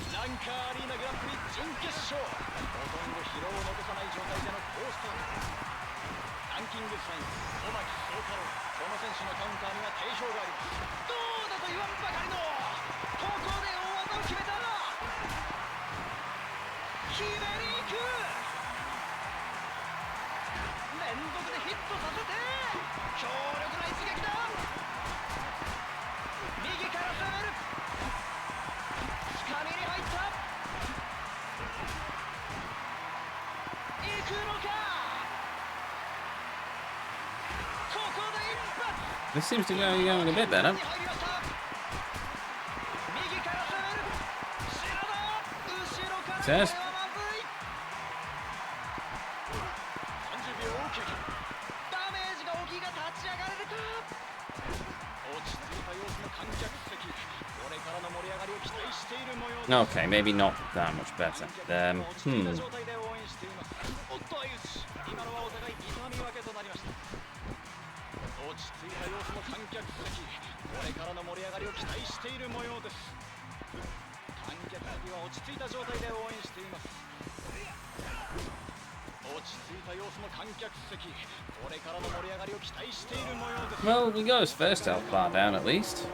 This seems to be going a bit better. Says. Okay, maybe not that much better. Well, we got his first health bar down at least.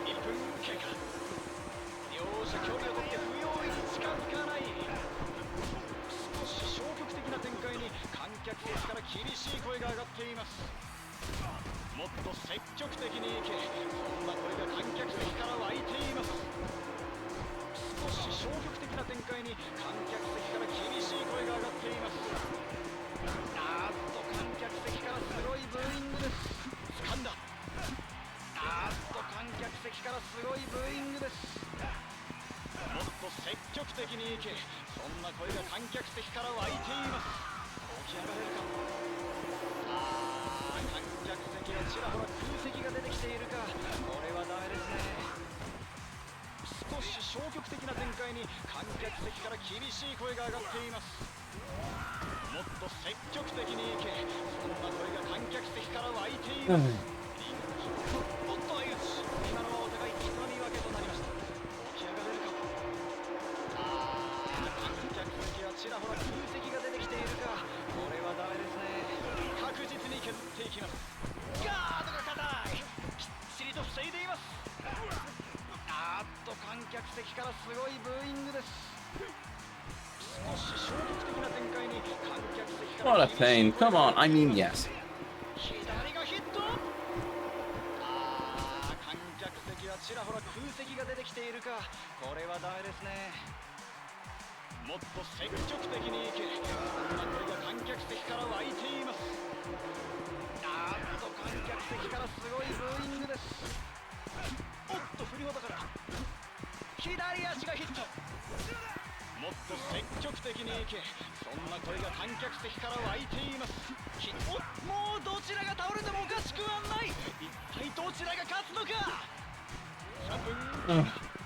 What a pain. Come on, I mean, yes.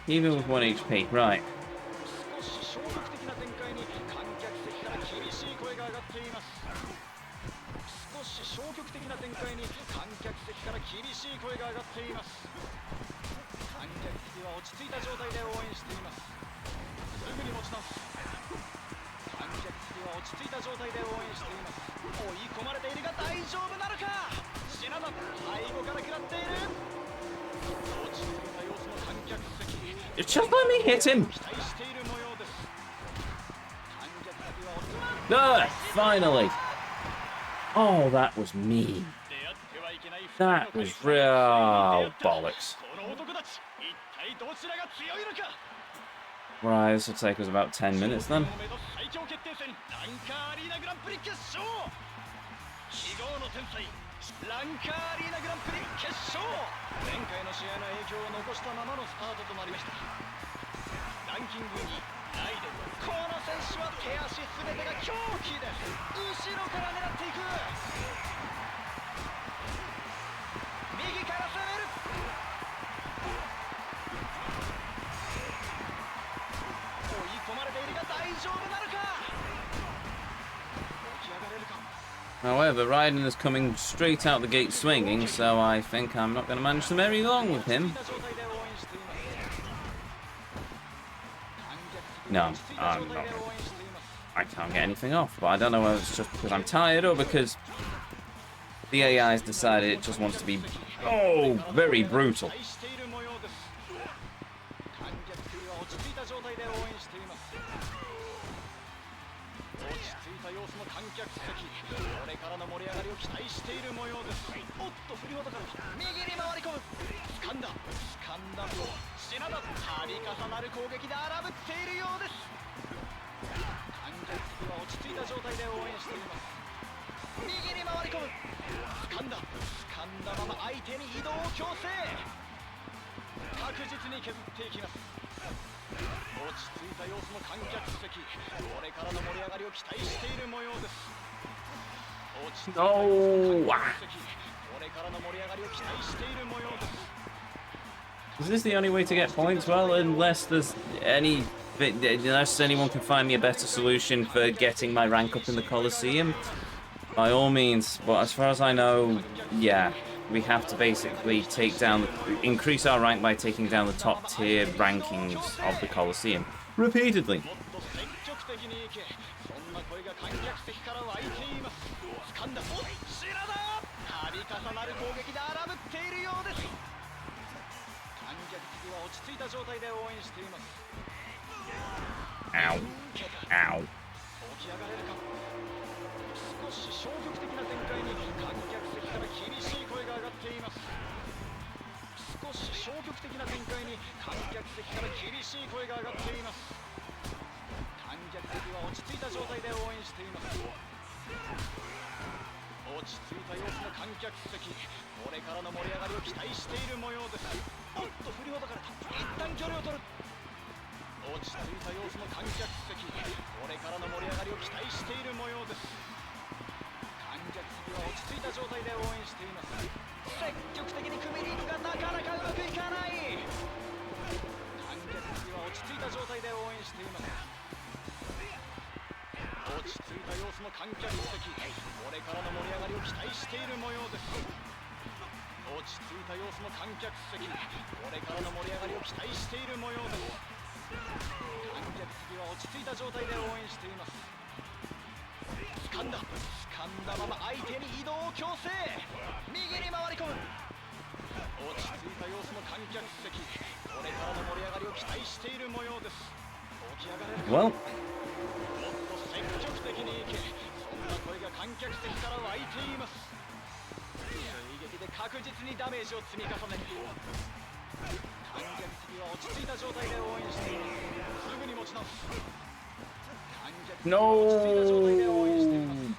Even with 1 HP, right. Just let me hit him. Finally. Oh, that was mean. That was real bollocks. Right, this will take us about 10 minutes then. However, Raiden is coming straight out the gate swinging, so I think I'm not going to manage to marry along with him. No, I'm not. I can't get anything off, but I don't know whether it's just because I'm tired or because the AI's decided it just wants to be, very brutal. んだまま相手に移動を強制。確実に削っていきます。落ち着いた様子の観客席、これからの盛り上がりを期待している模様です。落ち着いた様子の観客席、これからの盛り上がりを期待している模様です。 Is this the only way to get points? Well, unless anyone can find me a better solution for getting my rank up in the Colosseum, by all means. But as far as I know, yeah, we have to basically increase our rank by taking down the top tier rankings of the Colosseum repeatedly. Ow. Ow. 少し消極的な展開に観客席から厳しい声が上がっています。少し消極的な展開に観客席から厳しい声が上がっています。観客席は落ち着いた状態で応援しています。落ち着いた様子の観客席、これからの盛り上がりを期待している模様です。おっと振りほどかれた。一旦距離を取る。落ち着いた様子の観客席、これからの盛り上がりを期待している模様です。観客席は落ち着いた状態で応援しています。積極的に組みに行くがなかなかうまくいかない。観客席は落ち着いた状態で応援しています。落ち着いた様子の観客席、これからの盛り上がりを期待している模様です。落ち着いた様子の観客席、これからの盛り上がりを期待している模様です。観客席は落ち着いた状態で応援しています。掴んだまま相手に移動を強制。右に回り込む。落ち着いた様子の観客席、これからの盛り上がりを期待している模様です。起き上がれるか。もっと積極的にいけ、そんな声が観客席から湧いています。追撃で確実にダメージを積み重ねる。観客席は落ち着いた状態で応援しています。すぐに持ち直す。観客席は落ち着いた状態で応援しています。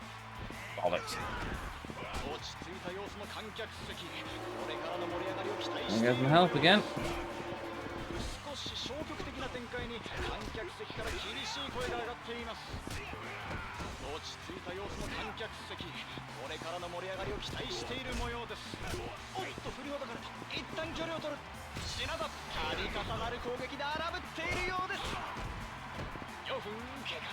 Bollocks. 落ち着いた様子の観客席、これからの盛り上がりを期待 I してい get る。 some help again. 少し消極的な展開に観客席から厳しい声が上がっています。落ち着いた様子の観客席、これからの盛り上がりを期待している模様です。おっと振りほどかれた。一旦距離を取る。品田、度重なる攻撃で荒ぶっているようです。4分経過。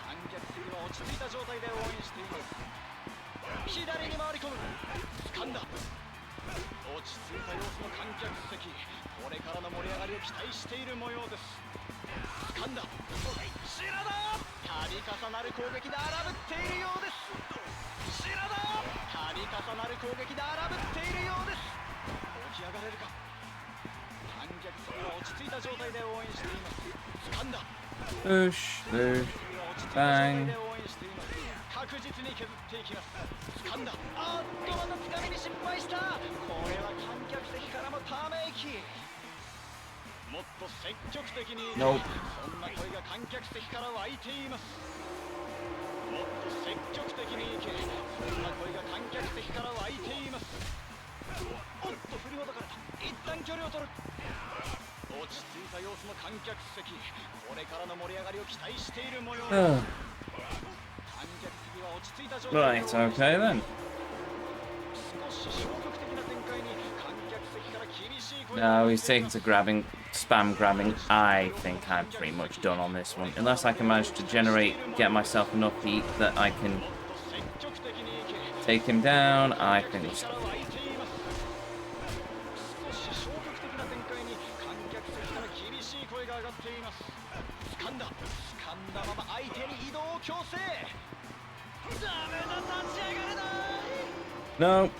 観客席は落ち着いた状態で応援しています。左に回り込む。掴んだ。落ち着いた様子の観客席、これからの盛り上がりを期待している模様です。掴んだ。品田、度重なる攻撃で荒ぶっているようです。品田、度重なる攻撃で荒ぶっているようです。起き上がれるか。観客席は落ち着いた状態で応援しています。掴んだ。 Boosh, boosh, bang. 確実に削っていきます。掴んだ。あっとまた掴みに失敗した。これは観客席からもため息。もっと積極的に、Nope. そんな声が観客席から湧いています。もっと積極的にいけ、そんな声が観客席から湧いています。おっと振りほどかれた。一旦距離を取る。落ち着いた様子の観客席、これからの盛り上がりを期待している模様。 Right, okay then. No, he's taken to spam grabbing. I think I'm pretty much done on this one. Unless I can manage to get myself enough heat that I can take him down, I think we'll stop. No.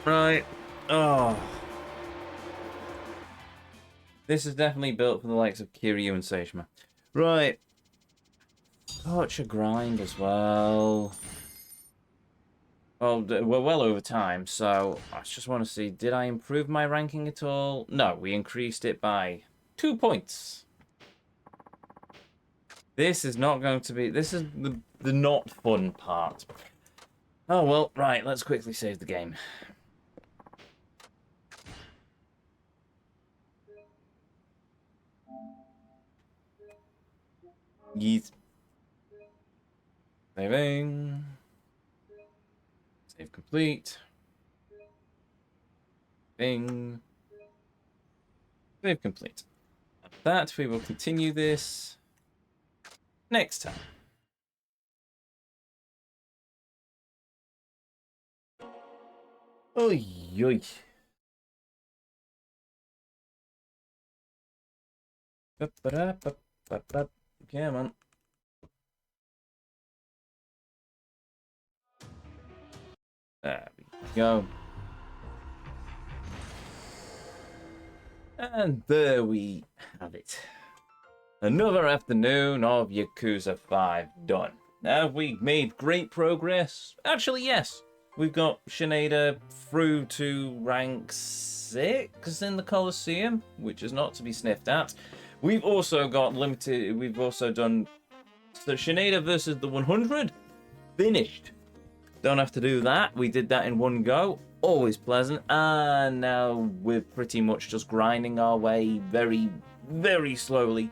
Right. Oh. This is definitely built for the likes of Kiryu and Seishima. Right. Such a grind as well. Well, we're well over time, so I just want to see, did I improve my ranking at all? No, we increased it by 2 points. This is not going to be... This is the not fun part. Oh, well, right, let's quickly save the game. Yeet. Saving. Save complete. Bing. Save complete. After that, we will continue this next time. Oy, oy. Come on. There we go. And there we have it. Another afternoon of Yakuza 5 done. Have we made great progress? Actually, yes. We've got Shinada through to rank 6 in the Colosseum, which is not to be sniffed at. We've also got limited. We've also done so Shinada versus the 100. Finished. Don't have to do that. We did that in one go. Always pleasant. And now we're pretty much just grinding our way very, very slowly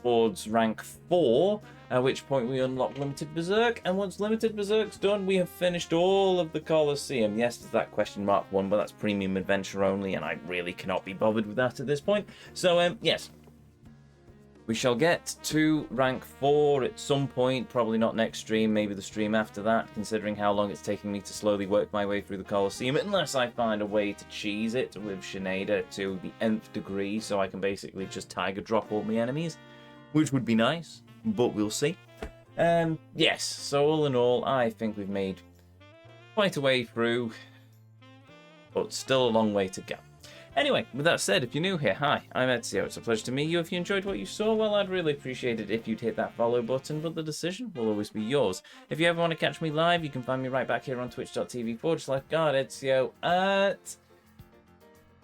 towards rank 4, at which point we unlock Limited Berserk. And once Limited Berserk's done, we have finished all of the Colosseum. Yes, there's that question mark one, but that's premium adventure only, and I really cannot be bothered with that at this point. So, yes. We shall get to rank 4 at some point, probably not next stream, maybe the stream after that, considering how long it's taking me to slowly work my way through the Colosseum, unless I find a way to cheese it with Shinada to the nth degree, so I can basically just tiger drop all my enemies, which would be nice, but we'll see. Yes, so all in all, I think we've made quite a way through, but still a long way to go. Anyway, with that said, if you're new here, hi, I'm Ezio. It's a pleasure to meet you. If you enjoyed what you saw, well, I'd really appreciate it if you'd hit that follow button, but the decision will always be yours. If you ever want to catch me live, you can find me right back here on twitch.tv/lifeguard Ezio at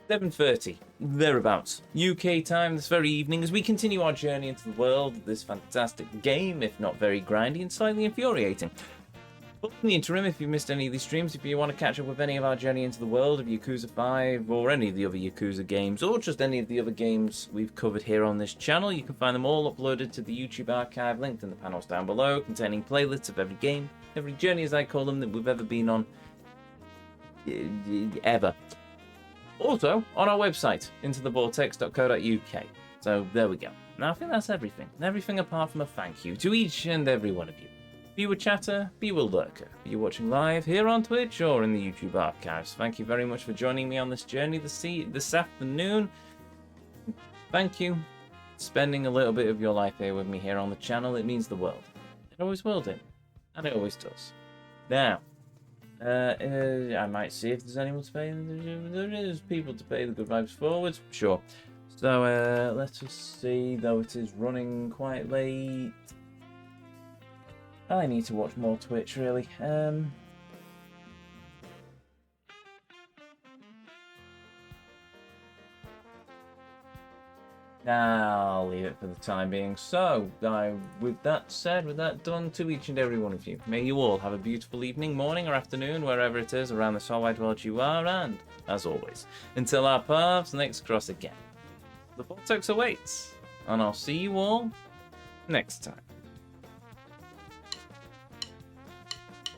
7:30, thereabouts, UK time this very evening, as we continue our journey into the world of this fantastic game, if not very grindy and slightly infuriating. But in the interim, if you missed any of these streams, if you want to catch up with any of our journey into the world of Yakuza 5 or any of the other Yakuza games, or just any of the other games we've covered here on this channel, you can find them all uploaded to the YouTube archive, linked in the panels down below, containing playlists of every game, every journey as I call them, that we've ever been on, ever. Also, on our website, intothevortex.co.uk. So there we go. Now I think that's everything. Everything apart from a thank you to each and every one of you. Be a chatter, be a lurker. Be you watching live here on Twitch or in the YouTube archives. Thank you very much for joining me on this journey this afternoon. Thank you for spending a little bit of your life here with me here on the channel. It means the world. It always will do. And it always does. Now, I might see if there's anyone to pay. There is people to pay the good vibes forwards. Sure. So, let's just see, though it is running quite late. I need to watch more Twitch, really. I'll leave it for the time being. So, with that said, with that done, to each and every one of you, may you all have a beautiful evening, morning, or afternoon, wherever it is around this whole wide world you are, and, as always, until our paths next cross again, the Vortex awaits, and I'll see you all next time.